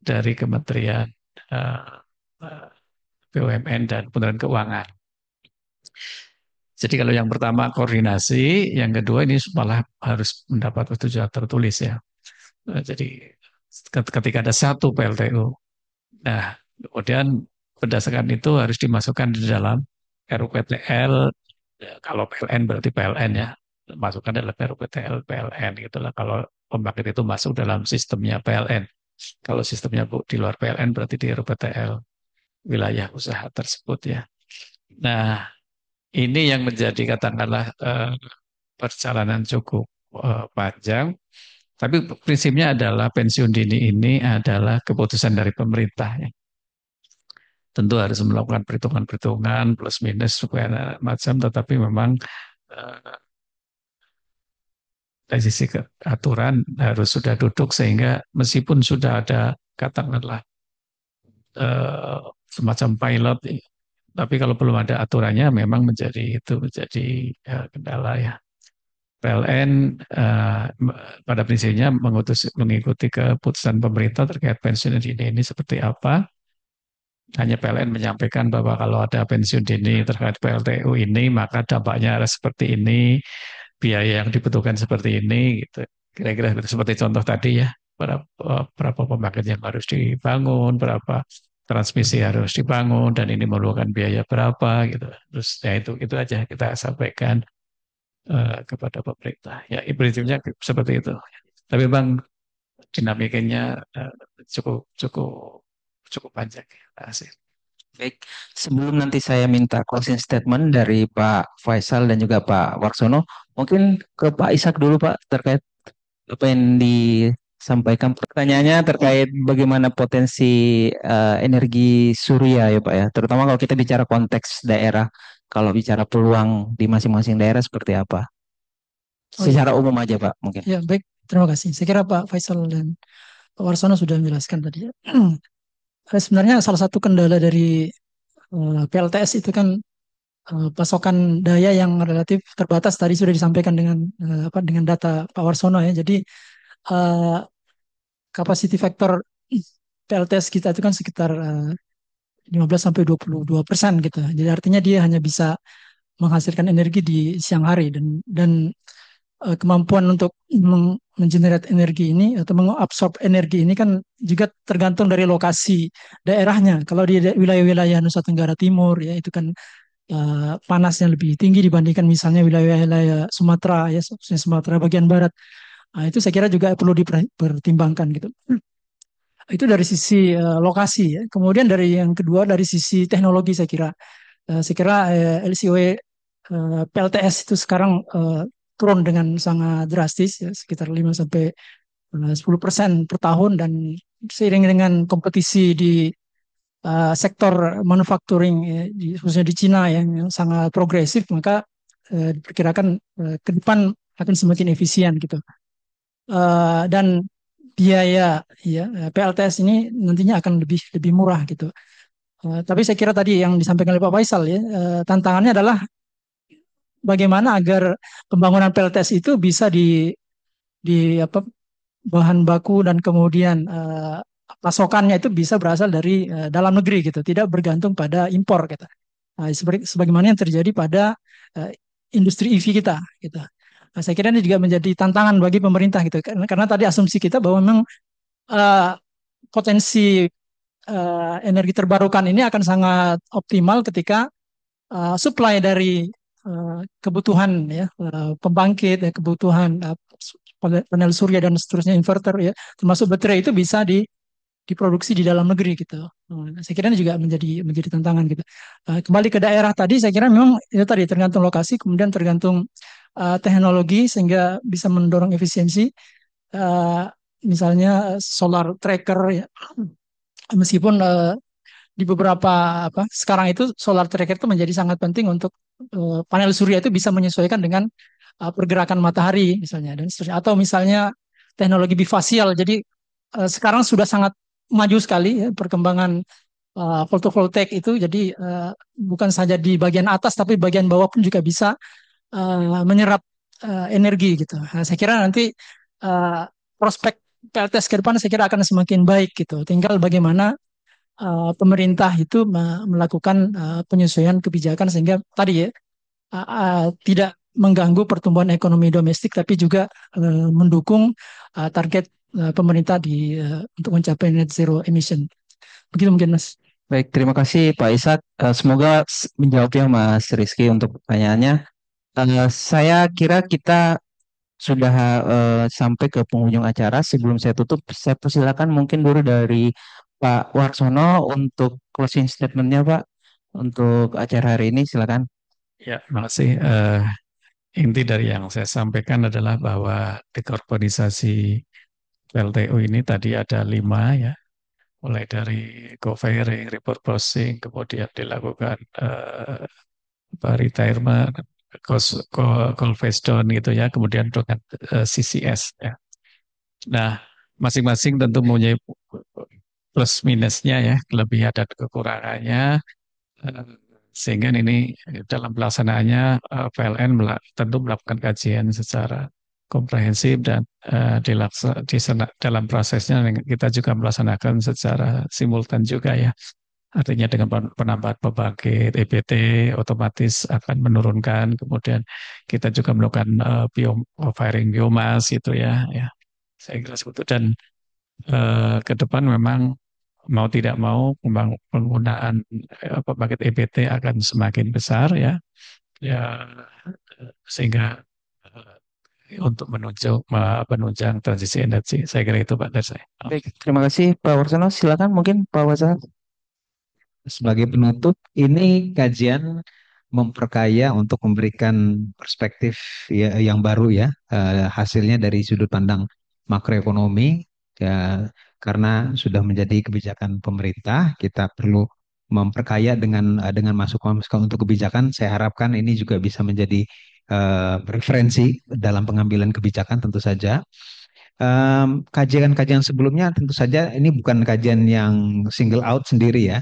S4: dari Kementerian eh, eh, BUMN dan Kementerian Keuangan. Jadi kalau yang pertama koordinasi, yang kedua ini malah harus mendapat persetujuan tertulis ya. Jadi ketika ada satu PLTU, nah kemudian berdasarkan itu harus dimasukkan di dalam RUPTL. Kalau PLN berarti PLN ya, masukkan dalam RUPTL PLN gitulah. Kalau pembangkit itu masuk dalam sistemnya PLN. Kalau sistemnya di luar PLN berarti di RUPTL wilayah usaha tersebut ya. Nah, ini yang menjadi katakanlah perjalanan cukup panjang. Tapi prinsipnya adalah pensiun dini ini adalah keputusan dari pemerintah ya. Tentu harus melakukan perhitungan-perhitungan plus minus supaya macam, tetapi memang eh, dari sisi aturan harus sudah duduk, sehingga meskipun sudah ada katakanlah eh, semacam pilot, tapi kalau belum ada aturannya memang menjadi kendala ya. PLN pada prinsipnya mengikuti keputusan pemerintah terkait pensiun dini ini seperti apa. Hanya PLN menyampaikan bahwa kalau ada pensiun dini terkait PLTU ini, maka dampaknya ada seperti ini, biaya yang dibutuhkan seperti ini, gitu. Kira-kira seperti contoh tadi ya, berapa pembangkit yang harus dibangun, berapa transmisi harus dibangun, dan ini memerlukan biaya berapa, gitu. Terus ya itu aja kita sampaikan kepada pemerintah. Ya, prinsipnya seperti itu. Tapi Bang, dinamikanya cukup cukup cukup panjang. Terima kasih.
S1: Baik, sebelum nanti saya minta closing statement dari Pak Faisal dan juga Pak Warsono, mungkin ke Pak Ishak dulu Pak terkait apa yang
S3: sampaikan pertanyaannya terkait bagaimana potensi energi surya ya Pak ya, terutama kalau kita bicara konteks daerah, kalau bicara peluang di masing-masing daerah seperti apa?
S9: Oh iya,
S3: Secara umum aja Pak mungkin.
S9: ya baik, terima kasih. Saya kira Pak Faisal dan Pak Warsono sudah menjelaskan tadi ya. Sebenarnya salah satu kendala dari PLTS itu kan pasokan daya yang relatif terbatas tadi sudah disampaikan dengan dengan data Pak Warsono ya. Jadi eh, capacity factor PLTS kita itu kan sekitar 15 sampai 22% gitu. Jadi artinya dia hanya bisa menghasilkan energi di siang hari dan kemampuan untuk mengenerate energi ini atau mengabsorb energi ini kan juga tergantung dari lokasi daerahnya. Kalau di wilayah-wilayah Nusa Tenggara Timur ya itu kan panasnya lebih tinggi dibandingkan misalnya wilayah-wilayah Sumatera ya khususnya Sumatera bagian barat. Nah, itu saya kira juga perlu dipertimbangkan gitu. Itu dari sisi lokasi ya. Kemudian dari yang kedua dari sisi teknologi saya kira LCOE PLTS itu sekarang turun dengan sangat drastis ya sekitar 5 sampai 10% per tahun dan seiring dengan kompetisi di sektor manufacturing ya, khususnya di Cina yang sangat progresif maka diperkirakan ke depan akan semakin efisien gitu. Dan biaya ya PLTS ini nantinya akan lebih lebih murah gitu. Tapi saya kira tadi yang disampaikan oleh Pak Faisal ya tantangannya adalah bagaimana agar pembangunan PLTS itu bisa di apa bahan baku dan kemudian pasokannya itu bisa berasal dari dalam negeri gitu, tidak bergantung pada impor gitu. Nah, sebagaimana yang terjadi pada uh, industri EV kita gitu. Nah, saya kira ini juga menjadi tantangan bagi pemerintah gitu karena tadi asumsi kita bahwa memang uh, potensi energi terbarukan ini akan sangat optimal ketika supply dari kebutuhan ya pembangkit ya, kebutuhan panel surya dan seterusnya inverter ya termasuk baterai itu bisa diproduksi di dalam negeri gitu. Saya kira ini juga menjadi tantangan gitu. Kembali ke daerah tadi saya kira memang itu tadi tergantung lokasi kemudian tergantung teknologi sehingga bisa mendorong efisiensi. Uh, Misalnya solar tracker ya meskipun di beberapa apa sekarang itu solar tracker itu menjadi sangat penting untuk panel surya itu bisa menyesuaikan dengan pergerakan matahari misalnya dan seterusnya atau misalnya teknologi bifasial jadi sekarang sudah sangat maju sekali ya, perkembangan photovoltaik itu jadi bukan saja di bagian atas tapi bagian bawah pun juga bisa menyerap energi gitu. Nah, saya kira nanti uh, prospek PLTS ke depan saya kira akan semakin baik gitu. Tinggal bagaimana pemerintah itu melakukan penyesuaian kebijakan sehingga tadi ya tidak mengganggu pertumbuhan ekonomi domestik tapi juga mendukung target pemerintah untuk mencapai net zero emission. Begitu mungkin Mas.
S3: Baik, terima kasih Pak Ishak. Semoga menjawabnya Mas Rizky untuk pertanyaannya. Saya kira kita sudah sampai ke penghujung acara. Sebelum saya tutup, saya persilakan mungkin dulu dari Pak Warsono untuk closing statementnya Pak untuk acara hari ini. Silakan.
S4: Ya, makasih. Inti dari yang saya sampaikan adalah bahwa dekarbonisasi PLTU ini tadi ada 5 ya, mulai dari co-firing, repurposing, kemudian dilakukan retirement, coal phase down gitu ya, kemudian dengan CCS ya. Nah, masing-masing tentu mempunyai plus minusnya ya, kelebihan dan kekurangannya. Eh, Sehingga ini dalam pelaksanaannya PLN tentu melakukan kajian secara komprehensif dan dalam prosesnya kita juga melaksanakan secara simultan juga ya. Artinya dengan penambahan pembangkit EBT otomatis akan menurunkan, kemudian kita juga melakukan firing biomas gitu ya, ya. Saya kira seperti itu dan ke depan memang mau tidak mau penggunaan pembangkit EBT akan semakin besar ya, ya sehingga untuk menunjang transisi energi. Saya kira itu Pak dari saya.
S3: Baik, terima kasih Pak Warsono. Silakan mungkin Pak Warsono.
S5: Sebagai penutup, ini kajian memperkaya untuk memberikan perspektif ya, yang baru ya, hasilnya dari sudut pandang makroekonomi, ya, karena sudah menjadi kebijakan pemerintah, kita perlu memperkaya dengan masukan-masukan untuk kebijakan. Saya harapkan ini juga bisa menjadi referensi dalam pengambilan kebijakan tentu saja. Kajian-kajian sebelumnya tentu saja ini bukan kajian yang single out sendiri ya.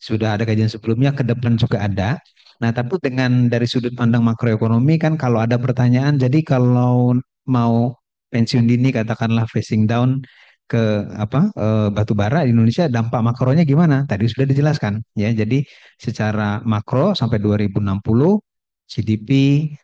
S5: Sudah ada kajian sebelumnya, ke depan juga ada. Nah, tapi dengan dari sudut pandang makroekonomi kan kalau ada pertanyaan, jadi kalau mau pensiun dini katakanlah phasing down ke batu bara di Indonesia, dampak makronya gimana? Tadi sudah dijelaskan ya. Jadi secara makro sampai 2060 GDP,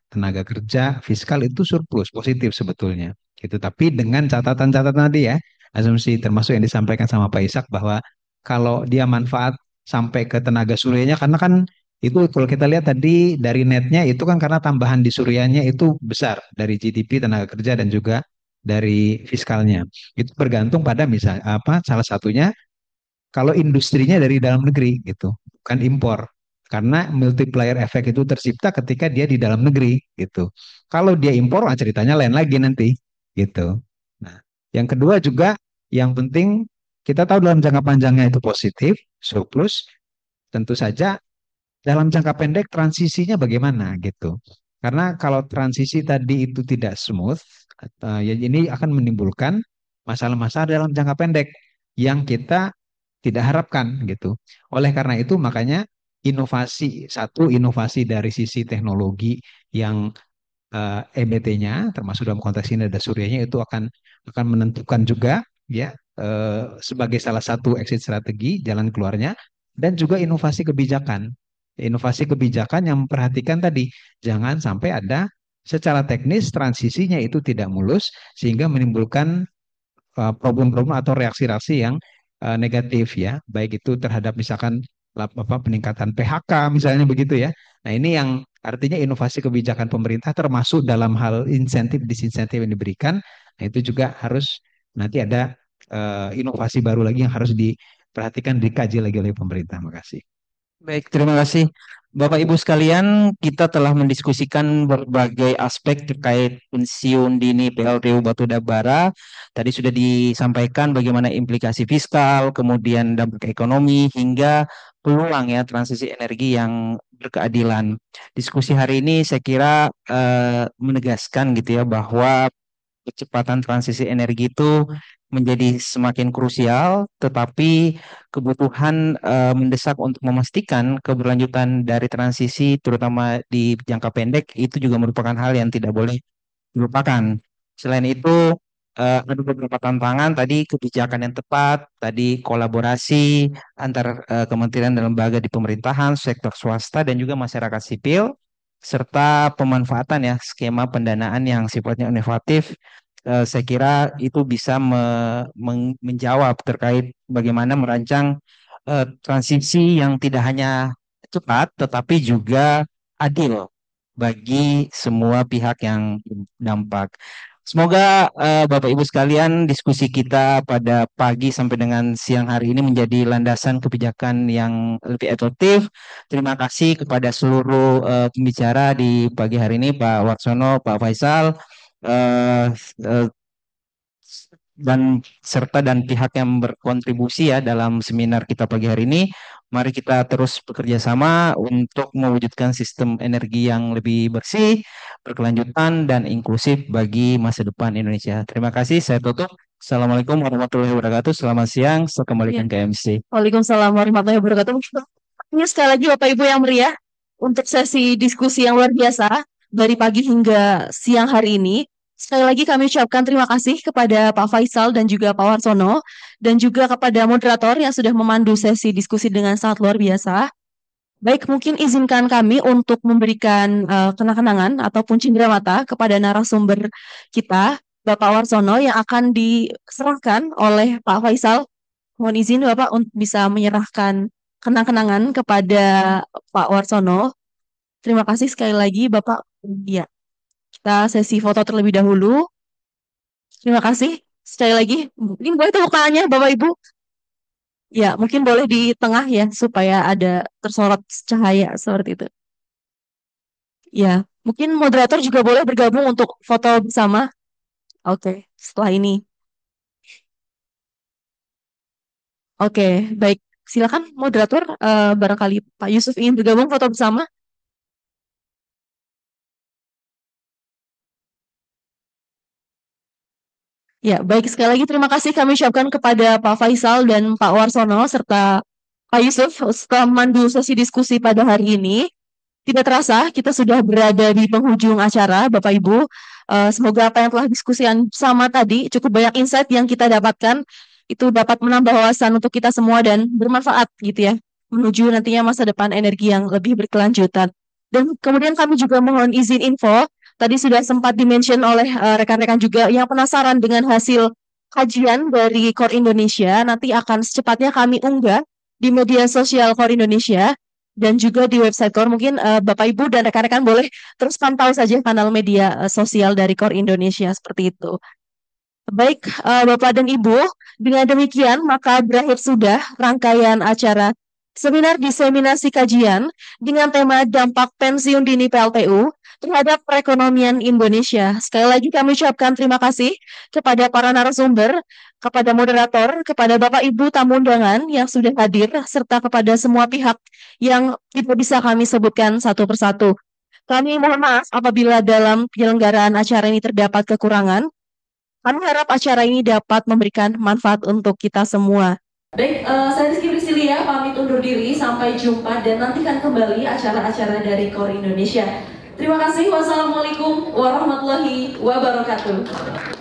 S5: tenaga kerja, fiskal itu surplus positif sebetulnya gitu. Tapi dengan catatan-catatan tadi ya, asumsi termasuk yang disampaikan sama Pak Ishak bahwa kalau dia manfaat sampai ke tenaga suryanya, karena kan itu kalau kita lihat tadi dari netnya itu kan karena tambahan di suryanya itu besar dari GDP, tenaga kerja dan juga dari fiskalnya. Itu bergantung pada misal apa salah satunya kalau industrinya dari dalam negeri gitu, bukan impor. Karena multiplier efek itu tercipta ketika dia di dalam negeri gitu. Kalau dia impor, ceritanya lain lagi nanti gitu. Nah, yang kedua juga yang penting kita tahu dalam jangka panjangnya itu positif, surplus, tentu saja dalam jangka pendek transisinya bagaimana gitu. Karena kalau transisi tadi itu tidak smooth, ya ini akan menimbulkan masalah-masalah dalam jangka pendek yang kita tidak harapkan gitu. Oleh karena itu makanya inovasi dari sisi teknologi yang EBT-nya termasuk dalam konteks ini ada suryanya itu akan menentukan juga ya sebagai salah satu exit strategi jalan keluarnya dan juga inovasi kebijakan. Inovasi kebijakan yang memperhatikan tadi jangan sampai ada secara teknis transisinya itu tidak mulus sehingga menimbulkan problem-problem atau reaksi-reaksi yang negatif ya, baik itu terhadap misalkan peningkatan PHK misalnya begitu ya. Nah, ini yang artinya inovasi kebijakan pemerintah termasuk dalam hal insentif disinsentif yang diberikan. Nah, itu juga harus nanti ada inovasi baru lagi yang harus diperhatikan dikaji lagi oleh pemerintah. Makasih.
S1: Baik, terima kasih. Bapak Ibu sekalian, kita telah mendiskusikan berbagai aspek terkait pensiun dini PLTU Batubara. Tadi sudah disampaikan bagaimana implikasi fiskal, kemudian dampak ekonomi, hingga peluang ya transisi energi yang berkeadilan. Diskusi hari ini saya kira menegaskan gitu ya bahwa kecepatan transisi energi itu menjadi semakin krusial, tetapi kebutuhan mendesak untuk memastikan keberlanjutan dari transisi, terutama di jangka pendek, itu juga merupakan hal yang tidak boleh dilupakan. Selain itu, ada beberapa tantangan tadi kebijakan yang tepat, tadi kolaborasi antar kementerian dan lembaga di pemerintahan, sektor swasta dan juga masyarakat sipil, serta pemanfaatan ya skema pendanaan yang sifatnya inovatif. Saya kira itu bisa menjawab terkait bagaimana merancang transisi yang tidak hanya cepat tetapi juga adil bagi semua pihak yang dampak. Semoga Bapak Ibu sekalian diskusi kita pada pagi sampai dengan siang hari ini menjadi landasan kebijakan yang lebih efektif. Terima kasih kepada seluruh pembicara di pagi hari ini, Pak Warsono, Pak Faisal, eh, eh, dan pihak yang berkontribusi ya dalam seminar kita pagi hari ini. Mari kita terus bekerja sama untuk mewujudkan sistem energi yang lebih bersih, berkelanjutan, dan inklusif bagi masa depan Indonesia. Terima kasih, saya tutup. Assalamualaikum warahmatullahi wabarakatuh. Selamat siang, saya kembalikan ke MC.
S10: Waalaikumsalam warahmatullahi wabarakatuh. Ini sekali lagi Bapak Ibu yang meriah untuk sesi diskusi yang luar biasa dari pagi hingga siang hari ini. Sekali lagi kami ucapkan terima kasih kepada Pak Faisal dan juga Pak Warsono dan juga kepada moderator yang sudah memandu sesi diskusi dengan sangat luar biasa. Baik, mungkin izinkan kami untuk memberikan kenang-kenangan ataupun cindera mata kepada narasumber kita, Bapak Warsono, yang akan diserahkan oleh Pak Faisal. Mohon izin Bapak untuk bisa menyerahkan kenang-kenangan kepada Pak Warsono. Terima kasih sekali lagi Bapak. Ya, kita sesi foto terlebih dahulu. Terima kasih sekali lagi. Mungkin boleh tepuk tangannya Bapak Ibu. Ya, mungkin boleh di tengah ya supaya ada tersorot cahaya seperti itu. Ya, mungkin moderator juga boleh bergabung untuk foto bersama. Oke, setelah ini. Oke, baik. Silakan moderator, barangkali Pak Yusuf ingin bergabung foto bersama. Ya, baik, sekali lagi terima kasih kami ucapkan kepada Pak Faisal dan Pak Warsono serta Pak Yusuf setelah memandu sesi diskusi pada hari ini. Tidak terasa kita sudah berada di penghujung acara, Bapak Ibu. Semoga apa yang telah diskusikan sama tadi cukup banyak insight yang kita dapatkan itu dapat menambah wawasan untuk kita semua dan bermanfaat gitu ya menuju nantinya masa depan energi yang lebih berkelanjutan. Dan kemudian kami juga mohon izin info. Tadi sudah sempat dimention oleh rekan-rekan juga yang penasaran dengan hasil kajian dari Core Indonesia. Nanti akan secepatnya kami unggah di media sosial Core Indonesia dan juga di website Core. Mungkin Bapak Ibu dan rekan-rekan boleh terus pantau saja kanal media sosial dari Core Indonesia seperti itu. Baik, Bapak dan Ibu, dengan demikian maka berakhir sudah rangkaian acara seminar diseminasi kajian dengan tema dampak pensiun dini PLTU terhadap perekonomian Indonesia. Sekali lagi kami ucapkan terima kasih kepada para narasumber, kepada moderator, kepada Bapak Ibu tamu undangan yang sudah hadir, serta kepada semua pihak yang tidak bisa kami sebutkan satu persatu. Kami mohon maaf apabila dalam penyelenggaraan acara ini terdapat kekurangan. Kami harap acara ini dapat memberikan manfaat untuk kita semua. Baik, saya Rizky Priscilia pamit undur diri. Sampai jumpa dan nantikan kembali acara-acara dari Core Indonesia. Terima kasih. Wassalamualaikum warahmatullahi wabarakatuh.